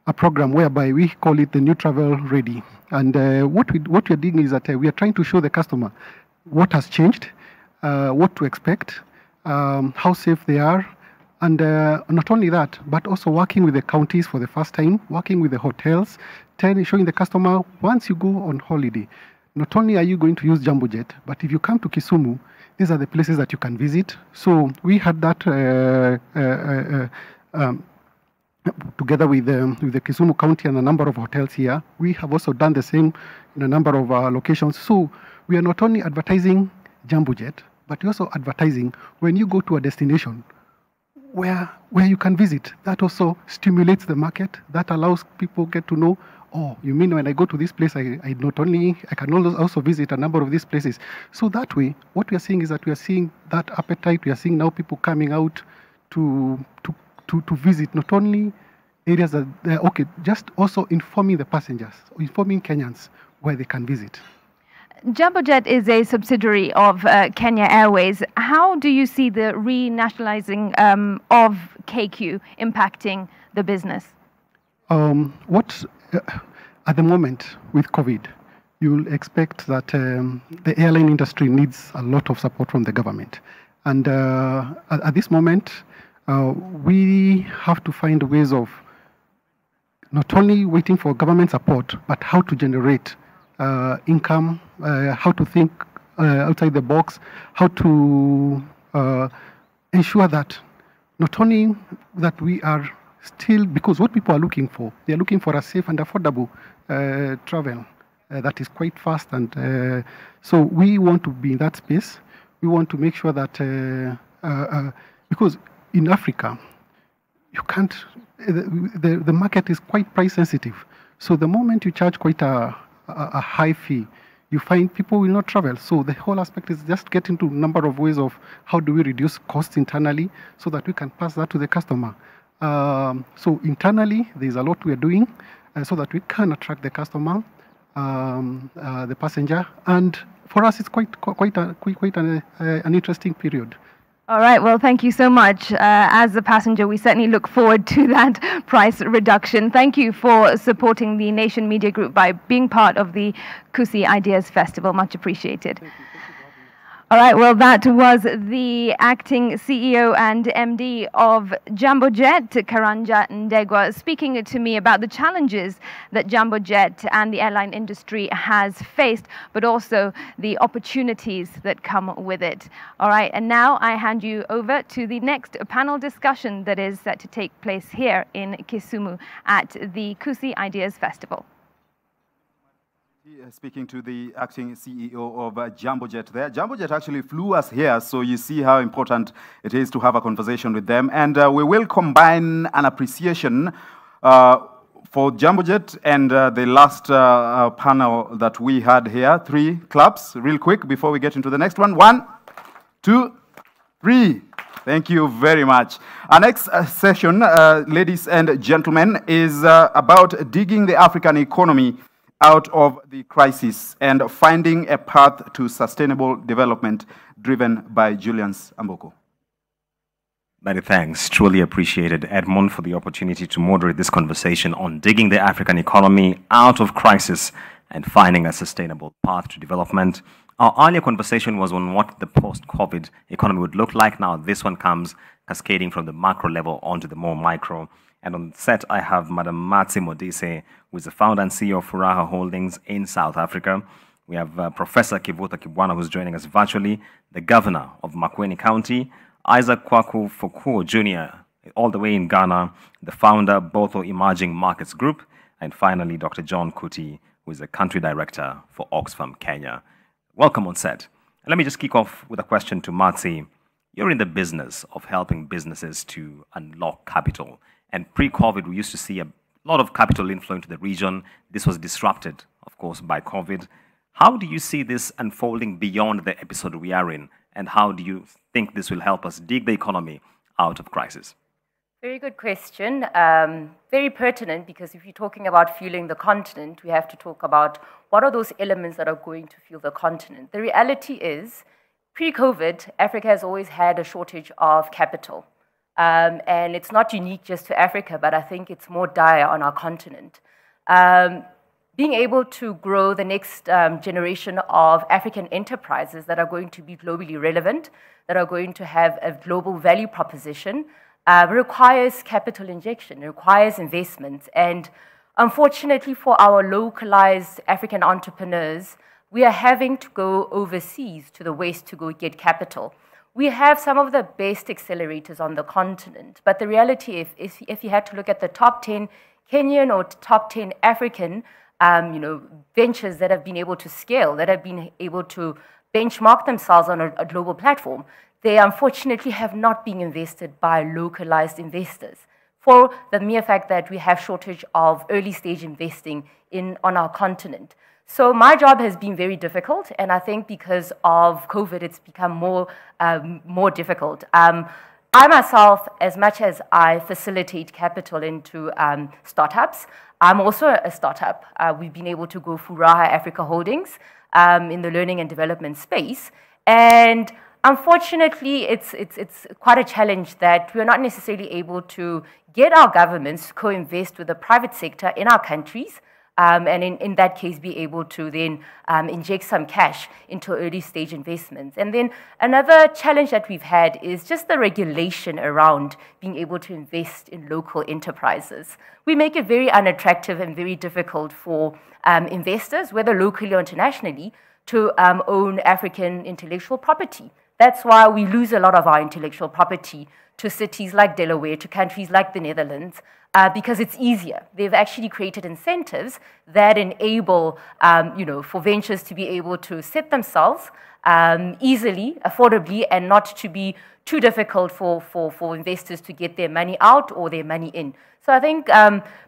A program whereby we call it the New Travel Ready. And what we're doing is that we are trying to show the customer what has changed, what to expect, how safe they are, and not only that, but also working with the counties for the first time, working with the hotels, showing the customer, once you go on holiday, not only are you going to use Jambo Jet, but if you come to Kisumu, these are the places that you can visit. So we had that together with the Kisumu County and a number of hotels here. We have also done the same in a number of locations. So we are not only advertising Jambo Jet, but we're also advertising when you go to a destination, where you can visit. That also stimulates the market. That allows people get to know, oh, you mean when I go to this place, I can also visit a number of these places. So that way, what we are seeing is that we are seeing that appetite. We are seeing now people coming out to visit not only areas that they're okay, just also informing the passengers, informing Kenyans where they can visit. Jambojet is a subsidiary of Kenya Airways. How do you see the renationalizing of KQ impacting the business? At the moment with COVID, you'll expect that the airline industry needs a lot of support from the government. And at this moment, we have to find ways of not only waiting for government support, but how to generate income, how to think outside the box, how to ensure that not only that we are still, because what people are looking for, they're looking for a safe and affordable travel that is quite fast. And so we want to be in that space. We want to make sure that, because in Africa, you can't, the market is quite price sensitive. So the moment you charge quite a high fee, you find people will not travel. So the whole aspect is just get into a number of ways of how do we reduce costs internally so that we can pass that to the customer. So internally, there's a lot we are doing so that we can attract the customer, the passenger. And for us, it's quite an interesting period. All right, well, thank you so much. As a passenger, we certainly look forward to that price reduction. Thank you for supporting the Nation Media Group by being part of the Kusi Ideas Festival. Much appreciated. All right, well, that was the acting CEO and MD of Jambojet, Karanja Ndegwa, speaking to me about the challenges that Jambojet and the airline industry has faced, but also the opportunities that come with it. All right, and now I hand you over to the next panel discussion that is set to take place here in Kisumu at the Kusi Ideas Festival. Speaking to the acting CEO of Jambojet there. Jambojet actually flew us here, so you see how important it is to have a conversation with them. And we will combine an appreciation for Jambojet and the last panel that we had here. 3 claps, real quick, before we get into the next one. 1, 2, 3. Thank you very much. Our next session, ladies and gentlemen, is about digging the African economy out of the crisis and finding a path to sustainable development driven by Julius Amboko. Many thanks. Truly appreciated, Edmund, for the opportunity to moderate this conversation on digging the African economy out of crisis and finding a sustainable path to development. Our earlier conversation was on what the post-COVID economy would look like. Now this one comes cascading from the macro level onto the more micro. And on set, I have Madam Matsi Modise, who is the founder and CEO of Furaha Holdings in South Africa. We have Professor Kivuta Kibwana, who's joining us virtually, the governor of Makueni County, Isaac Kwaku Fokuo Jr., all the way in Ghana, the founder, Botho Emerging Markets Group, and finally, Dr. John Kuti, who is the country director for Oxfam Kenya. Welcome on set. And let me just kick off with a question to Matsi. You're in the business of helping businesses to unlock capital. And pre-COVID, we used to see a lot of capital inflow into the region. This was disrupted, of course, by COVID. How do you see this unfolding beyond the episode we are in? And how do you think this will help us dig the economy out of crisis? Very good question. Very pertinent, because if you're talking about fueling the continent, we have to talk about what are those elements that are going to fuel the continent. The reality is, pre-COVID, Africa has always had a shortage of capital. And it's not unique just to Africa, but I think it's more dire on our continent. Being able to grow the next generation of African enterprises that are going to be globally relevant, that are going to have a global value proposition, requires capital injection, requires investments. And unfortunately for our localized African entrepreneurs, we are having to go overseas to the West to go get capital. We have some of the best accelerators on the continent, but the reality is if you had to look at the top 10 Kenyan or top 10 African ventures that have been able to scale, that have been able to benchmark themselves on a global platform, they unfortunately have not been invested by localized investors for the mere fact that we have shortage of early stage investing on our continent. So my job has been very difficult, and I think because of COVID, it's become more difficult. I myself, as much as I facilitate capital into startups, I'm also a startup. We've been able to go through Raha Africa Holdings in the learning and development space, and unfortunately, it's quite a challenge that we're not necessarily able to get our governments to co-invest with the private sector in our countries, and in that case be able to then inject some cash into early stage investments. And then another challenge that we've had is just the regulation around being able to invest in local enterprises. We make it very unattractive and very difficult for investors, whether locally or internationally, to own African intellectual property. That's why we lose a lot of our intellectual property to cities like Delaware, to countries like the Netherlands, because it's easier. They've actually created incentives that enable, for ventures to be able to set themselves easily, affordably, and not to be too difficult for investors to get their money out or their money in. So I think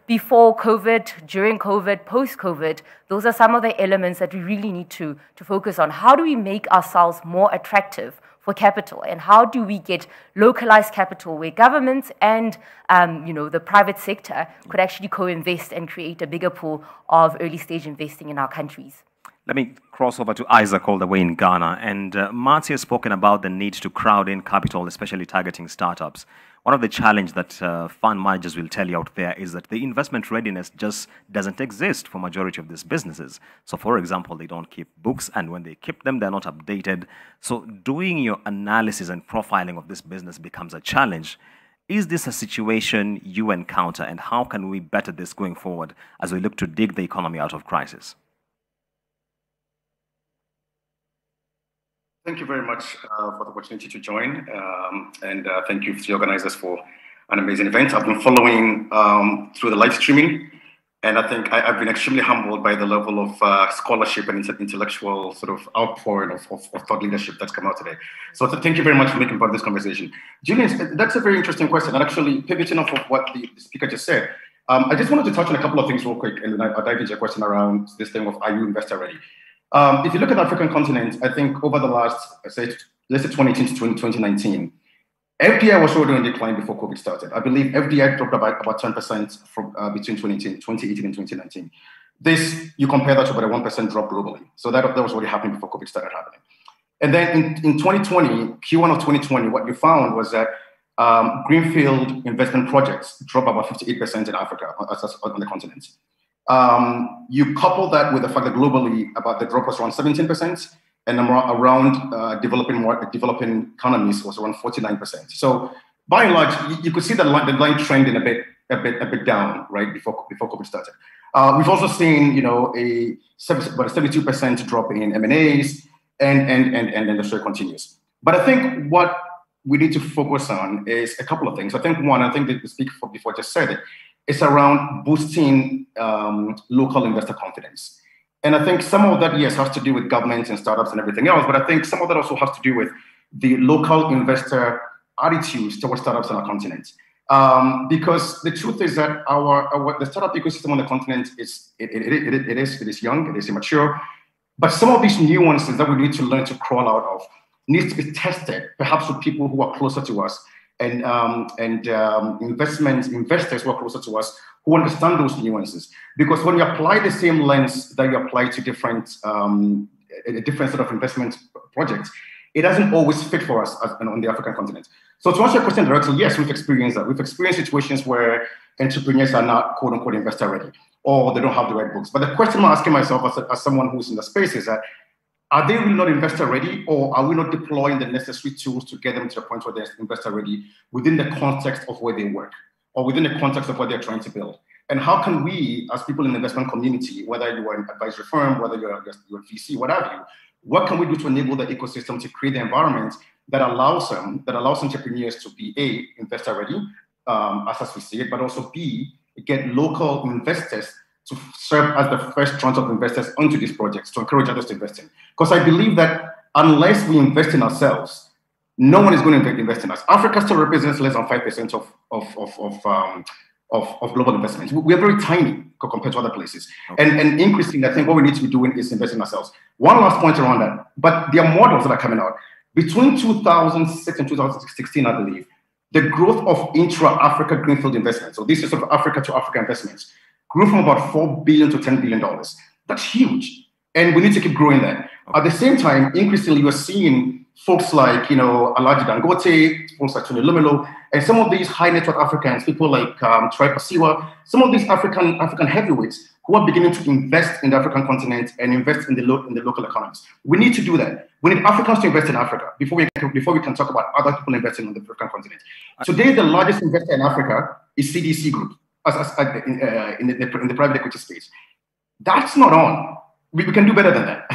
before COVID, during COVID, post-COVID, those are some of the elements that we really need to focus on. How do we make ourselves more attractive for capital, and how do we get localized capital where governments and the private sector could actually co-invest and create a bigger pool of early stage investing in our countries? Let me cross over to Isaac all the way in Ghana. And Marty has spoken about the need to crowd in capital, especially targeting startups. One of the challenges that fund managers will tell you out there is that the investment readiness just doesn't exist for majority of these businesses. So for example, they don't keep books, and when they keep them, they're not updated. So doing your analysis and profiling of this business becomes a challenge. Is this a situation you encounter, and how can we better this going forward as we look to dig the economy out of crisis? Thank you very much for the opportunity to join, and thank you to the organizers for an amazing event. I've been following through the live streaming, and I think I've been extremely humbled by the level of scholarship and intellectual sort of outpouring of thought leadership that's come out today. So thank you very much for making part of this conversation. Julian, that's a very interesting question, and actually pivoting off of what the speaker just said, I just wanted to touch on a couple of things real quick, and then I'll dive into your question around this thing of, are you investor ready? If you look at the African continent, I think over the last, let's say 2018 to 2019, FDI was already on decline before COVID started. I believe FDI dropped about 10% from between 2018 and 2019. This, you compare that to about a 1% drop globally. So that was already happening before COVID started happening. And then in 2020, Q1 of 2020, what you found was that greenfield investment projects dropped about 58% in Africa on the continent. You couple that with the fact that globally about the drop was around 17%, and around developing economies was around 49%. So by and large, you could see the line trending a bit down, right, before COVID started. We've also seen, about a 72% drop in M&As, and the story continues. But I think what we need to focus on is a couple of things. I think the speaker before just said it. It's around boosting local investor confidence. And I think some of that, yes, has to do with governments and startups and everything else, but I think some of that also has to do with the local investor attitudes towards startups on our continent. Because the truth is that the startup ecosystem on the continent is young, it is immature, but some of these nuances that we need to learn to crawl out of needs to be tested, perhaps with people who are closer to us, and investors who are closer to us who understand those nuances. Because when you apply the same lens that you apply to different sort of investment projects, it doesn't always fit for us on the African continent. So to answer your question directly, yes, we've experienced that. We've experienced situations where entrepreneurs are not quote unquote investor ready, or they don't have the right books. But the question I'm asking myself as someone who's in the space is that, are they really not investor ready, or are we not deploying the necessary tools to get them to the point where they're investor ready within the context of where they work, or within the context of what they're trying to build? And how can we, as people in the investment community, whether you are an advisory firm, whether you're a VC, whatever, what can we do to enable the ecosystem to create the environment that allows entrepreneurs to be investor ready, as we see it, but also B, get local investors to serve as the first tranche of investors onto these projects to encourage others to invest in. Because I believe that unless we invest in ourselves, no one is going to invest in us. Africa still represents less than 5% of global investments. We are very tiny compared to other places. Okay. And increasingly, I think what we need to be doing is investing in ourselves. One last point around that, but there are models that are coming out. Between 2006 and 2016, I believe, the growth of intra-Africa greenfield investments, so this is sort of Africa to Africa investments, grew from about $4 billion to $10 billion. That's huge. And we need to keep growing that. At the same time, increasingly, you're seeing folks like, Alaji Dangote, folks like Tony Lumelo, and some of these high net worth Africans, people like Troy Pasiwa, some of these African heavyweights who are beginning to invest in the African continent and invest in the local economies. We need to do that. We need Africans to invest in Africa before we can talk about other people investing on the African continent. Today, the largest investor in Africa is CDC Group in the private equity space. That's not on. We can do better than that.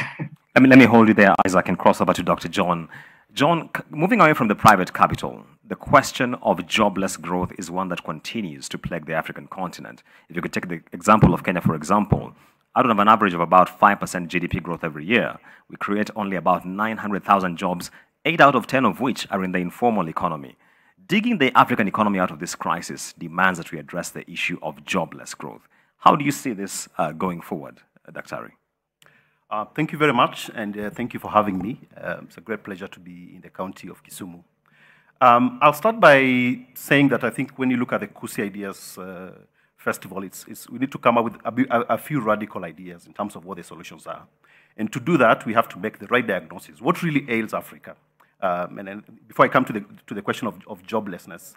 Let me hold you there, Isaac, and cross over to Dr. John. John, moving away from the private capital, the question of jobless growth is one that continues to plague the African continent. If you could take the example of Kenya, for example, out of an average of about 5% GDP growth every year, we create only about 900,000 jobs, 8 out of 10 of which are in the informal economy. Digging the African economy out of this crisis demands that we address the issue of jobless growth. How do you see this going forward, Dr. Ari? Thank you very much, and thank you for having me. It's a great pleasure to be in the county of Kisumu. I'll start by saying that I think when you look at the Kusi Ideas Festival, we need to come up with a few radical ideas in terms of what the solutions are. And to do that, we have to make the right diagnosis. What really ails Africa? And then before I come to the question of joblessness,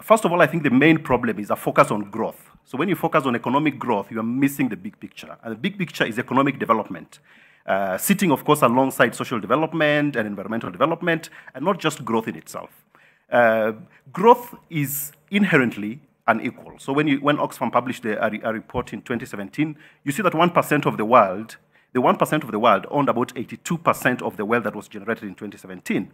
first of all, I think the main problem is a focus on growth. So when you focus on economic growth, you are missing the big picture. And the big picture is economic development, sitting, of course, alongside social development and environmental development, and not just growth in itself. Growth is inherently unequal. So when Oxfam published a report in 2017, you see that 1% of the world, the 1% of the world owned about 82% of the wealth that was generated in 2017.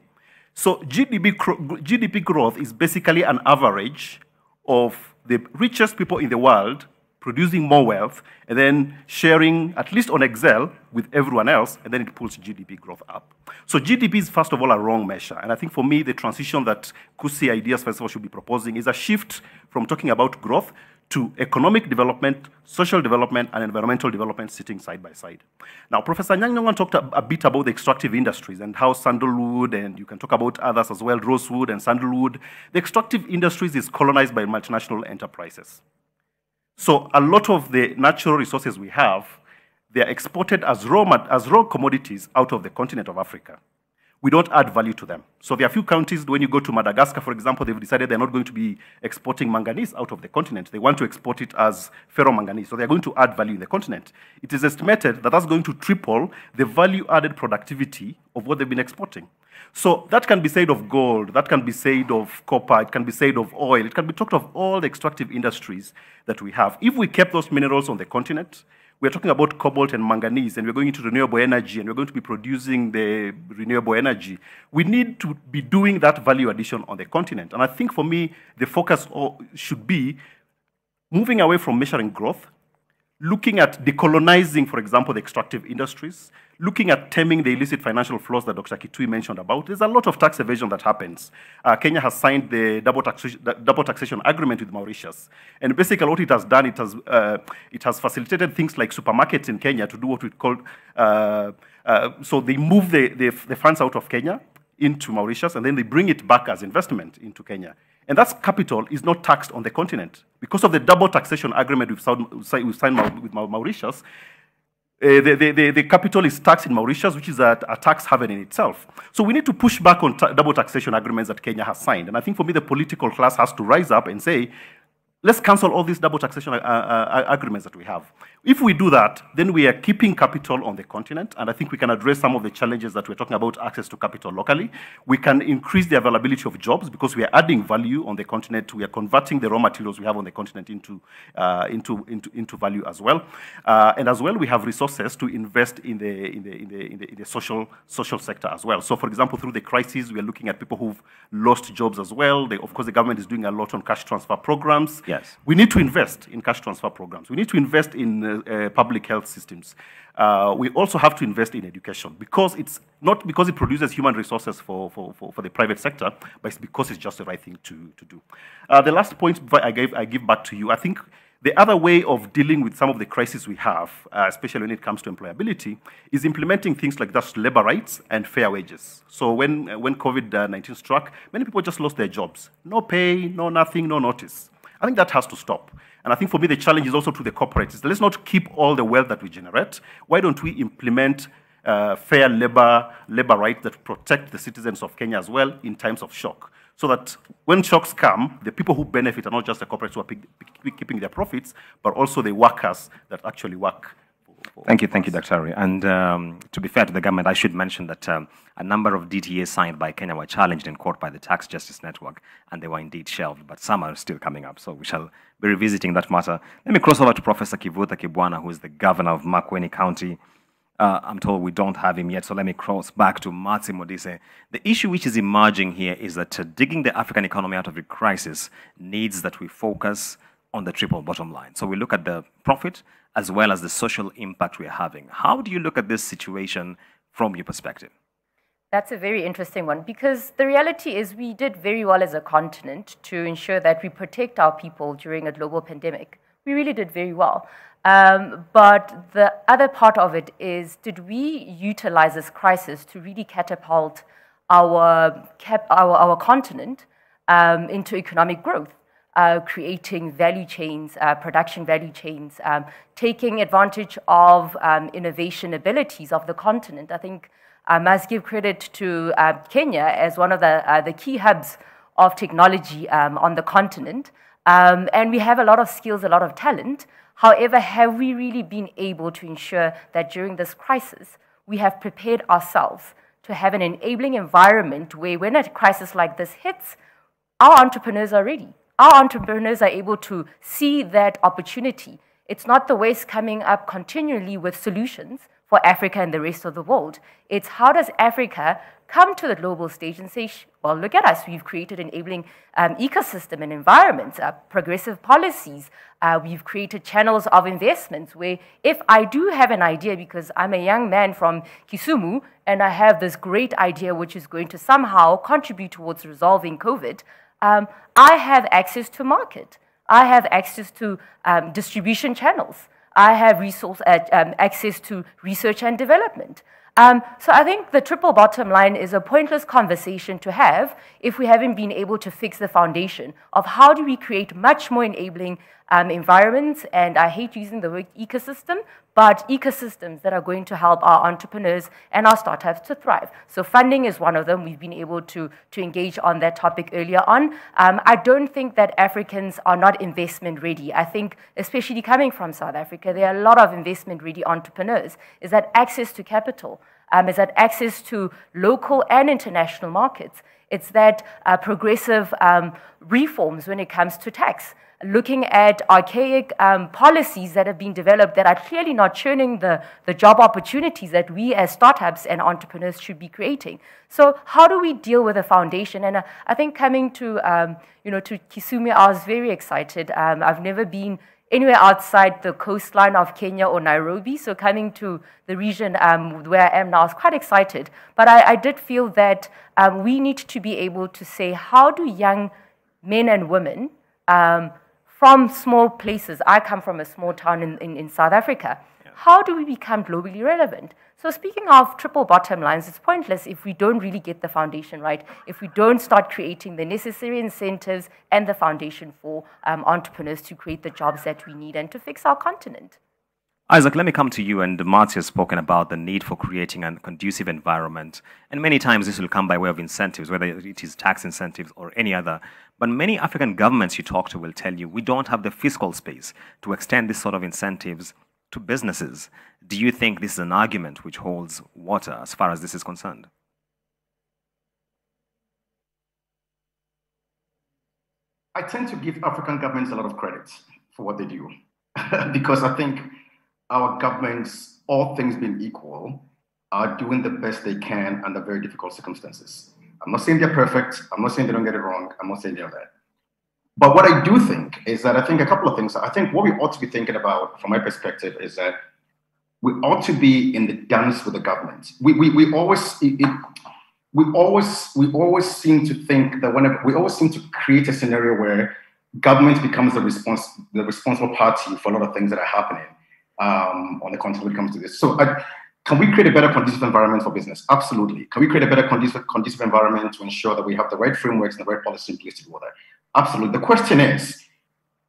So GDP growth is basically an average of the richest people in the world producing more wealth and then sharing, at least on Excel, with everyone else, and then it pulls GDP growth up. So GDP is, first of all, a wrong measure. And I think for me, the transition that Kusi Ideas Festival should be proposing is a shift from talking about growth to economic development, social development, and environmental development sitting side by side. Now, Professor Nyang talked a bit about the extractive industries and how sandalwood, and you can talk about others as well, rosewood and sandalwood. The extractive industries is colonized by multinational enterprises. So a lot of the natural resources we have, they are exported as raw commodities out of the continent of Africa. We don't add value to them. So there are a few countries, when you go to Madagascar, for example, they've decided they're not going to be exporting manganese out of the continent. They want to export it as ferromanganese. So they're going to add value in the continent. It is estimated that that's going to triple the value-added productivity of what they've been exporting. So that can be said of gold, that can be said of copper, it can be said of oil, it can be talked of all the extractive industries that we have. If we kept those minerals on the continent, we're talking about cobalt and manganese, and we're going into renewable energy, and we're going to be producing the renewable energy. We need to be doing that value addition on the continent. And I think for me, the focus should be moving away from measuring growth, looking at decolonizing, for example, the extractive industries, looking at taming the illicit financial flows that Dr. Kitui mentioned about. There's a lot of tax evasion that happens. Kenya has signed the double taxation agreement with Mauritius. And basically what it has done, it has facilitated things like supermarkets in Kenya to do what we call, so they move the funds out of Kenya into Mauritius, and then they bring it back as investment into Kenya. And that capital is not taxed on the continent. Because of the double taxation agreement we've signed with Mauritius, the capital is taxed in Mauritius, which is a tax haven in itself. So we need to push back on double taxation agreements that Kenya has signed. And I think for me, the political class has to rise up and say, let's cancel all these double taxation agreements that we have. If we do that, then we are keeping capital on the continent, and I think we can address some of the challenges that we're talking about, access to capital locally. We can increase the availability of jobs because we are adding value on the continent. We are converting the raw materials we have on the continent into value as well. And as well, we have resources to invest in the social sector as well. So, for example, through the crisis, we are looking at people who've lost jobs as well. Of course, the government is doing a lot on cash transfer programs. Yes. We need to invest in cash transfer programs. We need to invest in public health systems. We also have to invest in education, because it's not because it produces human resources for the private sector, but it's because it's just the right thing to do. The last point before I give back to you, I think the other way of dealing with some of the crises we have, especially when it comes to employability, is implementing things like just labor rights and fair wages. So when COVID-19 struck, many people just lost their jobs. No pay, no nothing, no notice. I think that has to stop. And I think for me, the challenge is also to the corporates. Let's not keep all the wealth that we generate. Why don't we implement fair labor rights that protect the citizens of Kenya as well in times of shock? So that when shocks come, the people who benefit are not just the corporates who are keeping their profits, but also the workers that actually work. Thank you, Dr. Ari. And to be fair to the government, I should mention that a number of DTAs signed by Kenya were challenged in court by the Tax Justice Network, and they were indeed shelved, but some are still coming up. So we shall be revisiting that matter. Let me cross over to Professor Kivutha Kibwana, who is the governor of Makueni County. I'm told we don't have him yet, so let me cross back to Matsi Modise. The issue which is emerging here is that digging the African economy out of the crisis needs that we focus on the triple bottom line. So we look at the profit as well as the social impact we're having. How do you look at this situation from your perspective? That's a very interesting one, because the reality is we did very well as a continent to ensure that we protect our people during a global pandemic. We really did very well. But the other part of it is, did we utilize this crisis to really catapult our continent into economic growth, creating value chains, production value chains, taking advantage of innovation abilities of the continent? I think I must give credit to Kenya as one of the key hubs of technology on the continent. And we have a lot of skills, a lot of talent. However, have we really been able to ensure that during this crisis, we have prepared ourselves to have an enabling environment where when a crisis like this hits, our entrepreneurs are ready. Our entrepreneurs are able to see that opportunity. It's not the West coming up continually with solutions for Africa and the rest of the world. It's how does Africa come to the global stage and say, well, look at us, we've created enabling ecosystem and environments, progressive policies, we've created channels of investments where if I do have an idea, because I'm a young man from Kisumu and I have this great idea which is going to somehow contribute towards resolving COVID, I have access to market. I have access to distribution channels. I have access to research and development. So I think the triple bottom line is a pointless conversation to have if we haven't been able to fix the foundation of how do we create much more enabling environments, and I hate using the word ecosystem, but ecosystems that are going to help our entrepreneurs and our startups to thrive. So funding is one of them. We've been able to engage on that topic earlier on. I don't think that Africans are not investment ready. I think, especially coming from South Africa, there are a lot of investment ready entrepreneurs. Is that access to capital? Is that access to local and international markets? It's that progressive reforms when it comes to tax. Looking at archaic policies that have been developed that are clearly not churning the job opportunities that we as startups and entrepreneurs should be creating. So how do we deal with the foundation? And I think coming to, to Kisumu, I was very excited. I've never been anywhere outside the coastline of Kenya or Nairobi. So coming to the region where I am now, I was quite excited. But I did feel that we need to be able to say, how do young men and women from small places, I come from a small town in South Africa, how do we become globally relevant? So speaking of triple bottom lines, it's pointless if we don't really get the foundation right, if we don't start creating the necessary incentives and the foundation for entrepreneurs to create the jobs that we need and to fix our continent. Isaac, let me come to you. And Marty has spoken about the need for creating a conducive environment. And many times this will come by way of incentives, whether it is tax incentives or any other. But many African governments you talk to will tell you we don't have the fiscal space to extend this sort of incentives to businesses. Do you think this is an argument which holds water as far as this is concerned? I tend to give African governments a lot of credit for what they do because I think our governments, all things being equal, are doing the best they can under very difficult circumstances. I'm not saying they're perfect. I'm not saying they don't get it wrong. I'm not saying they're that. But what I do think is that I think a couple of things. I think what we ought to be thinking about, from my perspective, is that we ought to be in the dance with the government. We always seem to think that whenever we always seem to create a scenario where government becomes the responsible party for a lot of things that are happening on the continent when it comes to this. So can we create a better conducive environment for business? Absolutely. Can we create a better conducive environment to ensure that we have the right frameworks and the right policy in place to do that? Absolutely. The question is,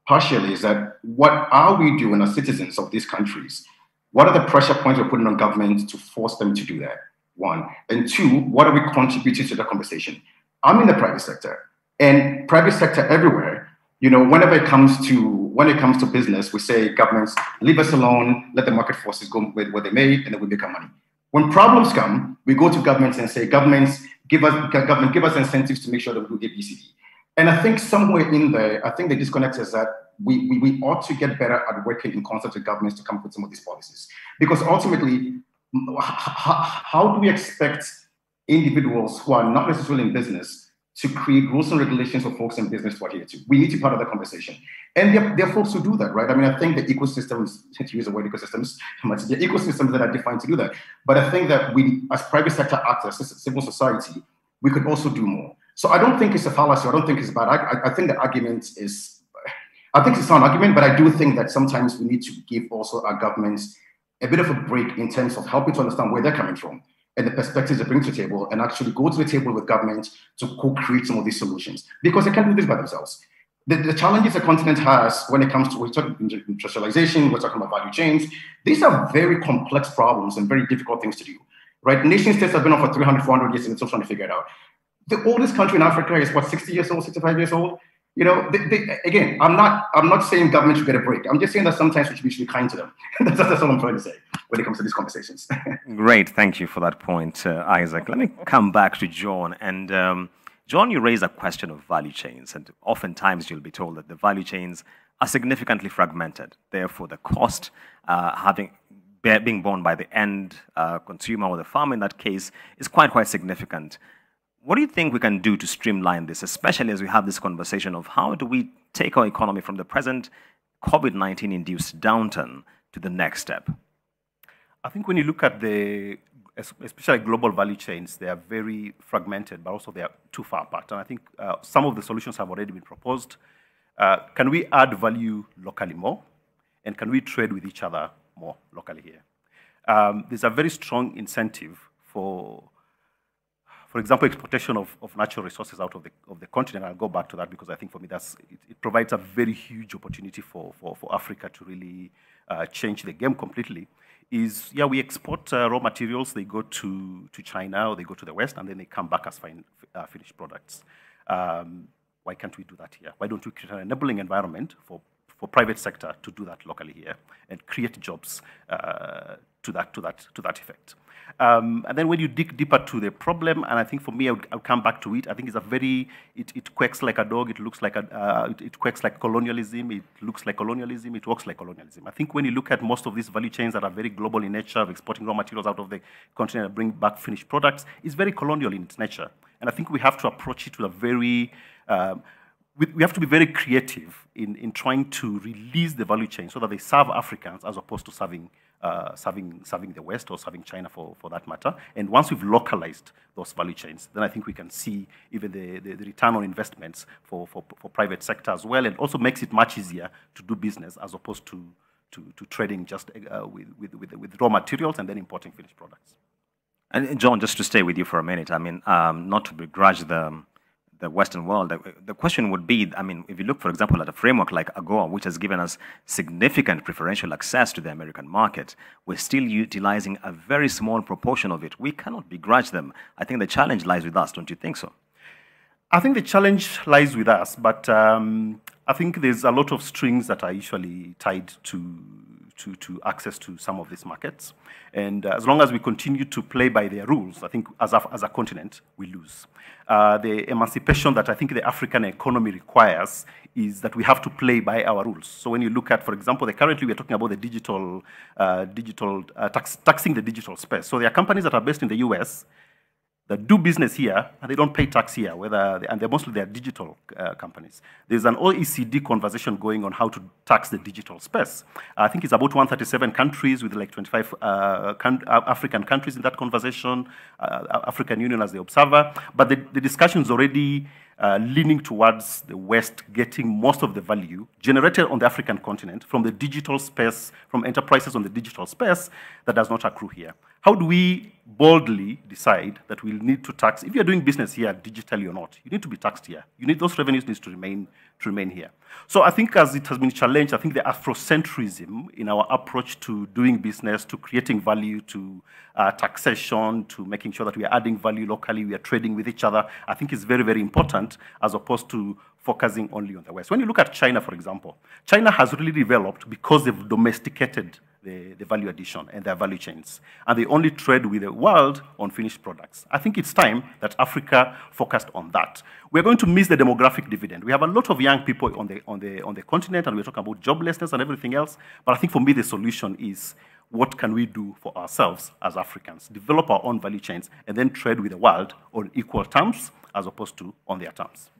partially, is that what are we doing as citizens of these countries? What are the pressure points we're putting on government to force them to do that? One. And two, what are we contributing to the conversation? I'm in the private sector, and private sector everywhere, you know, whenever it comes to business, we say governments, leave us alone, let the market forces go with what they may, and then we make our money. When problems come, we go to governments and say, government, give us incentives to make sure that we do ABCD. And I think somewhere in there, I think the disconnect is that we ought to get better at working in concert with governments to come up with some of these policies. Because ultimately, how do we expect individuals who are not necessarily in business to create rules and regulations for folks in business to adhere to? We need to be part of the conversation. And there are folks who do that, right? I mean, I think the ecosystems, to use the word ecosystems, the ecosystems that are defined to do that. But I think that we, as private sector actors, civil society, we could also do more. So I don't think it's a fallacy. I don't think it's bad. I think the argument is, I think it's a sound argument, but I do think that sometimes we need to give also our governments a bit of a break in terms of helping to understand where they're coming from and the perspectives they bring to the table, and actually go to the table with government to co-create some of these solutions, because they can't do this by themselves. The challenges the continent has when it comes to, we're talking industrialization, we're talking about value chains. These are very complex problems and very difficult things to do, right? Nation states have been on for 300, 400 years and they're still trying to figure it out. The oldest country in Africa is what, 60 years old, 65 years old? You know, again, I'm not saying government should get a break. I'm just saying that sometimes we should be kind to them. that's all I'm trying to say when it comes to these conversations. Great, thank you for that point, Isaac. Let me come back to John. And John, you raised a question of value chains, and oftentimes you'll be told that the value chains are significantly fragmented. Therefore, the cost being borne by the end consumer or the farmer in that case is quite significant. What do you think we can do to streamline this, especially as we have this conversation of how do we take our economy from the present COVID-19 induced downturn to the next step? I think when you look at especially global value chains, they are very fragmented, but also they are too far apart. And I think some of the solutions have already been proposed. Can we add value locally more? And can we trade with each other more locally here? There's a very strong incentive for example, exploitation of natural resources out of the continent. I'll go back to that because I think for me it provides a very huge opportunity for Africa to really change the game completely. We export raw materials, they go to China or they go to the West, and then they come back as finished products. Why can't we do that here? Why don't we create an enabling environment for private sector to do that locally here and create jobs to that effect? And then when you dig deeper to the problem, and I think for me, I'll come back to it. I think it quacks like a dog. It looks like it quacks like colonialism. It looks like colonialism. It works like colonialism. I think when you look at most of these value chains that are very global in nature, of exporting raw materials out of the continent and bring back finished products, it's very colonial in its nature. And I think we have to approach it with a very we have to be very creative in trying to release the value chain so that they serve Africans as opposed to serving the West or serving China for that matter. And once we've localized those value chains, then I think we can see even the return on investments for private sector as well, and also makes it much easier to do business as opposed to trading just with raw materials and then importing finished products. And John, just to stay with you for a minute, I mean, not to begrudge the Western world, the question would be, I mean, if you look, for example, at a framework like AGOA, which has given us significant preferential access to the American market, we're still utilizing a very small proportion of it. We cannot begrudge them. I think the challenge lies with us, don't you think so? I think the challenge lies with us, but I think there's a lot of strings that are usually tied to access to some of these markets. And as long as we continue to play by their rules, I think as a continent, we lose. The emancipation that I think the African economy requires is that we have to play by our rules. So when you look at, for example, currently we're talking about the taxing the digital space. So there are companies that are based in the US that do business here and they don't pay tax here, and they're digital companies. There's an OECD conversation going on how to tax the digital space. I think it's about 137 countries with like 25 African countries in that conversation, African Union as the observer. But the discussion is already leaning towards the West getting most of the value generated on the African continent from the digital space, from enterprises on the digital space that does not accrue here. How do we boldly decide that we'll need to tax, if you're doing business here digitally or not, you need to be taxed here. You need those revenues needs to remain here. So I think as it has been challenged, I think the Afrocentrism in our approach to doing business, to creating value, to taxation, to making sure that we are adding value locally, we are trading with each other, I think is very, very important as opposed to focusing only on the West. When you look at China, for example, China has really developed because they've domesticated the value addition and their value chains. And they only trade with the world on finished products. I think it's time that Africa focused on that. We're going to miss the demographic dividend. We have a lot of young people on the continent, and we're talking about joblessness and everything else. But I think for me, the solution is what can we do for ourselves as Africans? Develop our own value chains and then trade with the world on equal terms as opposed to on their terms.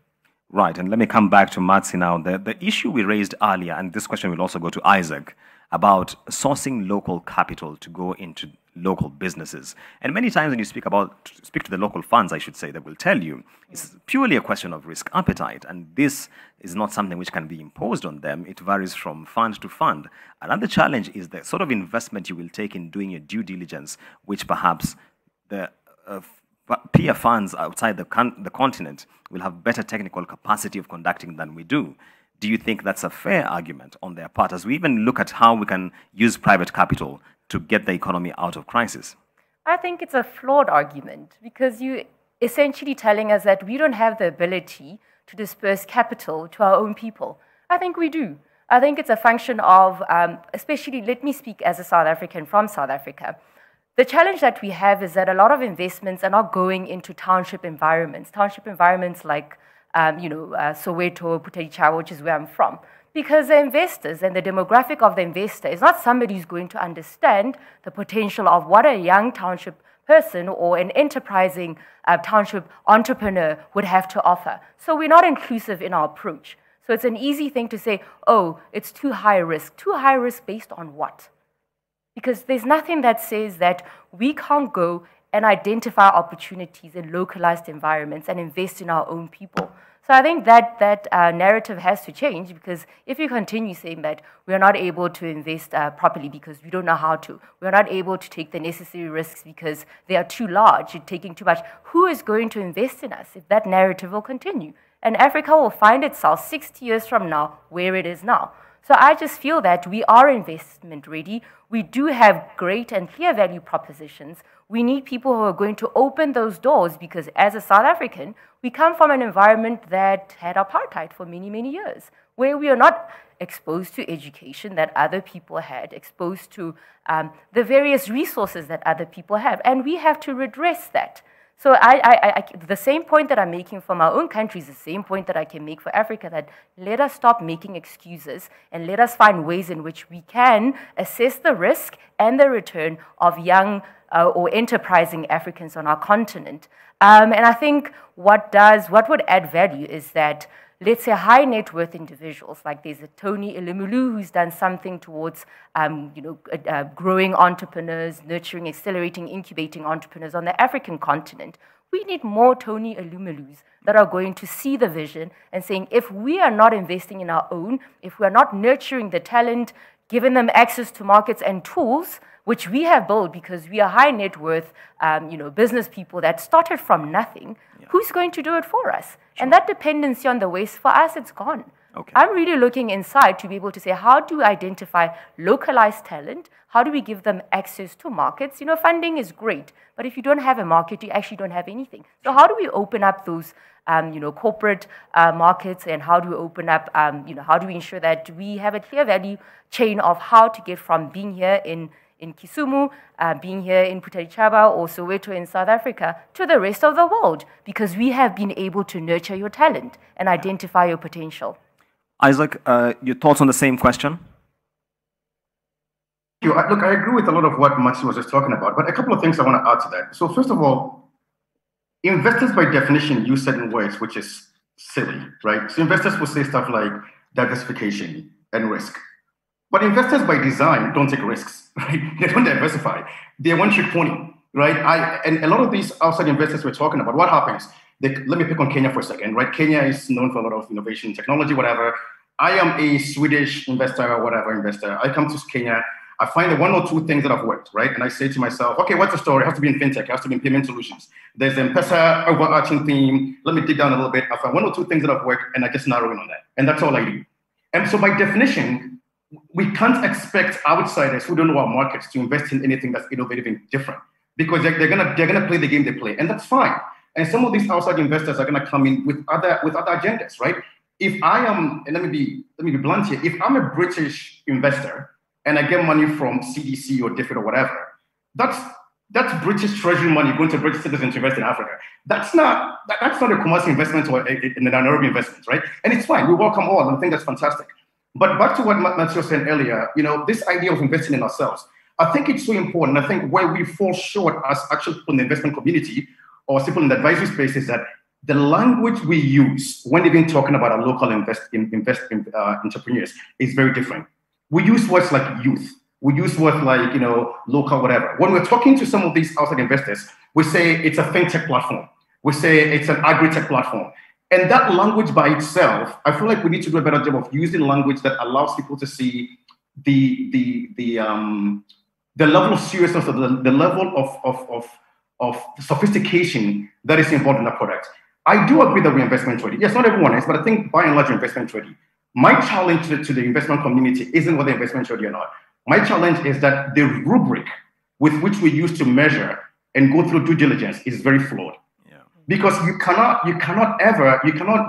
Right, and let me come back to Matsi now. The issue we raised earlier, and this question will also go to Isaac, about sourcing local capital to go into local businesses. And many times when you speak to the local funds, I should say, that will tell you, it's purely a question of risk appetite. And this is not something which can be imposed on them. It varies from fund to fund. Another challenge is the sort of investment you will take in doing your due diligence, which perhaps the peer funds outside the continent will have better technical capacity of conducting than we do. Do you think that's a fair argument on their part, as we even look at how we can use private capital to get the economy out of crisis? I think it's a flawed argument because you're essentially telling us that we don't have the ability to disperse capital to our own people. I think we do. I think it's a function of, especially, let me speak as a South African from South Africa. The challenge that we have is that a lot of investments are not going into township environments like Soweto, Puteri, which is where I'm from. Because the investors and the demographic of the investor is not somebody who's going to understand the potential of what a young township person or an enterprising township entrepreneur would have to offer. So we're not inclusive in our approach. So it's an easy thing to say, oh, it's too high risk. Too high risk based on what? Because there's nothing that says that we can't go and identify opportunities in localized environments and invest in our own people. So I think that narrative has to change, because if you continue saying that we are not able to invest properly because we don't know how to, we are not able to take the necessary risks because they are too large, you're taking too much, who is going to invest in us if that narrative will continue? And Africa will find itself 60 years from now where it is now. So I just feel that we are investment ready. We do have great and clear value propositions. We need people who are going to open those doors, because as a South African, we come from an environment that had apartheid for many, many years, where we are not exposed to education that other people had, exposed to the various resources that other people have. And we have to redress that. So the same point that I'm making for my own country is the same point that I can make for Africa, that let us stop making excuses and let us find ways in which we can assess the risk and the return of young or enterprising Africans on our continent. And I think what would add value is that, let's say, high net worth individuals, like there's a Tony Elumulu who's done something towards growing entrepreneurs, nurturing, accelerating, incubating entrepreneurs on the African continent. We need more Tony Elumulus that are going to see the vision and saying, if we are not investing in our own, if we are not nurturing the talent, giving them access to markets and tools, which we have built because we are high net worth business people that started from nothing, who's going to do it for us? Sure. And that dependency on the West, for us, it's gone. Okay. I'm really looking inside to be able to say, how do we identify localized talent? How do we give them access to markets? Funding is great, but if you don't have a market, you actually don't have anything. So how do we open up those corporate markets, and how do we open up, how do we ensure that we have a clear value chain of how to get from being here in Kisumu, being here in Puteri or Soweto in South Africa, to the rest of the world, because we have been able to nurture your talent and identify your potential. Isaac, your thoughts on the same question? Look, I agree with a lot of what Matsi was just talking about, but a couple of things I want to add to that. So first of all, investors by definition use certain words, which is silly, right? So investors will say stuff like diversification and risk. But investors by design don't take risks, right? They don't diversify. They want trick pony, right? And a lot of these outside investors we're talking about, what happens? Let me pick on Kenya for a second, right? Kenya is known for a lot of innovation, technology, whatever. I am a Swedish investor or whatever investor. I come to Kenya, I find the one or two things that have worked, right? And I say to myself, okay, what's the story? It has to be in fintech, it has to be in payment solutions. There's the M-Pesa overarching theme. Let me dig down a little bit. I find one or two things that have worked and I just narrow in on that. And that's all I do. And so by definition, we can't expect outsiders who don't know our markets to invest in anything that's innovative and different because they're gonna play the game they play, and that's fine. And some of these outside investors are gonna come in with other agendas, right? If I am, and let me be blunt here, if I'm a British investor and I get money from CDC or DFID or whatever, that's British treasury money going to British citizens to invest in Africa. That's not a commercial investment or an Nairobi investment, right? And it's fine. We welcome all, and I think that's fantastic. But back to what Matthew was saying earlier, this idea of investing in ourselves, I think it's so important. I think where we fall short as actual people in the investment community or people in the advisory space is that the language we use when even talking about our local entrepreneurs is very different. We use words like youth. We use words like, local, whatever. When we're talking to some of these outside investors, we say it's a fintech platform. We say it's an agri-tech platform. And that language by itself, I feel like we need to do a better job of using language that allows people to see the level of seriousness, of the level of sophistication that is involved in that product. I do agree that we're investment ready. Yes, not everyone is, but I think by and large we're investment ready. My challenge to the investment community isn't whether investment ready or not. My challenge is that the rubric with which we use to measure and go through due diligence is very flawed. Because you cannot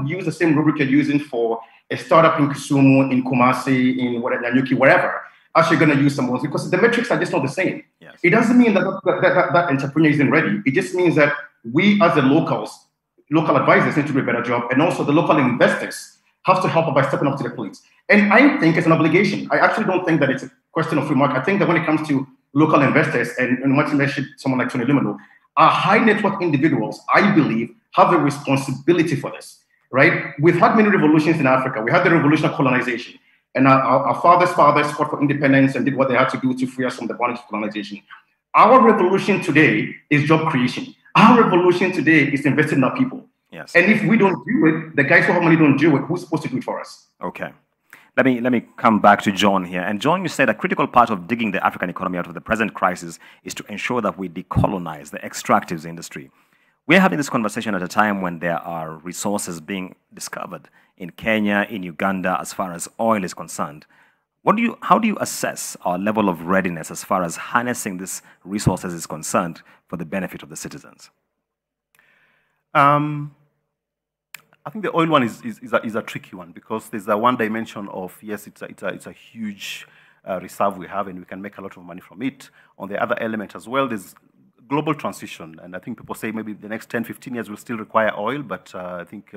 use the same rubric you're using for a startup in Kusumu, in Kumasi, in Nyanyuki, wherever, as you're going to use someone, because the metrics are just not the same. Yes. It doesn't mean that entrepreneur isn't ready. It just means that we as the local advisors need to do a better job, and also the local investors have to help by stepping up to the plate. And I think it's an obligation. I actually don't think that it's a question of free market. I think that when it comes to local investors, and once you mentioned someone like Tony Lumino, our high net worth individuals, I believe, have a responsibility for this, right? We've had many revolutions in Africa. We had the revolution of colonization, and our fathers fought for independence and did what they had to do to free us from the bondage of colonization. Our revolution today is job creation. Our revolution today is investing in our people. Yes. And if we don't do it, the guys who have money don't do it, who's supposed to do it for us? Okay. Let me come back to John here. And John, you said a critical part of digging the African economy out of the present crisis is to ensure that we decolonize the extractives industry. We're having this conversation at a time when there are resources being discovered in Kenya, in Uganda, as far as oil is concerned. How do you assess our level of readiness as far as harnessing these resources is concerned for the benefit of the citizens? I think the oil one is a tricky one because there's a one dimension of, yes, it's a huge reserve we have and we can make a lot of money from it. On the other element as well, there's global transition. And I think people say maybe the next 10, 15 years will still require oil, but I think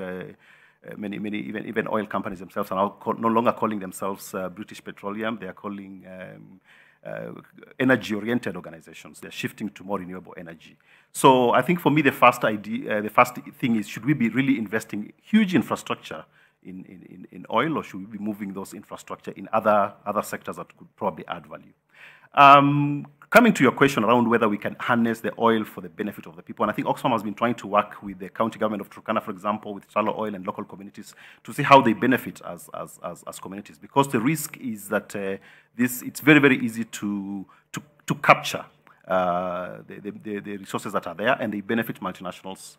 many, even oil companies themselves are now no longer calling themselves British Petroleum. They are calling energy-oriented organizations. They're shifting to more renewable energy. So I think for me, the first thing is, should we be really investing huge infrastructure in oil, or should we be moving those infrastructure in other sectors that could probably add value? Coming to your question around whether we can harness the oil for the benefit of the people, and I think Oxfam has been trying to work with the county government of Turkana, for example, with Talo Oil and local communities to see how they benefit as communities, because the risk is that it's very, very easy to capture the resources that are there, and they benefit multinationals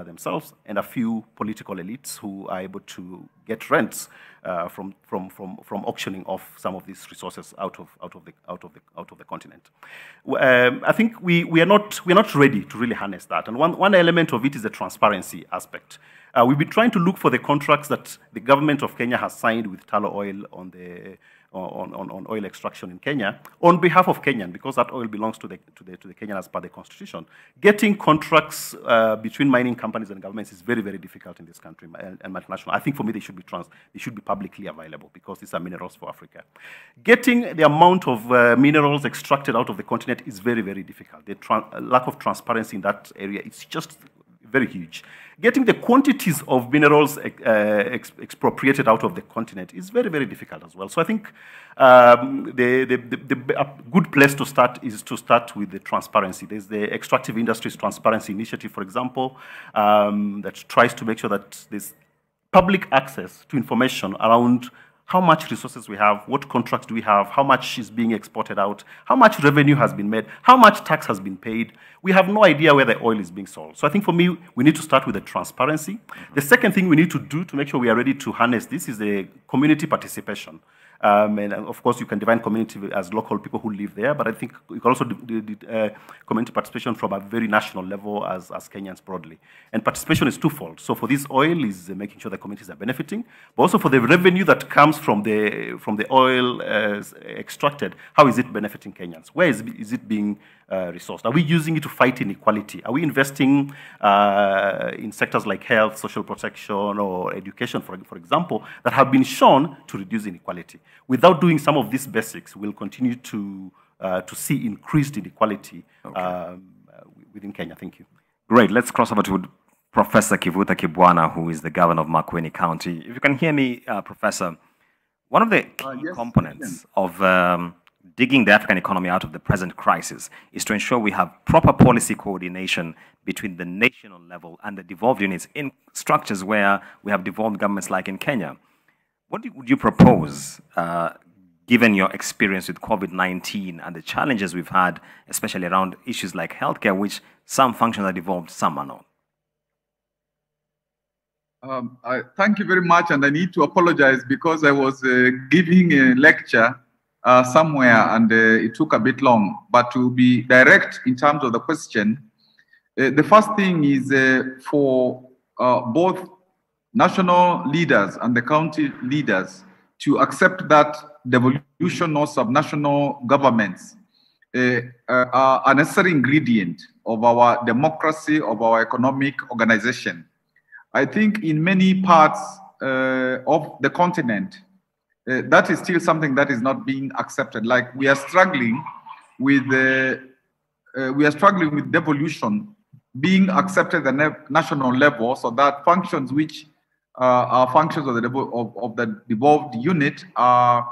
themselves and a few political elites who are able to get rents from auctioning off some of these resources out of the continent. I think we are not ready to really harness that, and one element of it is the transparency aspect. We've been trying to look for the contracts that the government of Kenya has signed with Talo Oil on oil extraction in Kenya on behalf of Kenyan, because that oil belongs to the Kenyan as per the constitution. Getting contracts between mining companies and governments is very, very difficult in this country and multinational. I think for me they should be publicly available because these are minerals for Africa. Getting the amount of minerals extracted out of the continent is very, very difficult. The lack of transparency in that area is just very huge. Getting the quantities of minerals expropriated out of the continent is very, very difficult as well. So I think a good place to start is to start with the transparency. There's the Extractive Industries Transparency Initiative, for example, that tries to make sure that there's public access to information around how much resources we have, what contracts do we have, how much is being exported out, how much revenue has been made, how much tax has been paid. We have no idea where the oil is being sold. So I think for me, we need to start with the transparency. The second thing we need to do to make sure we are ready to harness this is the community participation. And of course, you can define community as local people who live there, but I think you can also do community participation from a very national level as Kenyans broadly. And participation is twofold. So for this oil is making sure the communities are benefiting, but also for the revenue that comes from the oil extracted, how is it benefiting Kenyans? Where is it being resourced? Are we using it to fight inequality? Are we investing in sectors like health, social protection, or education, for example, that have been shown to reduce inequality? Without doing some of these basics, we'll continue to see increased inequality within Kenya. Thank you. Great. Let's cross over to Professor Kivuta Kibwana, who is the governor of Makueni County. If you can hear me, Professor, one of the key components of digging the African economy out of the present crisis is to ensure we have proper policy coordination between the national level and the devolved units in structures where we have devolved governments like in Kenya. What would you propose, given your experience with COVID-19 and the challenges we've had, especially around issues like healthcare, which some functions are devolved, some are not? Thank you very much, and I need to apologize because I was giving a lecture somewhere and it took a bit long. But to be direct in terms of the question, the first thing is for both national leaders and the county leaders to accept that devolution or subnational governments are a necessary ingredient of our democracy, of our economic organization. I think in many parts of the continent, that is still something that is not being accepted. Like we are struggling with devolution being accepted at the national level, so that functions which are functions of the devolved unit are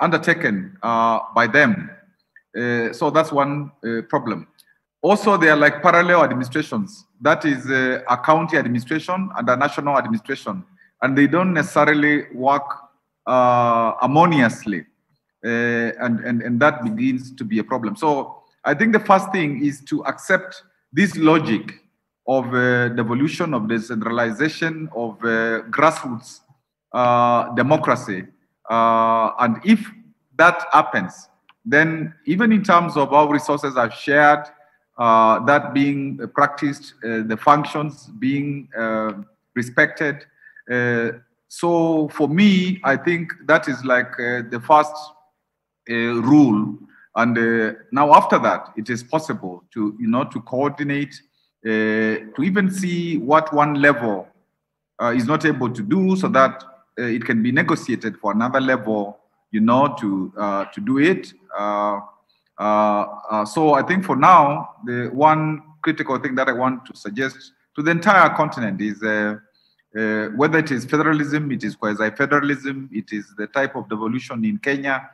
undertaken by them. So that's one problem. Also, they are like parallel administrations. That is a county administration and a national administration, and they don't necessarily work harmoniously, and that begins to be a problem. So I think the first thing is to accept this logic of devolution, of decentralization, of grassroots democracy. And if that happens, then even in terms of how resources are shared, that being practiced, the functions being respected. So for me, I think that is like the first rule. And now after that, it is possible to, to coordinate, to even see what one level is not able to do, so that it can be negotiated for another level, to do it. So I think for now, the one critical thing that I want to suggest to the entire continent is whether it is federalism, it is quasi-federalism, it is the type of devolution in Kenya,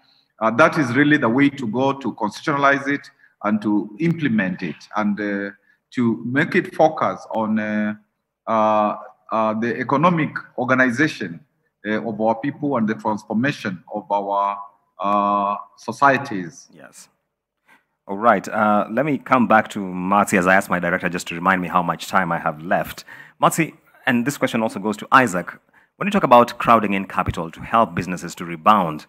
that is really the way to go to constitutionalize it and to implement it, and to make it focus on the economic organization of our people and the transformation of our societies. Yes. All right. Let me come back to Matsi as I asked my director just to remind me how much time I have left. Matsi, and this question also goes to Isaac. When you talk about crowding in capital to help businesses to rebound,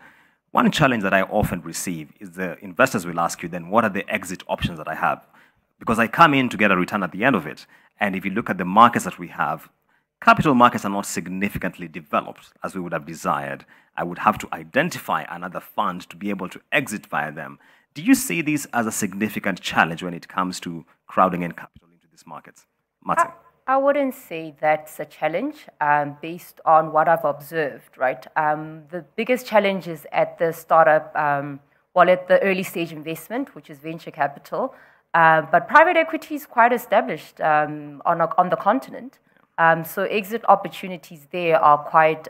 one challenge that I often receive is the investors will ask you, then what are the exit options that I have? Because I come in to get a return at the end of it. And if you look at the markets that we have, capital markets are not significantly developed as we would have desired. I would have to identify another fund to be able to exit via them. Do you see this as a significant challenge when it comes to crowding in capital into these markets? Matsi? I wouldn't say that's a challenge based on what I've observed, right? The biggest challenge is at the startup, at the early stage investment, which is venture capital. But private equity is quite established on the continent. So exit opportunities there are quite...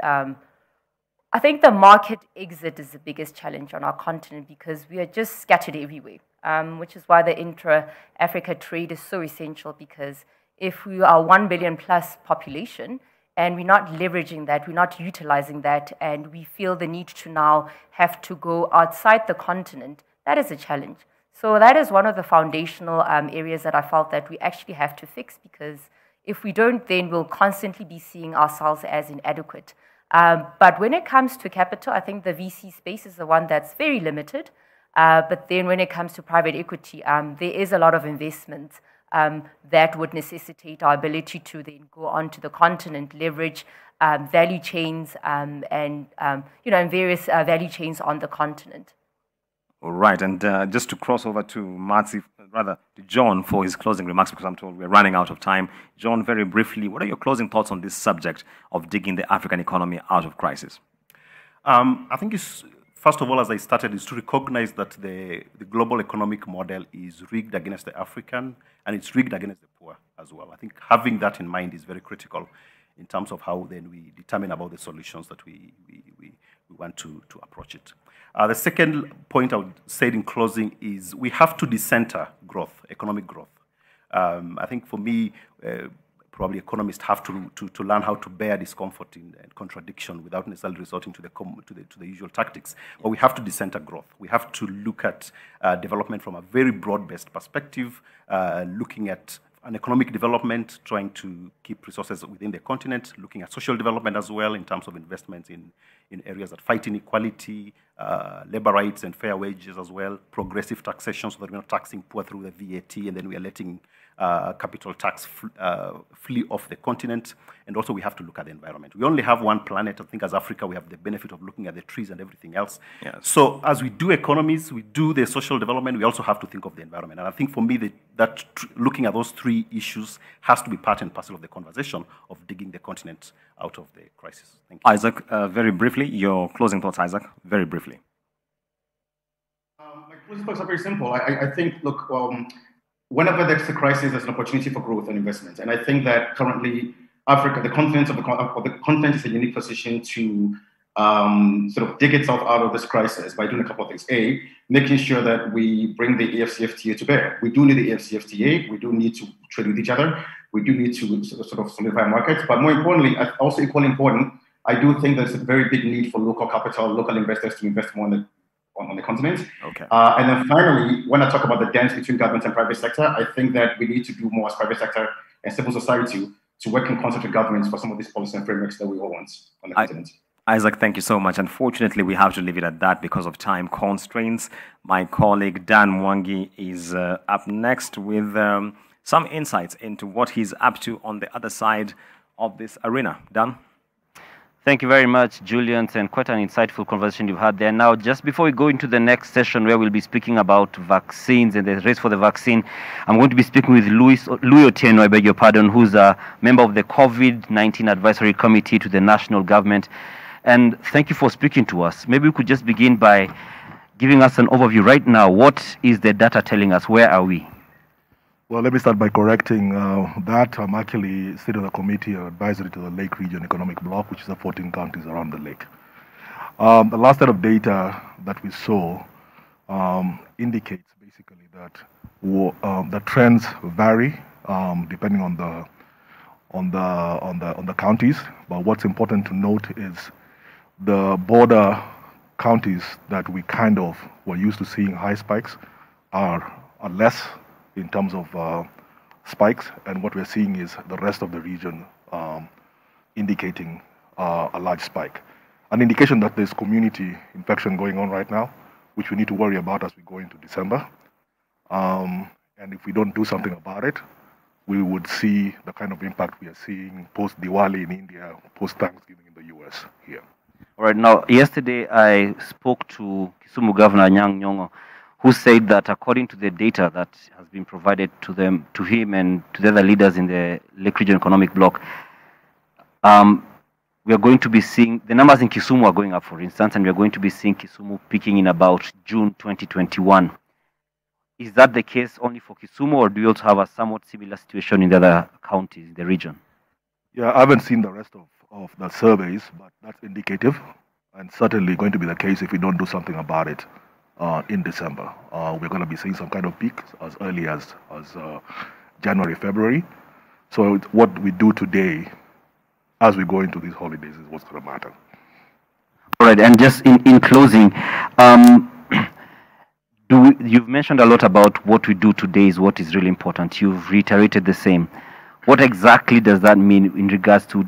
I think the market exit is the biggest challenge on our continent because we are just scattered everywhere, which is why the intra-Africa trade is so essential, because if we are 1 billion plus population and we're not leveraging that, we're not utilizing that, and we feel the need to now have to go outside the continent, that is a challenge. So that is one of the foundational areas that I felt that we actually have to fix, because if we don't, then we'll constantly be seeing ourselves as inadequate. But when it comes to capital, I think the VC space is the one that's very limited. But then when it comes to private equity, there is a lot of investment that would necessitate our ability to then go onto the continent, leverage value chains and various value chains on the continent. All right, and just to cross over to to John for his closing remarks, because I'm told we're running out of time. John, very briefly, what are your closing thoughts on this subject of digging the African economy out of crisis? I think it's, first of all, as I started, is to recognize that the global economic model is rigged against the African, and it's rigged against the poor as well. I think having that in mind is very critical in terms of how then we determine about the solutions that we want to approach it. The second point I would say in closing is we have to decenter growth, economic growth. I think for me, probably economists have to learn how to bear discomfort and contradiction without necessarily resorting to the usual tactics. But we have to decenter growth. We have to look at development from a very broad-based perspective, looking at an economic development, trying to keep resources within the continent, looking at social development as well in terms of investments in areas that fight inequality, labor rights and fair wages as well, progressive taxation so that we're not taxing poor through the VAT and then we are letting capital tax flee off the continent. And also we have to look at the environment. We only have one planet. I think as Africa, we have the benefit of looking at the trees and everything else. Yes. So as we do economies, we do the social development, we also have to think of the environment. And I think for me, looking at those three issues has to be part and parcel of the conversation of digging the continent out of the crisis. Thank you. Isaac, very briefly, your closing thoughts, Isaac, very briefly. My closing thoughts are very simple. I think, look, whenever there's a crisis, there's an opportunity for growth and investment. And I think that currently Africa, the continent is in a unique position to sort of dig itself out of this crisis by doing a couple of things. A, making sure that we bring the AfCFTA to bear. We do need the AfCFTA. We do need to trade with each other. We do need to sort of solidify markets. But more importantly, also equally important, I do think there's a very big need for local capital, local investors to invest more on the continent. Okay. And then finally, when I talk about the dance between government and private sector, I think that we need to do more as private sector and civil society to work in concert with governments for some of these policy and frameworks that we all want on the continent. Isaac, thank you so much. Unfortunately, we have to leave it at that because of time constraints. My colleague Dan Mwangi is up next with some insights into what he's up to on the other side of this arena. Dan? Thank you very much, Julian, and quite an insightful conversation you've had there. Now, just before we go into the next session where we'll be speaking about vaccines and the race for the vaccine, I'm going to be speaking with Louis Otieno, I beg your pardon, who's a member of the COVID-19 Advisory Committee to the national government. And thank you for speaking to us. Maybe we could just begin by giving us an overview right now. What is the data telling us? Where are we? Well, let me start by correcting that. I'm actually sitting on a committee advisory to the Lake Region Economic Bloc, which is the 14 counties around the lake. The last set of data that we saw indicates basically that the trends vary depending on the counties. But what's important to note is the border counties that we kind of were used to seeing high spikes are less in terms of spikes, and what we're seeing is the rest of the region indicating a large spike. An indication that there's community infection going on right now, which we need to worry about as we go into December. And if we don't do something about it, we would see the kind of impact we are seeing post-Diwali in India, post-Thanksgiving in the US here. All right, now, yesterday I spoke to Kisumu Governor Anyang' Nyong'o, who said that according to the data that has been provided to him and to the other leaders in the Lake Region Economic Bloc, we are going to be seeing, the numbers in Kisumu are going up, for instance, and we are going to be seeing Kisumu peaking in about June 2021. Is that the case only for Kisumu, or do you also have a somewhat similar situation in the other counties in the region? Yeah, I haven't seen the rest of the surveys, but that's indicative and certainly going to be the case if we don't do something about it in December. We're going to be seeing some kind of peak as early as January, February. So what we do today as we go into these holidays is what's going to matter. All right, and just in closing, you've mentioned a lot about what we do today is what is really important. You've reiterated the same. What exactly does that mean in regards to,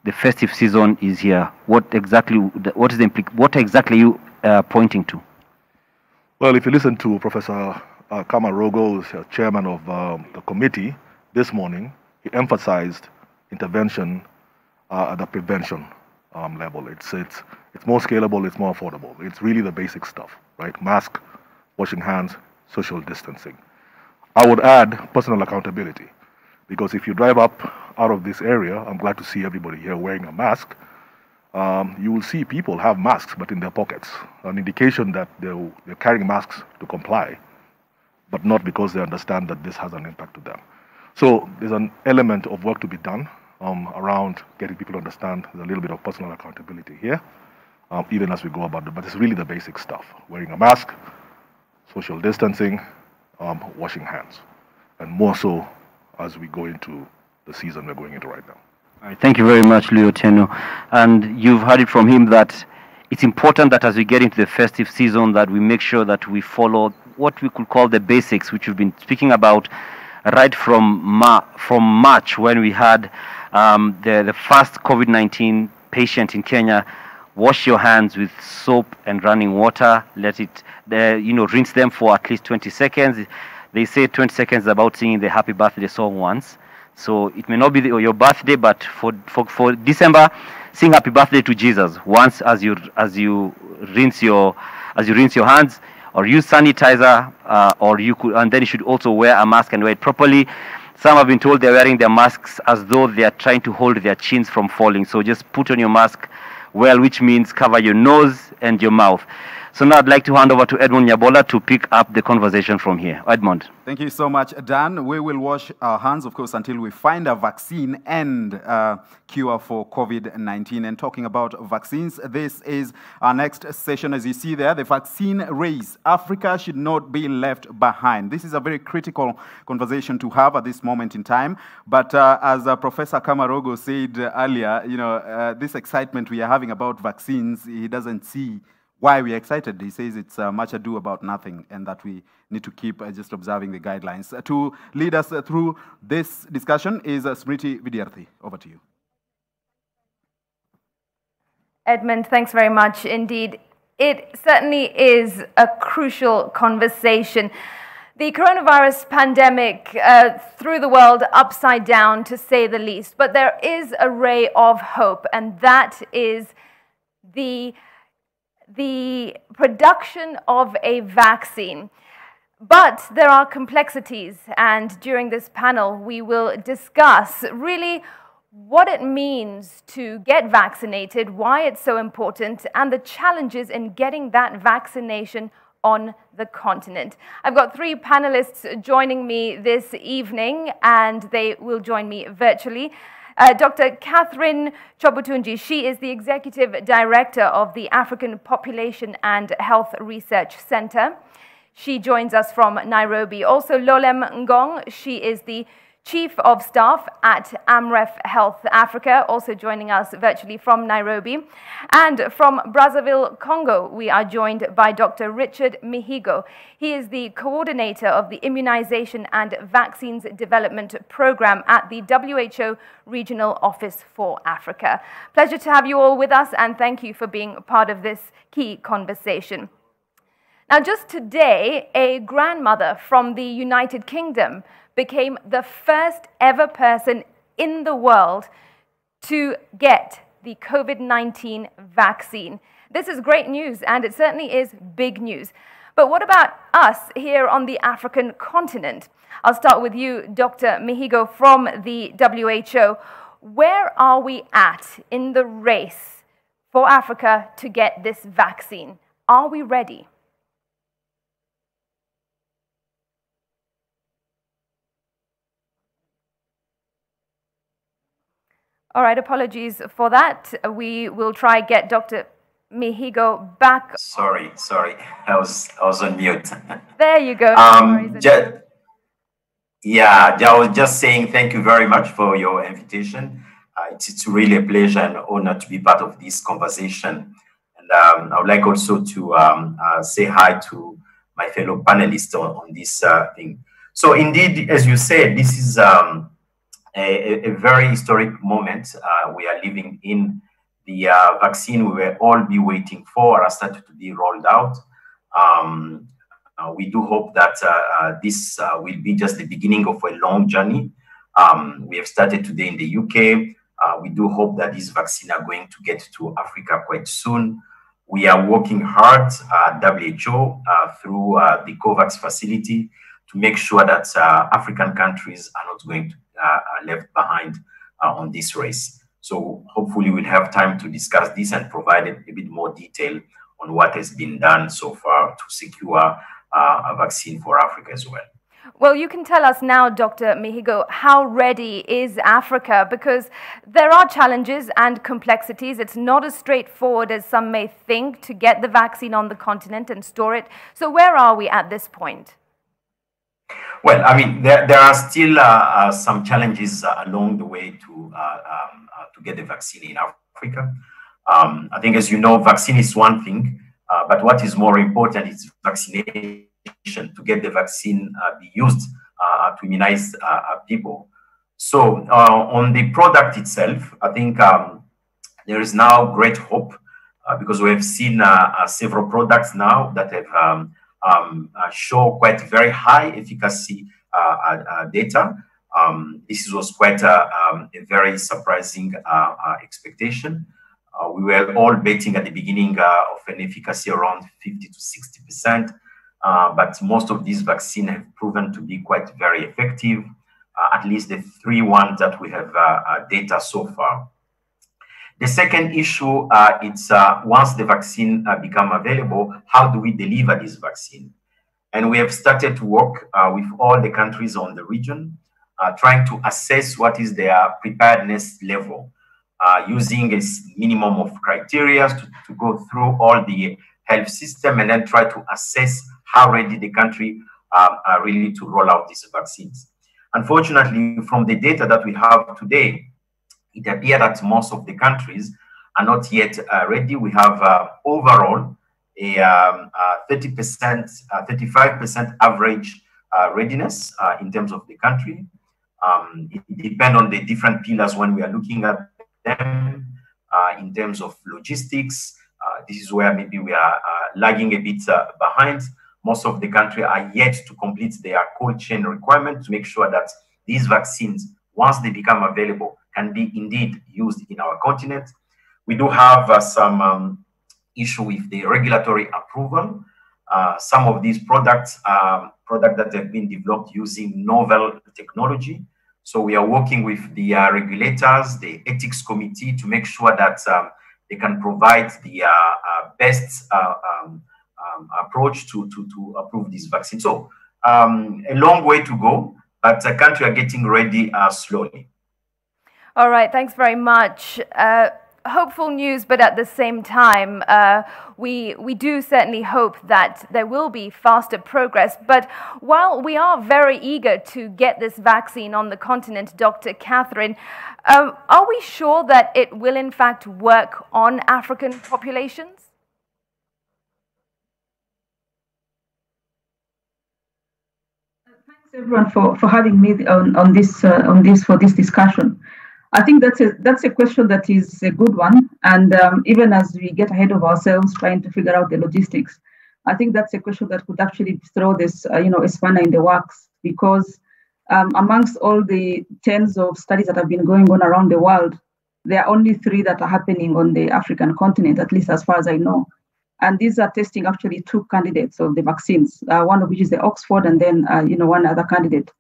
the festive season is here. What exactly are you pointing to? Well, if you listen to Professor Kamarogo, chairman of the committee, this morning, he emphasized intervention at the prevention level. It's more scalable, it's more affordable. It's really the basic stuff, right? Mask, washing hands, social distancing. I would add personal accountability, because if you drive up out of this area, I'm glad to see everybody here wearing a mask. You will see people have masks, but in their pockets, an indication that they're carrying masks to comply, but not because they understand that this has an impact to them. So there's an element of work to be done around getting people to understand there's a little bit of personal accountability here, even as we go about it. But it's really the basic stuff: wearing a mask, social distancing, washing hands, and more so as we go into the season we're going into right now. All right, thank you very much, Leo Teno. And you've heard it from him that it's important that as we get into the festive season that we make sure that we follow what we could call the basics, which we've been speaking about right from March, when we had the first COVID-19 patient in Kenya. Wash your hands with soap and running water. Let it, rinse them for at least 20 seconds. They say 20 seconds is about singing the happy birthday song once. So it may not be your birthday, but for December, sing happy birthday to Jesus once as you rinse your hands, or use sanitizer, or you could, and then you should also wear a mask and wear it properly. Some have been told they're wearing their masks as though they are trying to hold their chins from falling. So just put on your mask well, which means cover your nose and your mouth. So now I'd like to hand over to Edmond Nyabola to pick up the conversation from here. Edmond. Thank you so much, Dan. We will wash our hands, of course, until we find a vaccine and cure for COVID-19. And talking about vaccines, this is our next session. As you see there, the vaccine race. Africa should not be left behind. This is a very critical conversation to have at this moment in time. But as Professor Kamarogo said earlier, this excitement we are having about vaccines, he doesn't see why we're excited. He says it's much ado about nothing, and that we need to keep just observing the guidelines. To lead us through this discussion is Smriti Vidyarthi. Over to you. Edmund, thanks very much indeed. It certainly is a crucial conversation. The coronavirus pandemic threw the world upside down, to say the least, but there is a ray of hope, and that is the production of a vaccine. But there are complexities, and during this panel we will discuss really what it means to get vaccinated, why it's so important, and the challenges in getting that vaccination on the continent. I've got three panelists joining me this evening, and they will join me virtually. Dr. Catherine Chobutunji, she is the Executive Director of the African Population and Health Research Center. She joins us from Nairobi. Also, Lolem Ngong, she is the Chief of Staff at Amref Health Africa, also joining us virtually from Nairobi. And from Brazzaville, Congo, we are joined by Dr. Richard Mihigo. He is the coordinator of the Immunization and Vaccines Development Program at the WHO Regional Office for Africa. Pleasure to have you all with us, and thank you for being part of this key conversation. Now, just today, a grandmother from the United Kingdom became the first ever person in the world to get the COVID-19 vaccine. This is great news, and it certainly is big news. But what about us here on the African continent? I'll start with you, Dr. Mihigo from the WHO. Where are we at in the race for Africa to get this vaccine? Are we ready? All right, apologies for that. We will try get Dr. Mihigo back. Sorry, I was on mute. There you go. Yeah, I was just saying thank you very much for your invitation. It's really a pleasure and honor to be part of this conversation. And I would like also to say hi to my fellow panelists on this thing. So indeed, as you said, this is a very historic moment we are living in. The vaccine we will all be waiting for has started to be rolled out. We do hope that this will be just the beginning of a long journey. We have started today in the UK. We do hope that these vaccines are going to get to Africa quite soon. We are working hard at WHO through the COVAX facility to make sure that African countries are not going to left behind on this race. So hopefully we'll have time to discuss this and provide a bit more detail on what has been done so far to secure a vaccine for Africa as well. Well, you can tell us now, Dr. Mihigo, how ready is Africa? Because there are challenges and complexities. It's not as straightforward as some may think to get the vaccine on the continent and store it. So where are we at this point? Well, I mean, there are still some challenges along the way to get the vaccine in Africa. I think, as you know, vaccine is one thing, but what is more important is vaccination, to get the vaccine be used to immunize people. So on the product itself, I think there is now great hope because we have seen several products now that have show quite very high efficacy data. This was quite a very surprising expectation. We were all betting at the beginning of an efficacy around 50 to 60%, but most of these vaccines have proven to be quite very effective, at least the 3 ones that we have data so far. The second issue, it's once the vaccine become available, how do we deliver this vaccine? And we have started to work with all the countries on the region, trying to assess what is their preparedness level, using a minimum of criteria to go through all the health system and then try to assess how ready the country are really to roll out these vaccines. Unfortunately, from the data that we have today, it appears that most of the countries are not yet ready. We have overall a 30%, 35% average readiness in terms of the country. It depends on the different pillars when we are looking at them in terms of logistics. This is where maybe we are lagging a bit behind. Most of the country are yet to complete their cold chain requirement to make sure that these vaccines, once they become available, can be indeed used in our continent. We do have some issue with the regulatory approval. Some of these products are products that have been developed using novel technology. So we are working with the regulators, the ethics committee, to make sure that they can provide the best approach to approve this vaccine. So a long way to go, but the country are getting ready slowly. All right, thanks very much. Hopeful news, but at the same time, we do certainly hope that there will be faster progress. But while we are very eager to get this vaccine on the continent, Dr. Catherine, are we sure that it will in fact work on African populations? Thanks everyone for having me on this discussion. I think that's a question that is a good one, and even as we get ahead of ourselves trying to figure out the logistics, I think that's a question that could actually throw this a spanner in the works, because amongst all the tens of studies that have been going on around the world, there are only 3 that are happening on the African continent, at least as far as I know. And these are testing actually 2 candidates of the vaccines, one of which is the Oxford, and then one other candidate.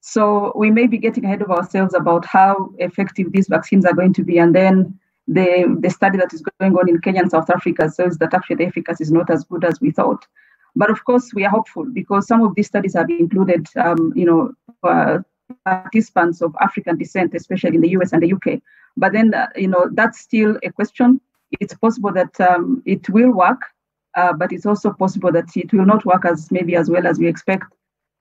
So we may be getting ahead of ourselves about how effective these vaccines are going to be. And then the study that is going on in Kenya and South Africa says that actually the efficacy is not as good as we thought. But of course, we are hopeful because some of these studies have included, participants of African descent, especially in the US and the UK. But then, that's still a question. It's possible that it will work, but it's also possible that it will not work as well as we expect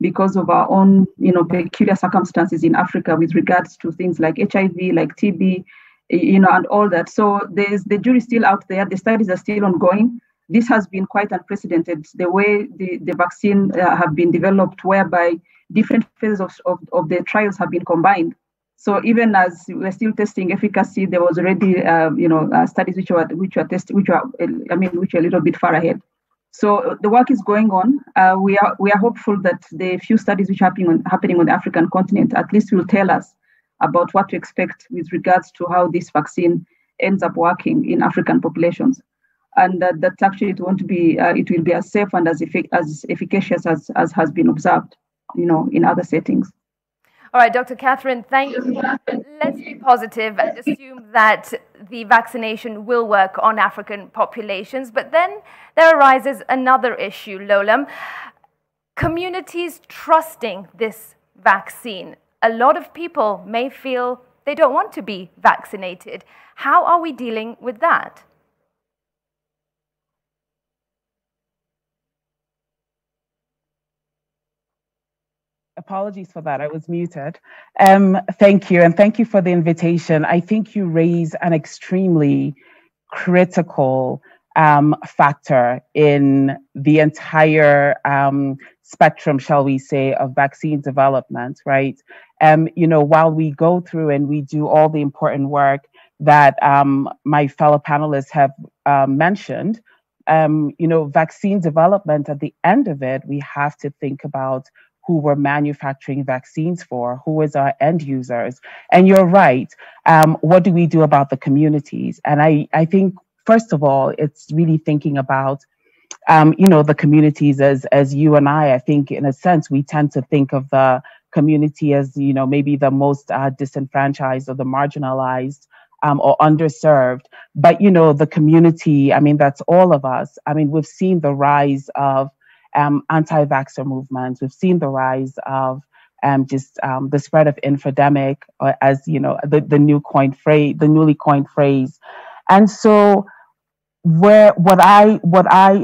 because of our own, peculiar circumstances in Africa with regards to things like HIV, like TB, and all that. So the jury's still out there. The studies are still ongoing. This has been quite unprecedented, the way the vaccine have been developed, whereby different phases of the trials have been combined. So even as we're still testing efficacy, there was already, studies which are a little bit far ahead. So the work is going on. We are hopeful that the few studies which are happening on the African continent at least will tell us about what to expect with regards to how this vaccine ends up working in African populations, and that actually it will be as safe and as efficacious as has been observed, in other settings. All right, Dr. Catherine, thank you. Let's be positive and assume that the vaccination will work on African populations. But then there arises another issue, Lolam. Communities trusting this vaccine. A lot of people may feel they don't want to be vaccinated. How are we dealing with that? Apologies for that, I was muted. Thank you, and thank you for the invitation. I think you raise an extremely critical factor in the entire spectrum, shall we say, of vaccine development, right? While we go through and we do all the important work that my fellow panelists have mentioned, vaccine development, at the end of it, we have to think about who we're manufacturing vaccines for, who is our end users. And you're right, what do we do about the communities? And I think, first of all, it's really thinking about, the communities as you and I think in a sense, we tend to think of the community as, maybe the most disenfranchised or the marginalized or underserved. But, the community, that's all of us. We've seen the rise of anti-vaxxer movements. We've seen the rise of the spread of infodemic, as the newly coined phrase. And so, what I,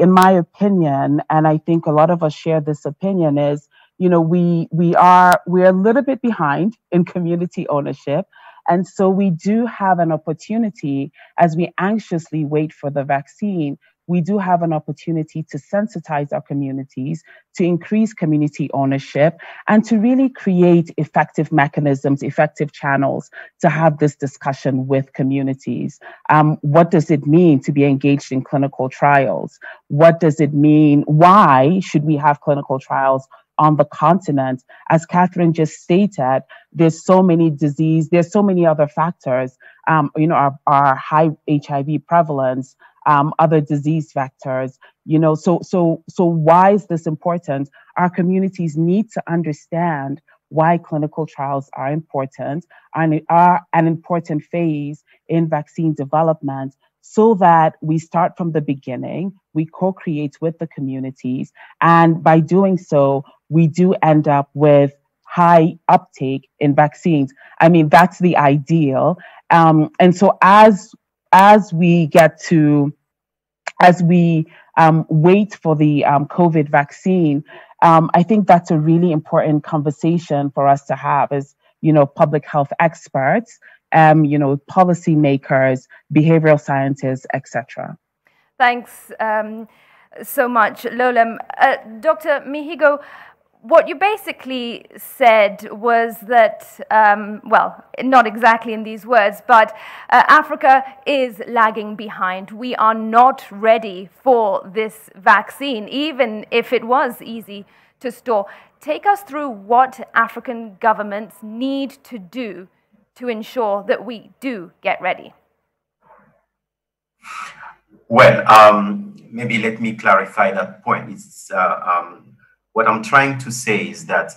in my opinion, and I think a lot of us share this opinion, is we're a little bit behind in community ownership. And so we do have an opportunity, as we anxiously wait for the vaccine, we do have an opportunity to sensitize our communities, to increase community ownership, and to really create effective mechanisms, effective channels to have this discussion with communities. What does it mean to be engaged in clinical trials? What does it mean? Why should we have clinical trials on the continent? As Catherine just stated, there's so many disease, there's so many other factors, our high HIV prevalence, other disease factors, so why is this important? Our communities need to understand why clinical trials are important and are an important phase in vaccine development, so that we start from the beginning, we co-create with the communities, and by doing so, we do end up with high uptake in vaccines. That's the ideal. And so as we wait for the COVID vaccine, I think that's a really important conversation for us to have as, public health experts, policymakers, behavioral scientists, etc. Thanks so much, Lolam. Dr. Mihigo, what you basically said was that, well, not exactly in these words, but Africa is lagging behind. We are not ready for this vaccine, even if it was easy to store. Take us through what African governments need to do to ensure that we do get ready. Well, maybe let me clarify that point. It's what I'm trying to say is that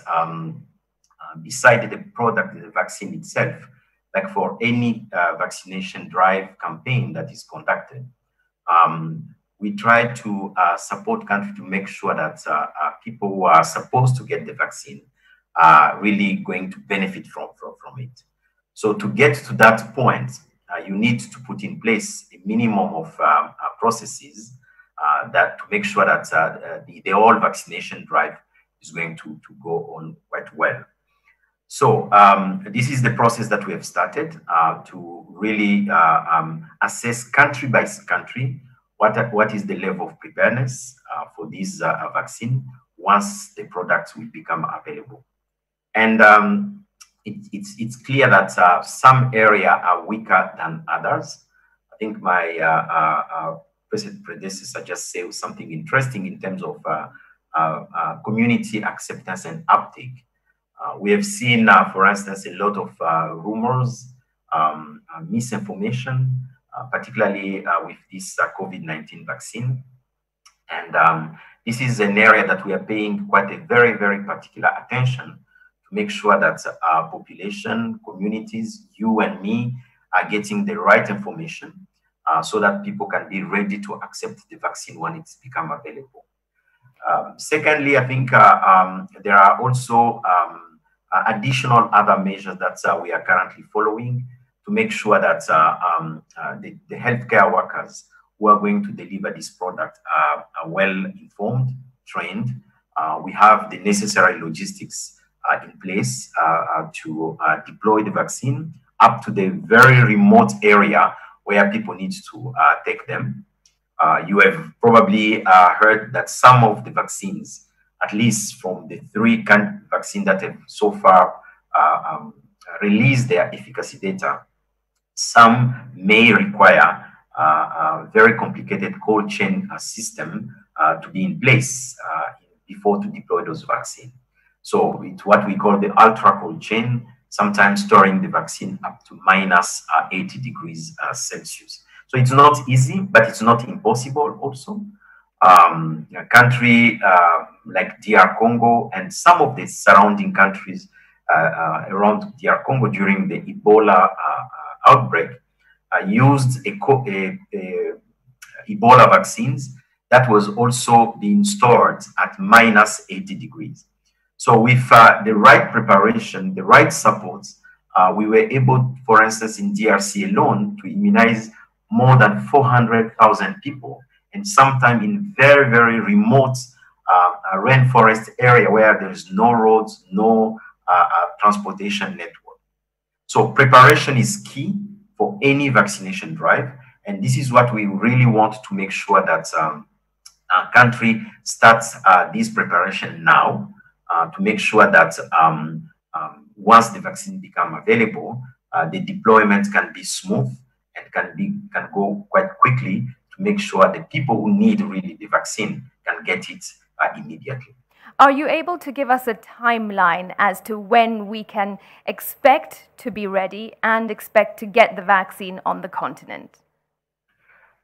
beside the product, the vaccine itself, like for any vaccination drive campaign that is conducted, we try to support country to make sure that people who are supposed to get the vaccine are really going to benefit from it. So to get to that point, you need to put in place a minimum of processes that to make sure that the whole vaccination drive is going to go on quite well. So this is the process that we have started to really assess country by country what is the level of preparedness for this vaccine once the products will become available. And it's clear that some areas are weaker than others. I think my predecessor just said something interesting in terms of community acceptance and uptake. We have seen, for instance, a lot of rumors, misinformation, particularly with this COVID-19 vaccine. And this is an area that we are paying quite a very, very particular attention to make sure that our population, communities, you and me, are getting the right information so that people can be ready to accept the vaccine when it's become available. Secondly, I think there are also additional other measures that we are currently following to make sure that the healthcare workers who are going to deliver this product are well informed, trained. We have the necessary logistics in place to deploy the vaccine up to the very remote area where people need to take them. You have probably heard that some of the vaccines, at least from the 3 vaccines that have so far released their efficacy data, some may require a very complicated cold chain system to be in place before to deploy those vaccines. So it's what we call the ultra cold chain, sometimes storing the vaccine up to minus 80 degrees Celsius. So it's not easy, but it's not impossible also. A country like DR Congo and some of the surrounding countries around DR Congo during the Ebola outbreak used Ebola vaccines that was also being stored at minus 80 degrees. So with the right preparation, the right support, we were able, for instance, in DRC alone, to immunize more than 400,000 people, and sometimes in very, very remote rainforest area where there is no roads, no transportation network. So preparation is key for any vaccination drive, and this is what we really want to make sure that our country starts this preparation now to make sure that once the vaccine become available, the deployment can be smooth and can go quite quickly to make sure the people who need really the vaccine can get it immediately. Are you able to give us a timeline as to when we can expect to be ready and expect to get the vaccine on the continent?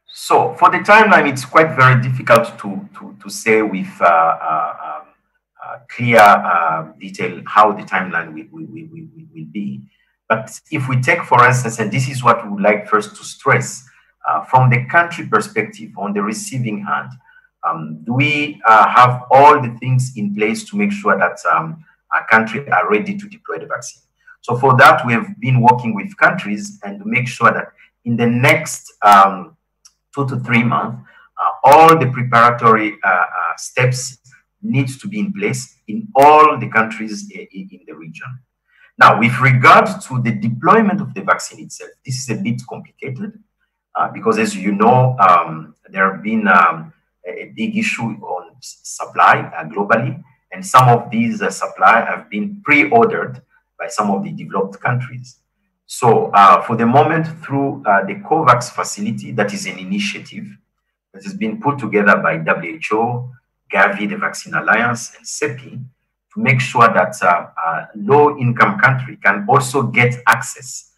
So for the timeline, it's quite very difficult to say with clear detail how the timeline will be. But if we take, for instance, and this is what we would like first to stress, from the country perspective, on the receiving hand, do we have all the things in place to make sure that our country are ready to deploy the vaccine? So for that, we have been working with countries and to make sure that in the next 2 to 3 months, all the preparatory steps needs to be in place in all the countries in the region. Now, with regard to the deployment of the vaccine itself, this is a bit complicated because, as you know, there have been a big issue on supply globally, and some of these supply have been pre-ordered by some of the developed countries. So for the moment, through the COVAX facility, that is an initiative that has been put together by WHO, Gavi, the Vaccine Alliance, and CEPI, to make sure that low-income country can also get access,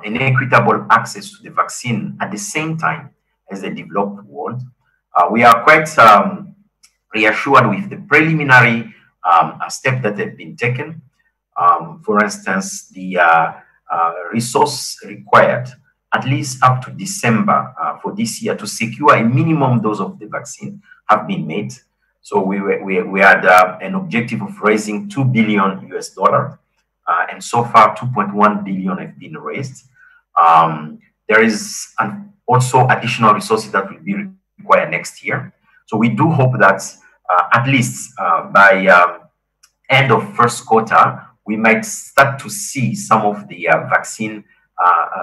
an equitable access to the vaccine at the same time as the developed world. We are quite reassured with the preliminary steps that have been taken. For instance, the resource required, at least up to December for this year, to secure a minimum dose of the vaccine have been made. So we had an objective of raising $2 billion US, and so far 2.1 billion have been raised. There is also additional resources that will be required next year. So we do hope that at least by end of first quarter, we might start to see some of the vaccine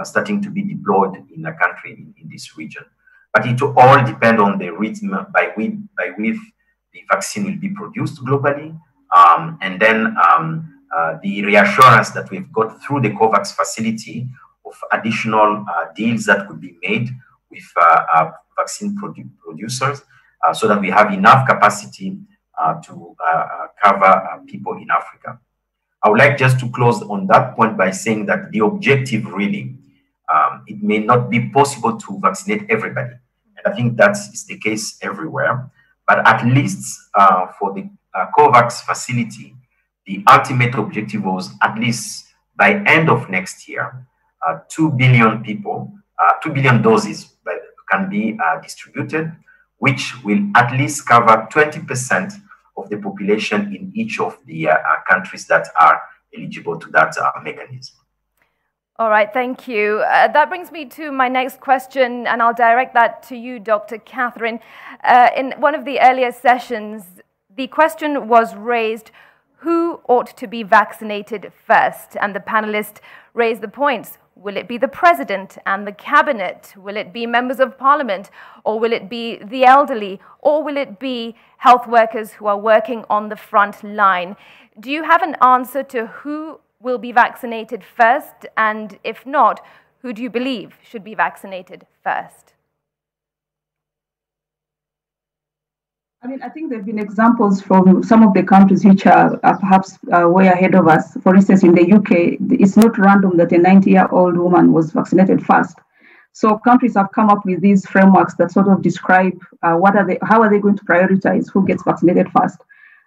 starting to be deployed in the country in this region. But it will all depend on the rhythm by which the vaccine will be produced globally, and then the reassurance that we've got through the COVAX facility of additional deals that could be made with vaccine producers, so that we have enough capacity to cover people in Africa. I would like just to close on that point by saying that the objective really, it may not be possible to vaccinate everybody. And I think that is the case everywhere. But at least for the COVAX facility, the ultimate objective was at least by end of next year, 2 billion people, 2 billion doses can be distributed, which will at least cover 20% of the population in each of the countries that are eligible to that mechanism. All right, thank you. That brings me to my next question, and I'll direct that to you, Dr. Catherine. In one of the earlier sessions, the question was raised, who ought to be vaccinated first? And the panelists raised the points. Will it be the president and the cabinet? Will it be members of parliament? Or will it be the elderly? Or will it be health workers who are working on the front line? Do you have an answer to who will be vaccinated first? And if not, who do you believe should be vaccinated first? I mean, I think there have been examples from some of the countries which are perhaps way ahead of us. For instance, in the UK, it's not random that a 90-year-old woman was vaccinated first. So countries have come up with these frameworks that sort of describe how are they going to prioritize who gets vaccinated first.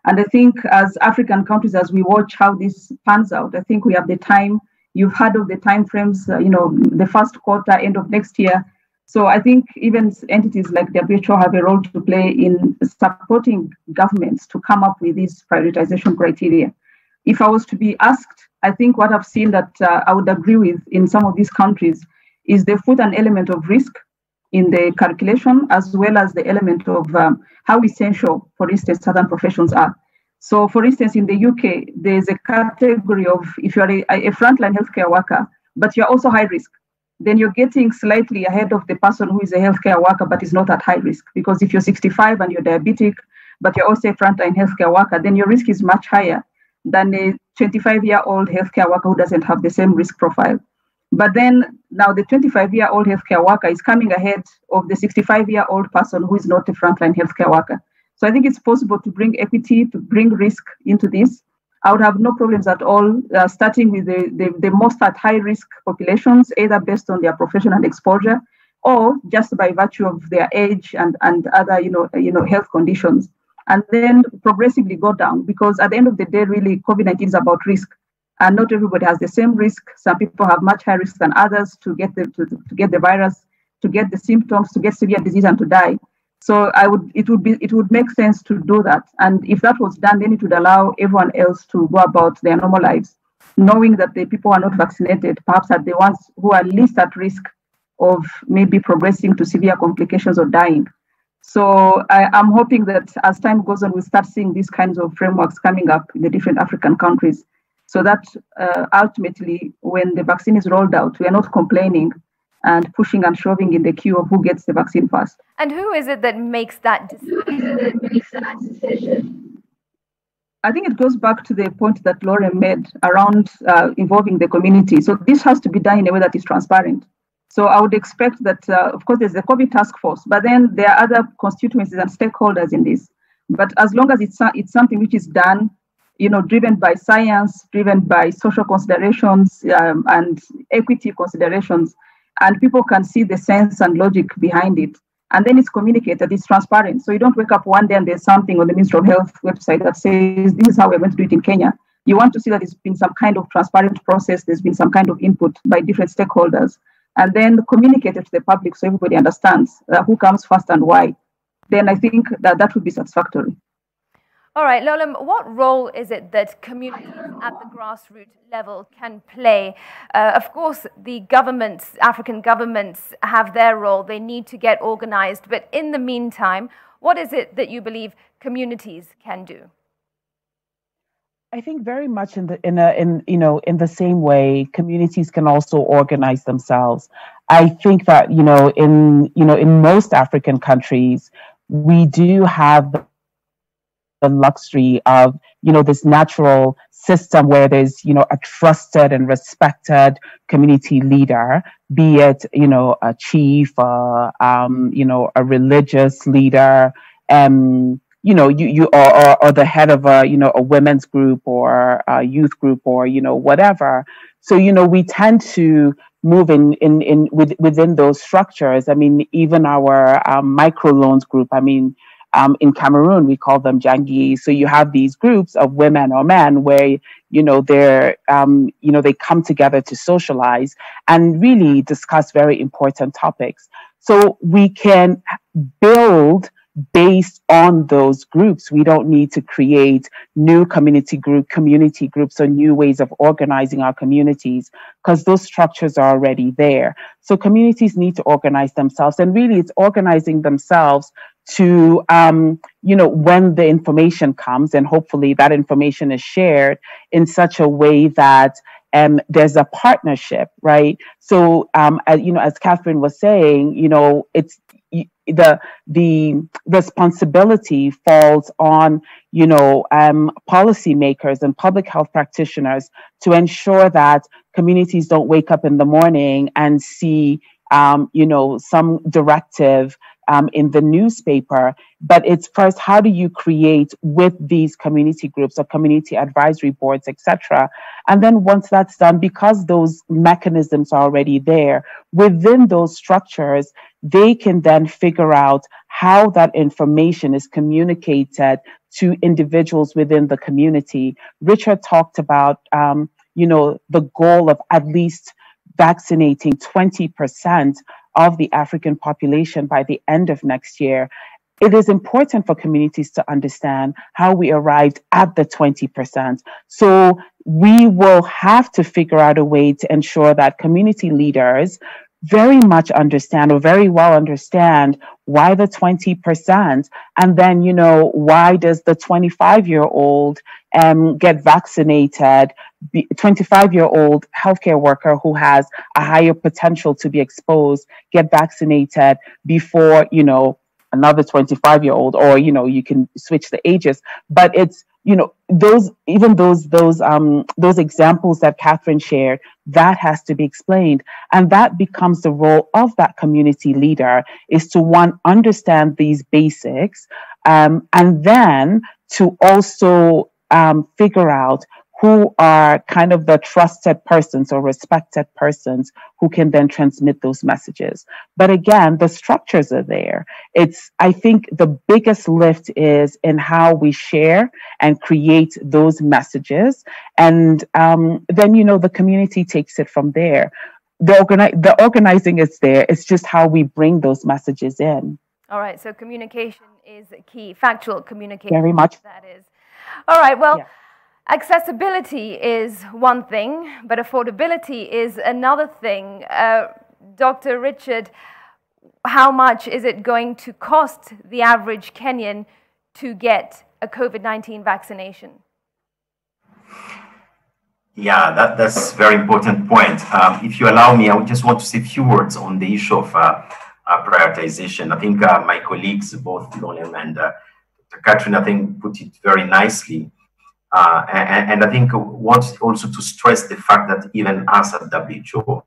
And I think as African countries, as we watch how this pans out, I think we have the time. You've heard of the time frames, the first quarter, end of next year. So I think even entities like WHO have a role to play in supporting governments to come up with these prioritization criteria. If I was to be asked, I think what I've seen that I would agree with in some of these countries is they put an element of risk in the calculation, as well as the element of how essential, for instance, certain professions are. So, for instance, in the UK, there's a category of if you're a frontline healthcare worker, but you're also high risk, then you're getting slightly ahead of the person who is a healthcare worker but is not at high risk. Because if you're 65 and you're diabetic, but you're also a frontline healthcare worker, then your risk is much higher than a 25-year-old healthcare worker who doesn't have the same risk profile. But then now the 25-year-old healthcare worker is coming ahead of the 65-year-old person who is not a frontline healthcare worker. So I think it's possible to bring equity, to bring risk into this. I would have no problems at all starting with the most at high risk populations, either based on their professional exposure or just by virtue of their age and other health conditions, and then progressively go down, because at the end of the day, really COVID-19 is about risk, and not everybody has the same risk. Some people have much higher risk than others to get the virus, to get the symptoms, to get severe disease, and to die. So it would make sense to do that. And if that was done, then it would allow everyone else to go about their normal lives, knowing that the people who are not vaccinated perhaps are the ones who are least at risk of maybe progressing to severe complications or dying. So I'm hoping that as time goes on, we'll start seeing these kinds of frameworks coming up in the different African countries, so that ultimately, when the vaccine is rolled out, we are not complaining and pushing and shoving in the queue of who gets the vaccine first. And who is it that makes that decision? I think it goes back to the point that Lauren made around involving the community. So this has to be done in a way that is transparent. So I would expect that, of course, there's the COVID task force, but then there are other constituencies and stakeholders in this. But as long as it's something which is done, driven by science, driven by social considerations and equity considerations, and people can see the sense and logic behind it, and then it's communicated, it's transparent. So you don't wake up one day and there's something on the Ministry of Health website that says, this is how we're going to do it in Kenya. You want to see that there's been some kind of transparent process, there's been some kind of input by different stakeholders, and then communicated to the public so everybody understands who comes first and why. Then I think that would be satisfactory. All right, Lolam, what role is it that communities at the grassroots level can play? Of course, the governments, African governments, have their role. They need to get organized. But in the meantime, what is it that you believe communities can do? I think very much in the same way, communities can also organize themselves. I think that in most African countries, we do have the luxury of this natural system where there's a trusted and respected community leader, be it a chief, a religious leader, or the head of a women's group or a youth group or whatever. So we tend to move within those structures. I mean, even our microloans group. I mean, in Cameroon, we call them jangi. So you have these groups of women or men where, they come together to socialize and really discuss very important topics. So we can build based on those groups. We don't need to create new community groups or new ways of organizing our communities because those structures are already there. So communities need to organize themselves, and really it's organizing themselves to, when the information comes, and hopefully that information is shared in such a way that there's a partnership, right? So, as Catherine was saying, it's the responsibility falls on, policymakers and public health practitioners to ensure that communities don't wake up in the morning and see, some directive in the newspaper, but it's first, how do you create with these community groups or community advisory boards, etc. And then once that's done, because those mechanisms are already there within those structures, they can then figure out how that information is communicated to individuals within the community. Richard talked about, the goal of at least vaccinating 20% of the African population by the end of next year. It is important for communities to understand how we arrived at the 20%. So we will have to figure out a way to ensure that community leaders very much understand, or very well understand, why the 20%, and then, why does the 25-year-old get vaccinated, 25-year-old healthcare worker who has a higher potential to be exposed, get vaccinated before, another 25-year-old, or, you can switch the ages. But it's, those examples that Catherine shared, that has to be explained. And that becomes the role of that community leader, is to, one, understand these basics, and then to also figure out who are kind of the trusted persons or respected persons who can then transmit those messages. But again, the structures are there. I think the biggest lift is in how we share and create those messages. And then, the community takes it from there. The organizing is there. It's just how we bring those messages in. All right. So communication is key. Factual communication. Very much. That is. All right. Well, yeah. Accessibility is one thing, but affordability is another thing. Dr. Richard, how much is it going to cost the average Kenyan to get a COVID-19 vaccination? Yeah, that's a very important point. If you allow me, I would just want to say a few words on the issue of prioritization. I think my colleagues, both Lolam and Dr. Catherine, I think put it very nicely. And I think want also to stress the fact that even us at WHO,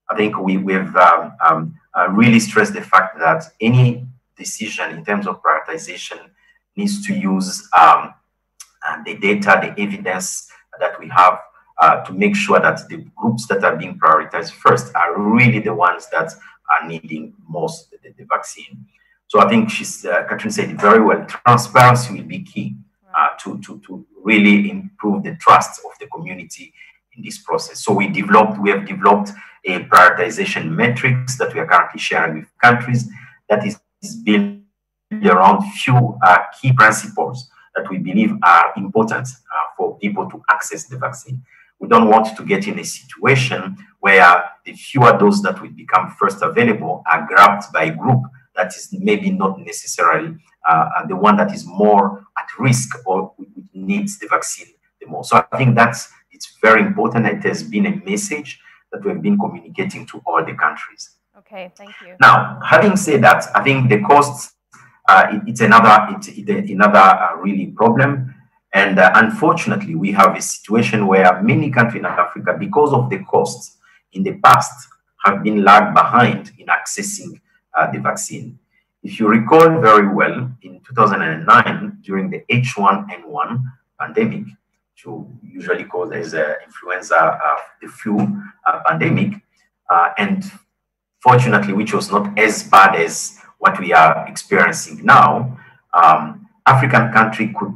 I think we've really stressed the fact that any decision in terms of prioritization needs to use the data, the evidence that we have to make sure that the groups that are being prioritized first are really the ones that are needing most the vaccine. So I think Catherine said it very well. Transparency will be key. To really improve the trust of the community in this process. So we have developed a prioritization matrix that we are currently sharing with countries that is built around few key principles that we believe are important for people to access the vaccine. We don't want to get in a situation where the fewer doses that will become first available are grabbed by a group that is maybe not necessarily the one that is more at risk or needs the vaccine the most. So I think it's very important. It has been a message that we've been communicating to all the countries. Okay, thank you. Now, having said that, I think the costs, it's another really problem. And unfortunately, we have a situation where many countries in Africa, because of the costs in the past, have been lagged behind in accessing the vaccine. If you recall very well, in 2009, during the H1N1 pandemic, which usually called as influenza, the flu pandemic, and fortunately, which was not as bad as what we are experiencing now, African country could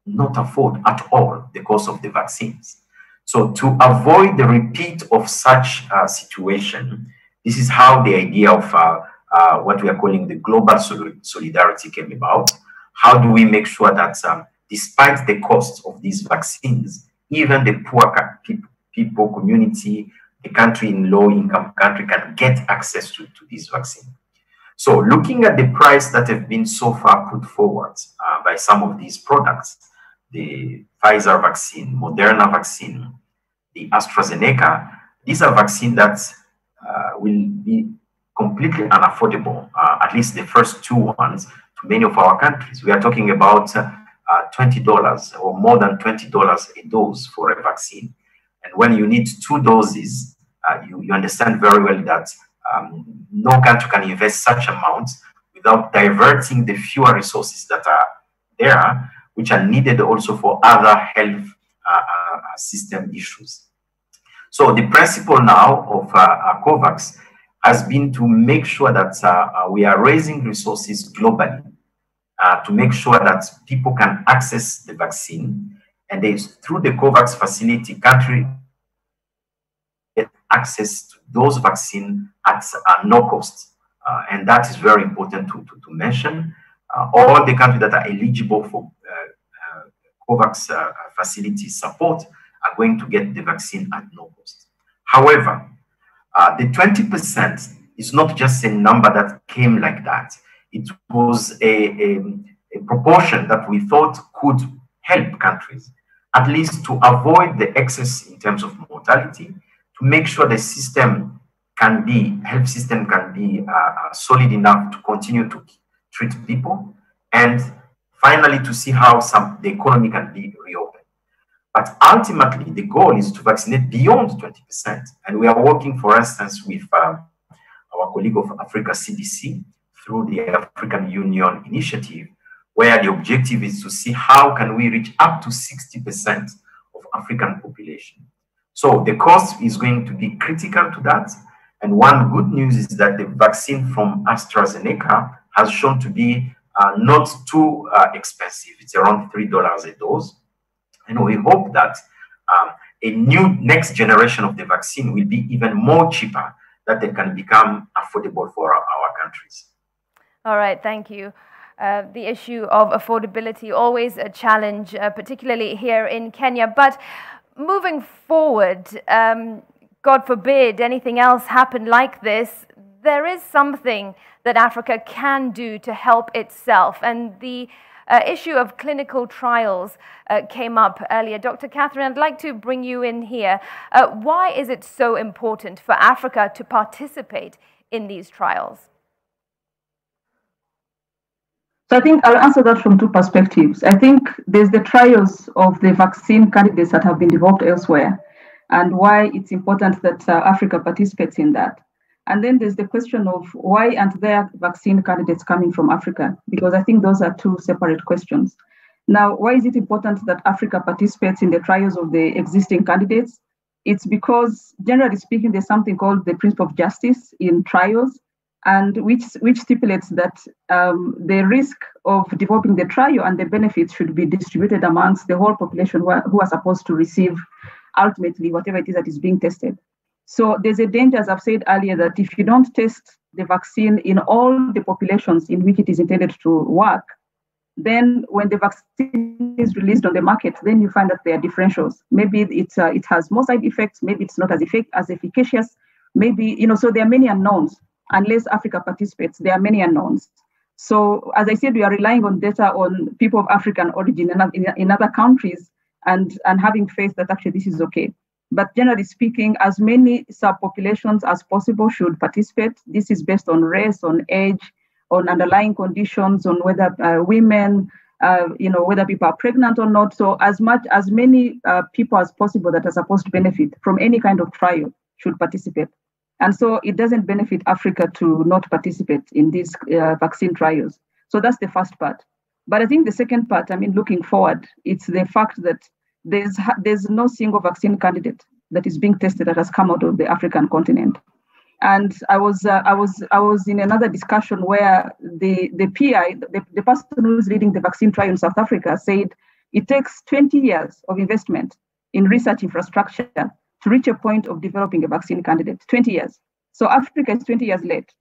not afford at all the cost of the vaccines. So to avoid the repeat of such a situation, this is how the idea of what we are calling the global solidarity came about. How do we make sure that despite the cost of these vaccines, even the poor people, community, the country in low-income country can get access to this vaccine? So looking at the price that have been so far put forward by some of these products, the Pfizer vaccine, Moderna vaccine, the AstraZeneca, these are vaccines that will be completely unaffordable, at least the first two ones, to many of our countries. We are talking about $20 or more than $20 a dose for a vaccine. And when you need 2 doses, you understand very well that no country can invest such amounts without diverting the fewer resources that are there, which are needed also for other health system issues. So the principle now of COVAX has been to make sure that we are raising resources globally to make sure that people can access the vaccine. And through the COVAX facility, country get access to those vaccines at no cost. And that is very important to mention. All the countries that are eligible for COVAX facility support are going to get the vaccine at no cost. However, the 20% is not just a number that came like that. It was a proportion that we thought could help countries, at least to avoid the excess in terms of mortality, to make sure the health system can be solid enough to continue to treat people, and finally to see how the economy can be reopened. But ultimately, the goal is to vaccinate beyond 20%. And we are working, for instance, with our colleague of Africa CDC through the African Union initiative, where the objective is to see how can we reach up to 60% of African population. So the cost is going to be critical to that. And one good news is that the vaccine from AstraZeneca has shown to be not too expensive. It's around $3 a dose. And we hope that a new next generation of the vaccine will be even more cheaper, that they can become affordable for our countries. All right, thank you. The issue of affordability, always a challenge, particularly here in Kenya. But moving forward, God forbid anything else happen like this, there is something that Africa can do to help itself. And the issue of clinical trials came up earlier. Dr. Catherine, I'd like to bring you in here. Why is it so important for Africa to participate in these trials? So I think I'll answer that from 2 perspectives. I think there's the trials of the vaccine candidates that have been developed elsewhere, and why it's important that Africa participates in that. And then there's the question of why aren't there vaccine candidates coming from Africa? Because I think those are 2 separate questions. Now, why is it important that Africa participates in the trials of the existing candidates? It's because, generally speaking, there's something called the principle of justice in trials, and which stipulates that the risk of developing the trial and the benefits should be distributed amongst the whole population who are supposed to receive ultimately whatever it is that is being tested. So there's a danger, as I've said earlier, that if you don't test the vaccine in all the populations in which it is intended to work, then when the vaccine is released on the market, then you find that there are differentials. Maybe it has more side effects. Maybe it's not as efficacious. Maybe, so there are many unknowns. Unless Africa participates, there are many unknowns. So as I said, we are relying on data on people of African origin in other countries and having faith that actually this is okay. But generally speaking, as many subpopulations as possible should participate. This is based on race, on age, on underlying conditions, on whether women, whether people are pregnant or not. So as many people as possible that are supposed to benefit from any kind of trial should participate. And so it doesn't benefit Africa to not participate in these vaccine trials. So that's the first part. But I think the second part, looking forward, it's the fact that there's no single vaccine candidate that is being tested that has come out of the African continent. And I was in another discussion where the PI, the person who's leading the vaccine trial in South Africa, said it takes 20 years of investment in research infrastructure to reach a point of developing a vaccine candidate. 20 years. So Africa is 20 years late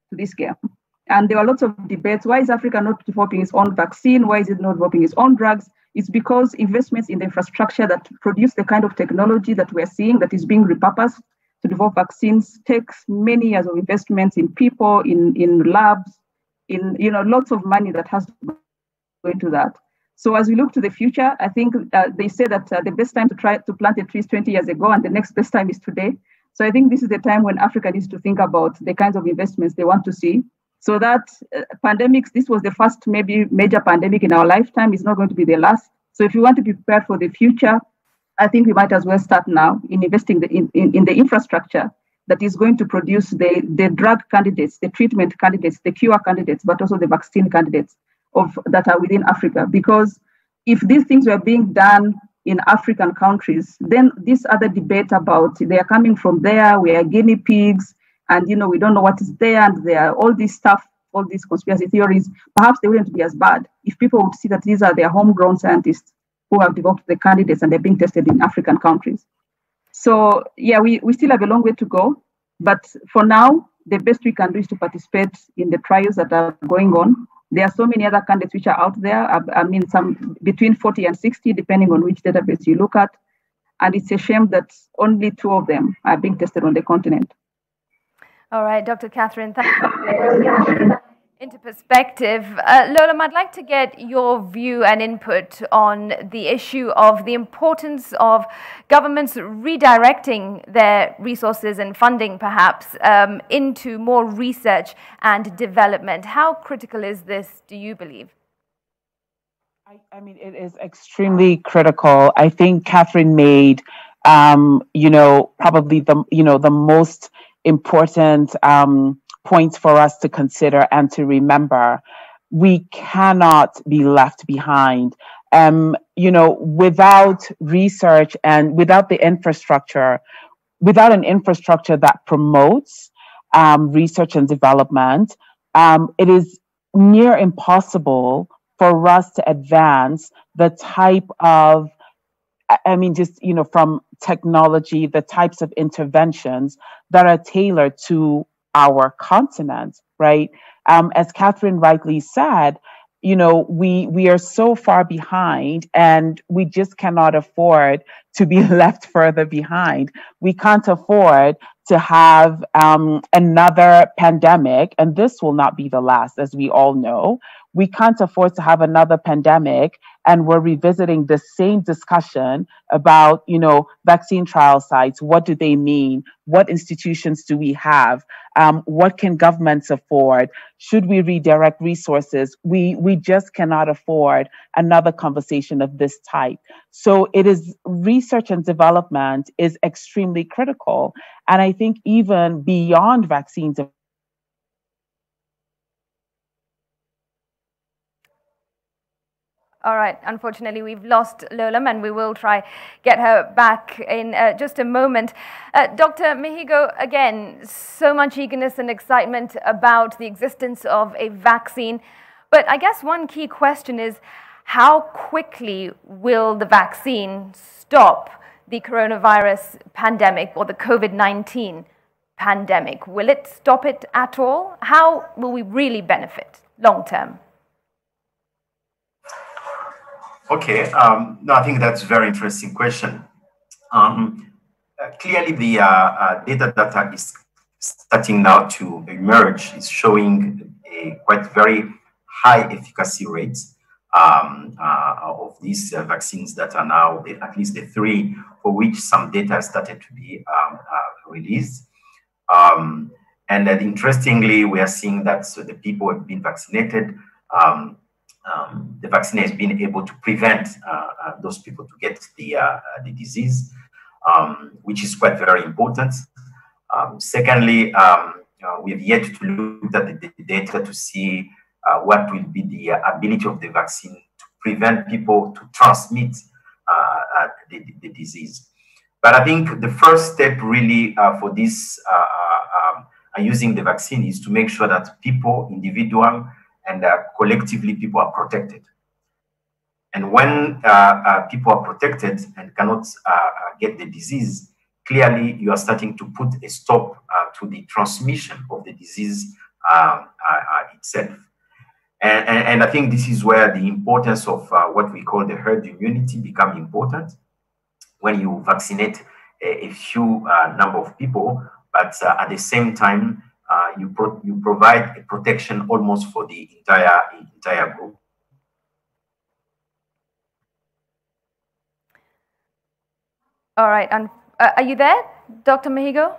to this game. And there were lots of debates. Why is Africa not developing its own vaccine? Why is it not developing its own drugs? It's because investments in the infrastructure that produce the kind of technology that we're seeing that is being repurposed to develop vaccines takes many years of investments in people, in labs, in lots of money that has to go into that. So as we look to the future, I think they say that the best time to try to plant a tree is 20 years ago, and the next best time is today. So I think this is the time when Africa needs to think about the kinds of investments they want to see. So that pandemics, this was the first maybe major pandemic in our lifetime, is not going to be the last. So if you want to be prepared for the future, I think we might as well start now in investing in the infrastructure that is going to produce the drug candidates, the treatment candidates, the cure candidates, but also the vaccine candidates that are within Africa. Because if these things were being done in African countries, then this other debate about they are coming from there, we are guinea pigs, and we don't know what is there, and there are all this stuff, all these conspiracy theories, perhaps they wouldn't be as bad if people would see that these are their homegrown scientists who have developed the candidates and they're being tested in African countries. So yeah, we still have a long way to go, but for now, the best we can do is to participate in the trials that are going on. There are so many other candidates which are out there. Some between 40 and 60, depending on which database you look at. And it's a shame that only 2 of them are being tested on the continent. All right, Dr. Catherine, thank you. Into perspective, Lolam, I'd like to get your view and input on the issue of the importance of governments redirecting their resources and funding, perhaps, into more research and development. How critical is this, do you believe? It is extremely critical. I think Catherine made, probably the most important points for us to consider and to remember. We cannot be left behind. Without research and without the infrastructure, without an infrastructure that promotes research and development, it is near impossible for us to advance the type of, from technology, the types of interventions that are tailored to our continent, right? As Catherine rightly said, we are so far behind and we just cannot afford to be left further behind. We can't afford to have another pandemic, and this will not be the last, as we all know. We can't afford to have another pandemic and we're revisiting the same discussion about, vaccine trial sites. What do they mean? What institutions do we have? What can governments afford? Should we redirect resources? We just cannot afford another conversation of this type. So it is research and development is extremely critical. And I think even beyond vaccines. All right, unfortunately, we've lost Lolam, and we will try get her back in just a moment. Dr. Mihigo, again, so much eagerness and excitement about the existence of a vaccine. But I guess one key question is, how quickly will the vaccine stop the coronavirus pandemic or the COVID-19 pandemic? Will it stop it at all? How will we really benefit long term? Okay. No, I think that's a very interesting question. Clearly, the data that is starting now to emerge is showing a quite very high efficacy rates of these vaccines that are now, at least the three for which some data started to be released. And interestingly, we are seeing that the people who have been vaccinated, the vaccine has been able to prevent those people to get the disease, which is quite very important. Secondly, we have yet to look at the data to see what will be the ability of the vaccine to prevent people to transmit the disease. But I think the first step really for this using the vaccine is to make sure that people, individual and collectively, people are protected. And when people are protected and cannot get the disease, clearly you are starting to put a stop to the transmission of the disease itself. And I think this is where the importance of what we call the herd immunity become important. When you vaccinate a few number of people, but at the same time, you provide a protection almost for the entire group. All right, and are you there, Dr. Mehigo?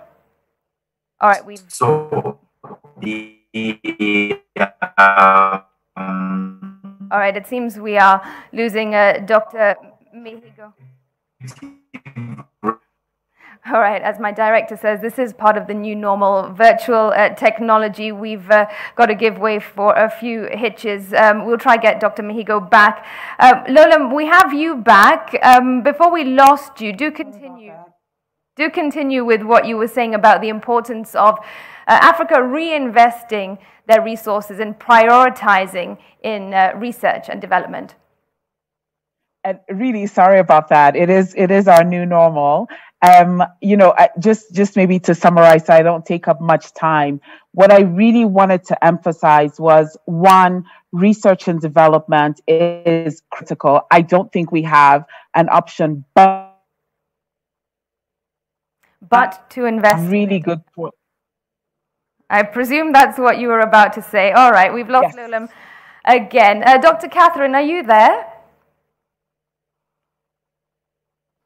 All right, we've. So the. All right, it seems we are losing Dr. Mehigo. All right, as my director says, this is part of the new normal virtual technology. We've got to give way for a few hitches. We'll try to get Dr. Mehigo back. Lolam, we have you back. Before we lost you, do continue. Do continue with what you were saying about the importance of Africa reinvesting their resources and prioritizing in research and development. And really sorry about that. It is our new normal. You know, just maybe to summarize, so I don't take up much time. What I really wanted to emphasize was, one, research and development is critical. I don't think we have an option but to invest. Really good point. I presume that's what you were about to say. All right, we've lost Lolam again. Dr. Catherine, are you there?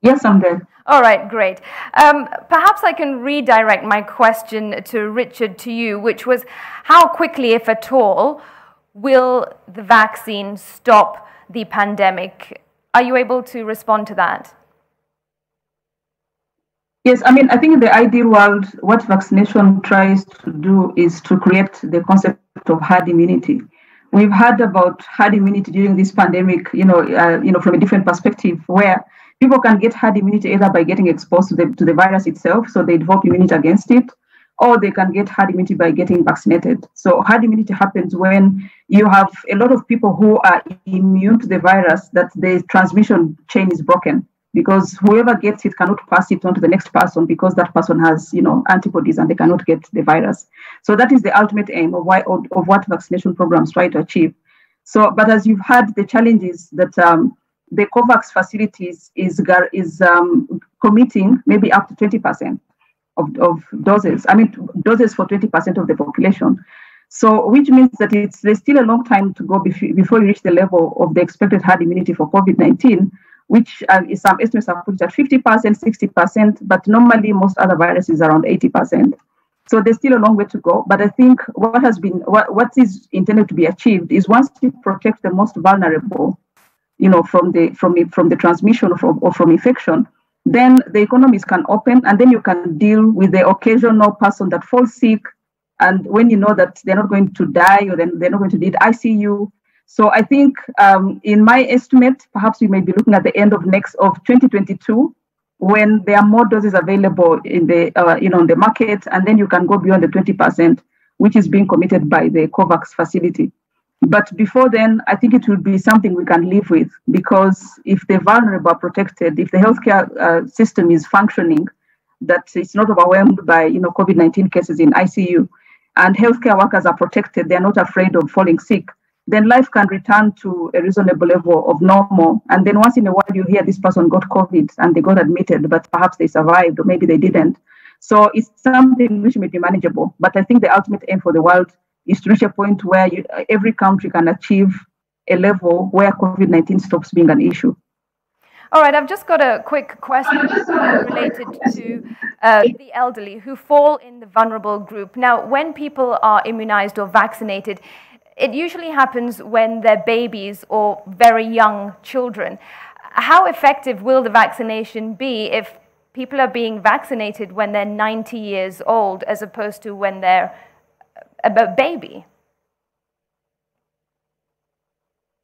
Yes, I'm there. All right, great. Perhaps I can redirect my question to Richard, to you, which was, how quickly, if at all, will the vaccine stop the pandemic? Are you able to respond to that? Yes, I mean, I think in the ideal world, what vaccination tries to do is to create the concept of herd immunity. We've heard about herd immunity during this pandemic, from a different perspective, where people can get herd immunity either by getting exposed to the virus itself, so they develop immunity against it, or they can get herd immunity by getting vaccinated. So herd immunity happens when you have a lot of people who are immune to the virus, that the transmission chain is broken, because whoever gets it cannot pass it on to the next person, because that person has, antibodies and they cannot get the virus. So that is the ultimate aim of what vaccination programs try to achieve. So, but as you've had, the challenges that the COVAX facilities is committing maybe up to 20% of doses. I mean, doses for 20% of the population. So, which means that there's still a long time to go before you reach the level of the expected herd immunity for COVID-19, which is some estimates are put at 50%, 60%, but normally most other viruses around 80%. So there's still a long way to go. But I think what is intended to be achieved is, once you protect the most vulnerable, from the transmission or from infection, then the economies can open, and then you can deal with the occasional person that falls sick, and when you know that they're not going to die, or then they're not going to need ICU. So I think, in my estimate, perhaps we may be looking at the end of 2022, when there are more doses available in the on the market, and then you can go beyond the 20%, which is being committed by the COVAX facility. But before then, I think it will be something we can live with, because if the vulnerable are protected, if the healthcare system is functioning, that it's not overwhelmed by COVID-19 cases in ICU, and healthcare workers are protected, they're not afraid of falling sick, then life can return to a reasonable level of normal. And then once in a while, you hear this person got COVID and they got admitted, but perhaps they survived or maybe they didn't. So it's something which may be manageable. But I think the ultimate aim for the world is to reach a point where every country can achieve a level where COVID-19 stops being an issue. All right, I've just got a quick question related to the elderly who fall in the vulnerable group. Now, when people are immunized or vaccinated, it usually happens when they're babies or very young children. How effective will the vaccination be if people are being vaccinated when they're 90 years old as opposed to when they're a baby?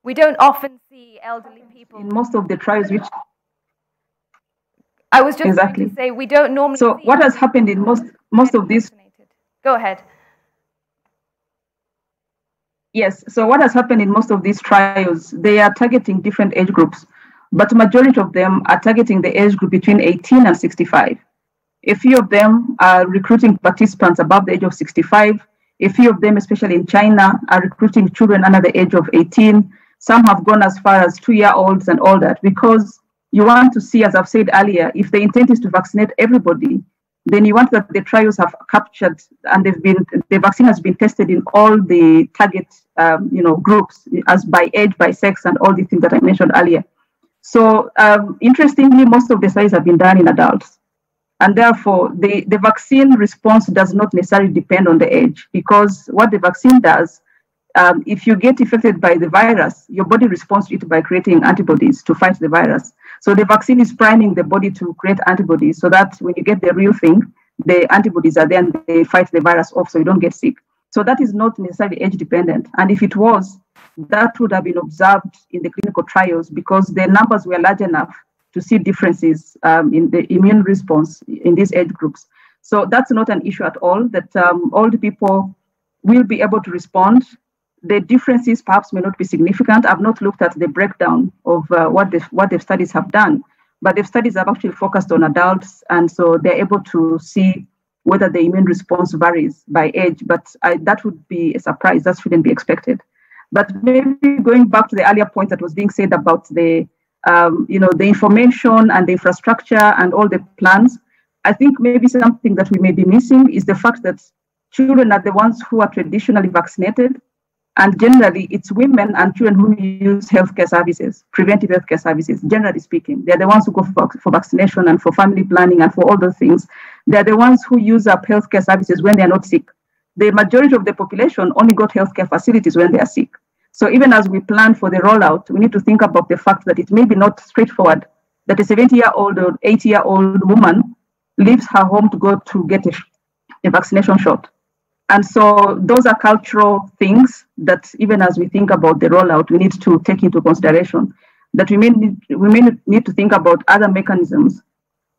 We don't often see elderly people. In most of the trials, which I was just going to say we don't normally. So what has happened in most of these? Go ahead. Yes. So what has happened in most of these trials? They are targeting different age groups, but majority of them are targeting the age group between 18 and 65. A few of them are recruiting participants above the age of 65. A few of them, especially in China, are recruiting children under the age of 18. Some have gone as far as 2-year-olds and all that, because you want to see, as I've said earlier, if the intent is to vaccinate everybody, then you want that the trials have captured and the vaccine has been tested in all the target groups, as by age, by sex, and all the things that I mentioned earlier. So interestingly, most of the studies have been done in adults. And therefore, the vaccine response does not necessarily depend on the age, because what the vaccine does, if you get affected by the virus, your body responds to it by creating antibodies to fight the virus. So the vaccine is priming the body to create antibodies so that when you get the real thing, the antibodies are there and they fight the virus off so you don't get sick. So that is not necessarily age dependent. And if it was, that would have been observed in the clinical trials because the numbers were large enough to see differences in the immune response in these age groups. So that's not an issue at all, that all the people will be able to respond. The differences perhaps may not be significant. I've not looked at the breakdown of what the studies have done, but the studies have actually focused on adults, and so they're able to see whether the immune response varies by age, but that would be a surprise. That shouldn't be expected. But maybe going back to the earlier point that was being said about the information and the infrastructure and all the plans, I think maybe something that we may be missing is the fact that children are the ones who are traditionally vaccinated. And generally, it's women and children who use healthcare services, preventive healthcare services, generally speaking. They're the ones who go for vaccination and for family planning and for all those things. They're the ones who use up healthcare services when they're not sick. The majority of the population only got healthcare facilities when they are sick. So even as we plan for the rollout, we need to think about the fact that it may be not straightforward, that a 70-year-old or 80-year-old woman leaves her home to go to get a vaccination shot. And so those are cultural things that even as we think about the rollout, we need to take into consideration, that we may need to think about other mechanisms,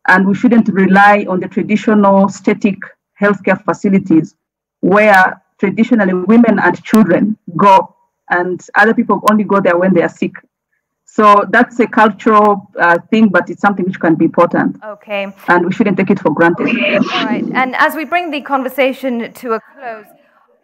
and we shouldn't rely on the traditional static healthcare facilities where traditionally women and children go, and other people only go there when they are sick. So that's a cultural thing, but it's something which can be important. Okay. And we shouldn't take it for granted. All right. And as we bring the conversation to a close,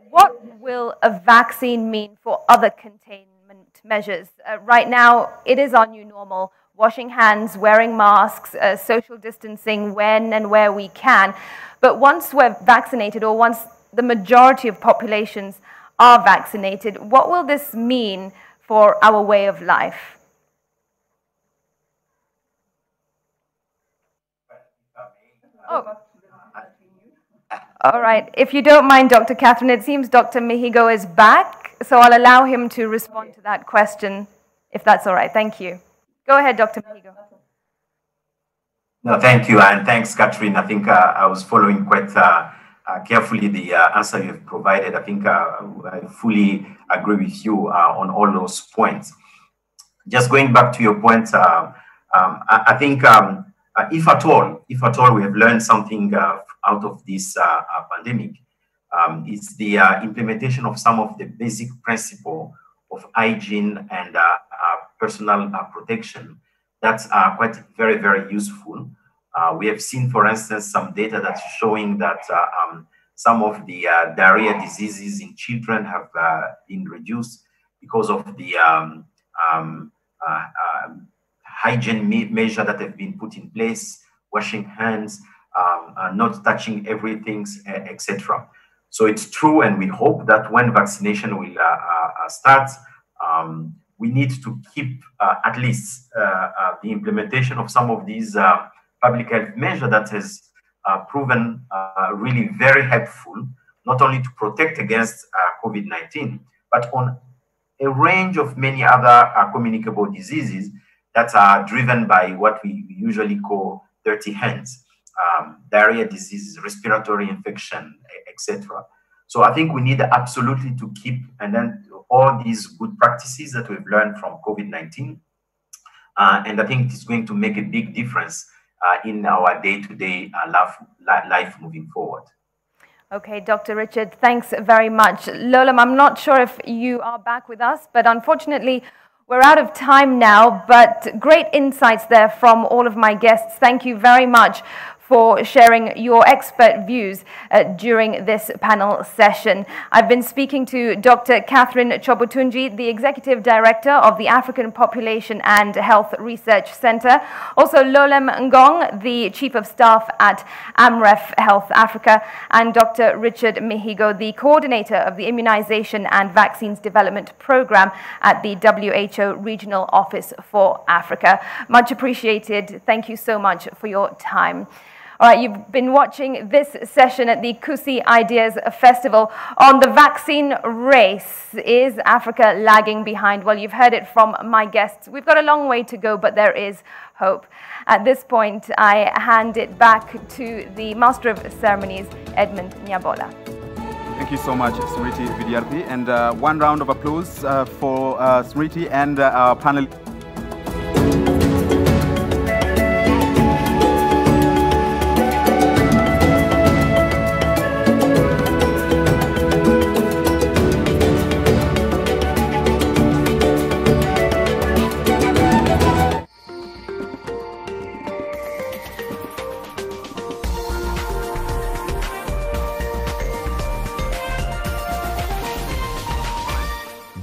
what will a vaccine mean for other containment measures? Right now, it is our new normal. Washing hands, wearing masks, social distancing when and where we can. But once we're vaccinated, or once the majority of populations are vaccinated, what will this mean for our way of life? Oh. All right. If you don't mind, Dr. Catherine, it seems Dr. Mihigo is back, so I'll allow him to respond to that question, if that's all right. Thank you. Go ahead, Dr. Mihigo. No, thank you, and thanks, Catherine. I think I was following quite carefully the answer you have provided. I think I fully agree with you on all those points. Just going back to your point, I think if at all we have learned something out of this pandemic, it's the implementation of some of the basic principles of hygiene and personal protection. That's quite very, very useful. We have seen, for instance, some data that's showing that some of the diarrhea diseases in children have been reduced because of the hygiene measure that have been put in place, washing hands, not touching everything, etc. So it's true, and we hope that when vaccination will start, we need to keep at least the implementation of some of these public health measures that has proven really very helpful, not only to protect against COVID-19, but on a range of many other communicable diseases that are driven by what we usually call dirty hands, diarrhea diseases, respiratory infection, etc. So I think we need absolutely to keep, and then all these good practices that we've learned from COVID-19, and I think it's going to make a big difference in our day-to-day life moving forward. Okay, Dr. Richard, thanks very much. Lolam, I'm not sure if you are back with us, but unfortunately, we're out of time now, but great insights there from all of my guests. Thank you very much for sharing your expert views during this panel session. I've been speaking to Dr. Catherine Chobotunji, the Executive Director of the African Population and Health Research Center. Also Lolem Ngong, the Chief of Staff at AMREF Health Africa, and Dr. Richard Mihigo, the Coordinator of the Immunization and Vaccines Development Program at the WHO Regional Office for Africa. Much appreciated. Thank you so much for your time. All right, you've been watching this session at the Kusi Ideas Festival on the vaccine race. Is Africa lagging behind? Well, you've heard it from my guests. We've got a long way to go, but there is hope. At this point, I hand it back to the Master of Ceremonies, Edmund Nyabola. Thank you so much, Smriti Vidyarthi. And one round of applause for Smriti and our panel.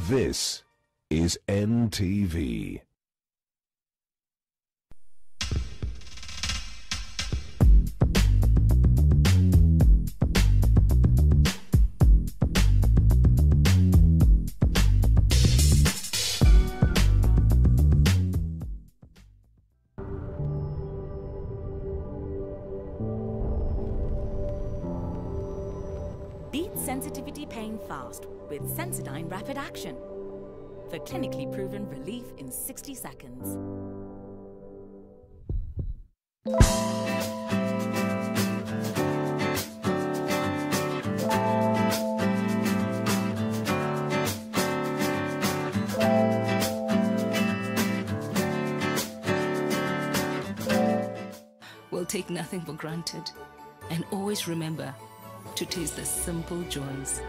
This is NTV. Beat sensitivity pain fast with Sensodyne Rapid Action for clinically proven relief in 60 seconds. We'll take nothing for granted and always remember to taste the simple joys.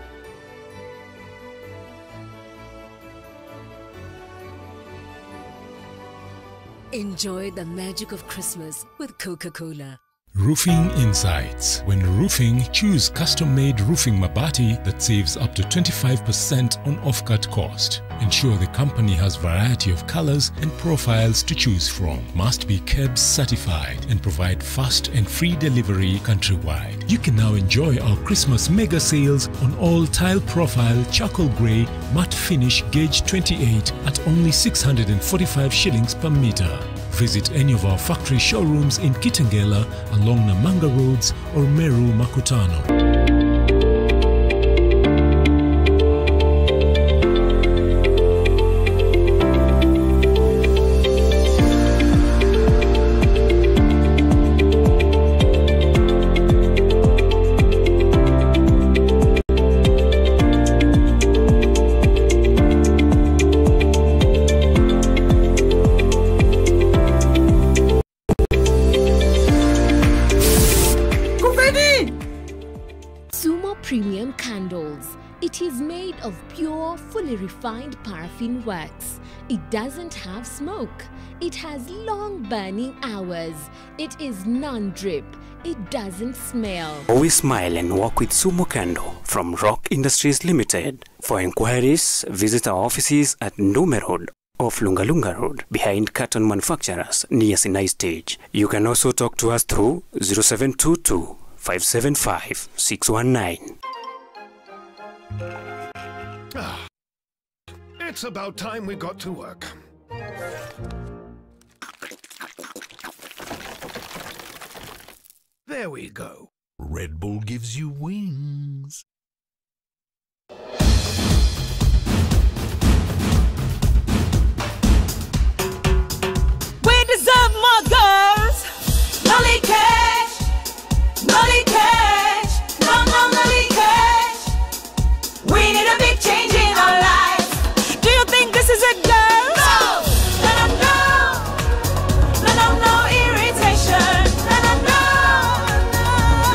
Enjoy the magic of Christmas with Coca-Cola. Roofing Insights. When roofing, choose custom-made roofing mabati that saves up to 25% on off-cut cost. Ensure the company has variety of colors and profiles to choose from. Must be KEBS certified and provide fast and free delivery countrywide. You can now enjoy our Christmas mega sales on all tile profile charcoal grey matte finish gauge 28 at only 645 shillings per meter. Visit any of our factory showrooms in Kitengela along Namanga Roads or Meru Makutano. Premium candles. It is made of pure Our fully refined paraffin works. It doesn't have smoke. It has long burning hours. It is non-drip. It doesn't smell. Always smile and walk with Sumo Kando from Rock Industries Limited. For inquiries, visit our offices at Ndume Road off Lunga Lunga Road behind Carton Manufacturers near Sinai Stage. You can also talk to us through 0722 575 619. It's about time we got to work. There we go. Red Bull gives you wings. We deserve more girls. Nolly cash. Nolly cash. No, no, nolly cash. We need a big change in our lives. Do you think this is a girl? No. No, no, no. No, no, no irritation. No, no, no.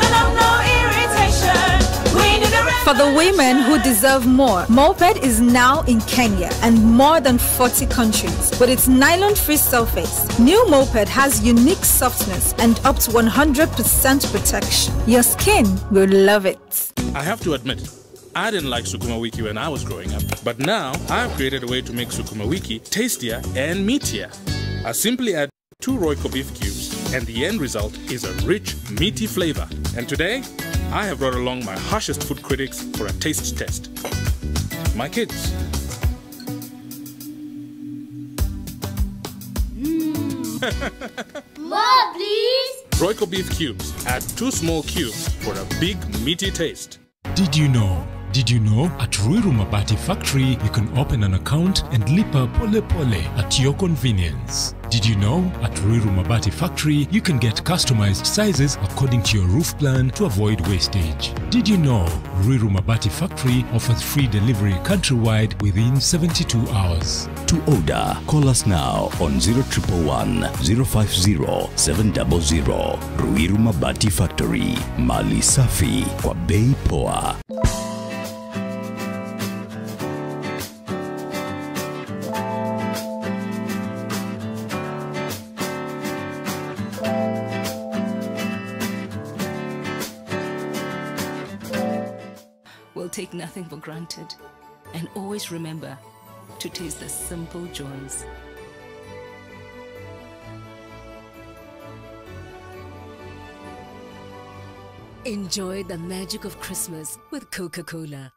No, no, no irritation. We need a For the women who deserve more, Moped is now in Kenya and more than 40 countries. With its nylon-free surface, new Moped has unique softness and up to 100% protection. Your skin will love it. I have to admit, I didn't like Sukuma Wiki when I was growing up, but now I have created a way to make Sukuma Wiki tastier and meatier. I simply add 2 Royco beef cubes and the end result is a rich, meaty flavor. And today, I have brought along my harshest food critics for a taste test. My kids. More, please. Royco beef cubes. Add 2 small cubes for a big, meaty taste. Did you know at Ruiru Mabati Factory you can open an account and lipa pole pole at your convenience? Did you know at Ruiru Mabati Factory you can get customized sizes according to your roof plan to avoid wastage? Did you know Ruiru Mabati Factory offers free delivery countrywide within 72 hours? To order, call us now on 0111 050 700. Ruiru Mabati Factory, mali safi kwa bei poa. We'll take nothing for granted and always remember to taste the simple joys. Enjoy the magic of Christmas with Coca-Cola.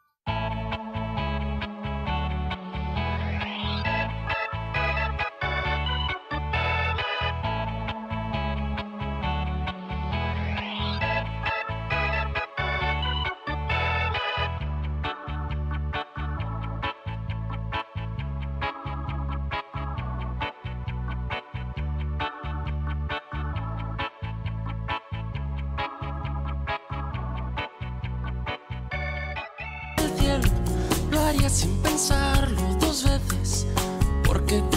Lo haría sin pensarlo 2 veces, porque te